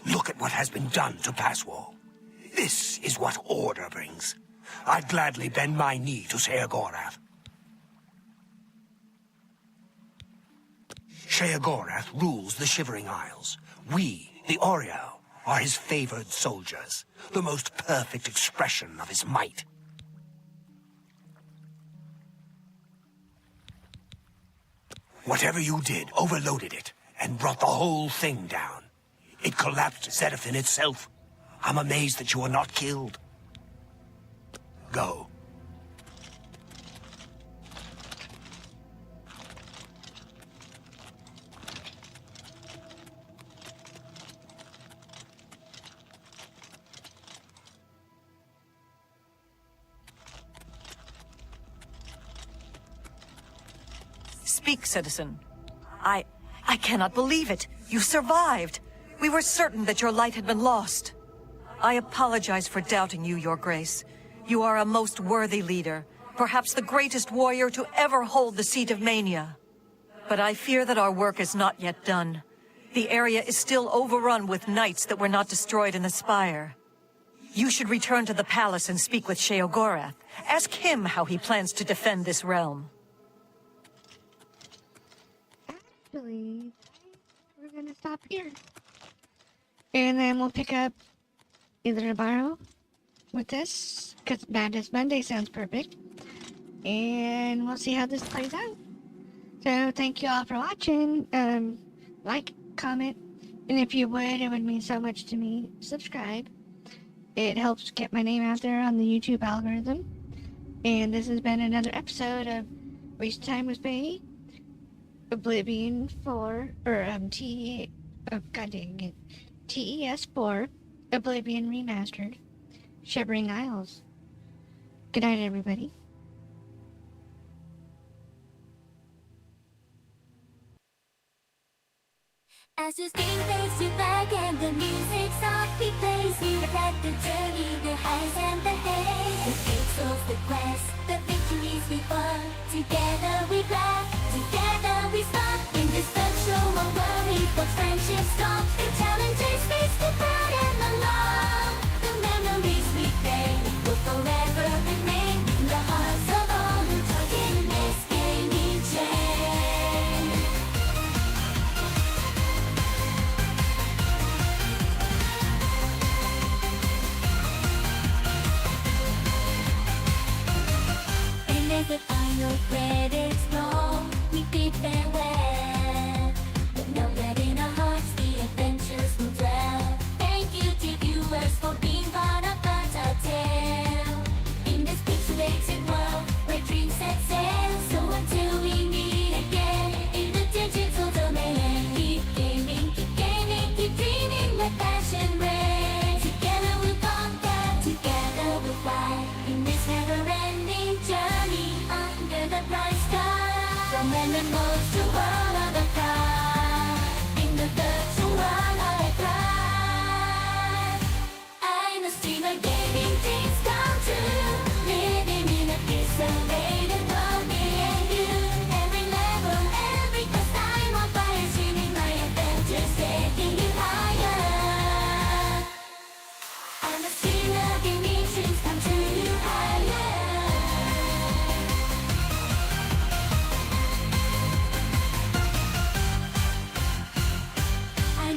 Look at what has been done to Passwall. This is what order brings. I'd gladly bend my knee to Sheogorath. Sheogorath rules the Shivering Isles. We, the Oriel, are his favored soldiers, the most perfect expression of his might. Whatever you did overloaded it and brought the whole thing down. It collapsed Zedafin itself. I'm amazed that you were not killed. Go. Speak, citizen. I cannot believe it. You survived. We were certain that your light had been lost. I apologize for doubting you, Your Grace. You are a most worthy leader, perhaps the greatest warrior to ever hold the seat of Mania. But I fear that our work is not yet done. The area is still overrun with knights that were not destroyed in the Spire. You should return to the palace and speak with Sheogorath. Ask him how he plans to defend this realm. Actually, we're gonna stop here. And then we'll pick up either tomorrow with this, because Madness Monday sounds perfect. And we'll see how this plays out. So thank you all for watching. Like, comment, and if you would, it would mean so much to me. Subscribe. It helps get my name out there on the YouTube algorithm. And this has been another episode of Waste Time with Faye. Oblivion 4, or god dang it, TES 4, Oblivion Remastered, Shivering Isles. Good night, everybody. As the screen fades to black and the music softly plays, you reflect the journey, the highs and the haze, the peaks of the quest, the victories we won. Together we laugh, together we stop. In this virtual world we put friendship strong. The challenges face the proud and the long. The memories we create will forever remain in the hearts of all who took in this game each day.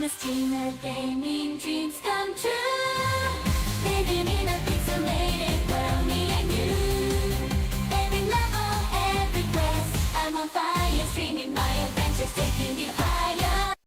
this dream a day mean dreams come true.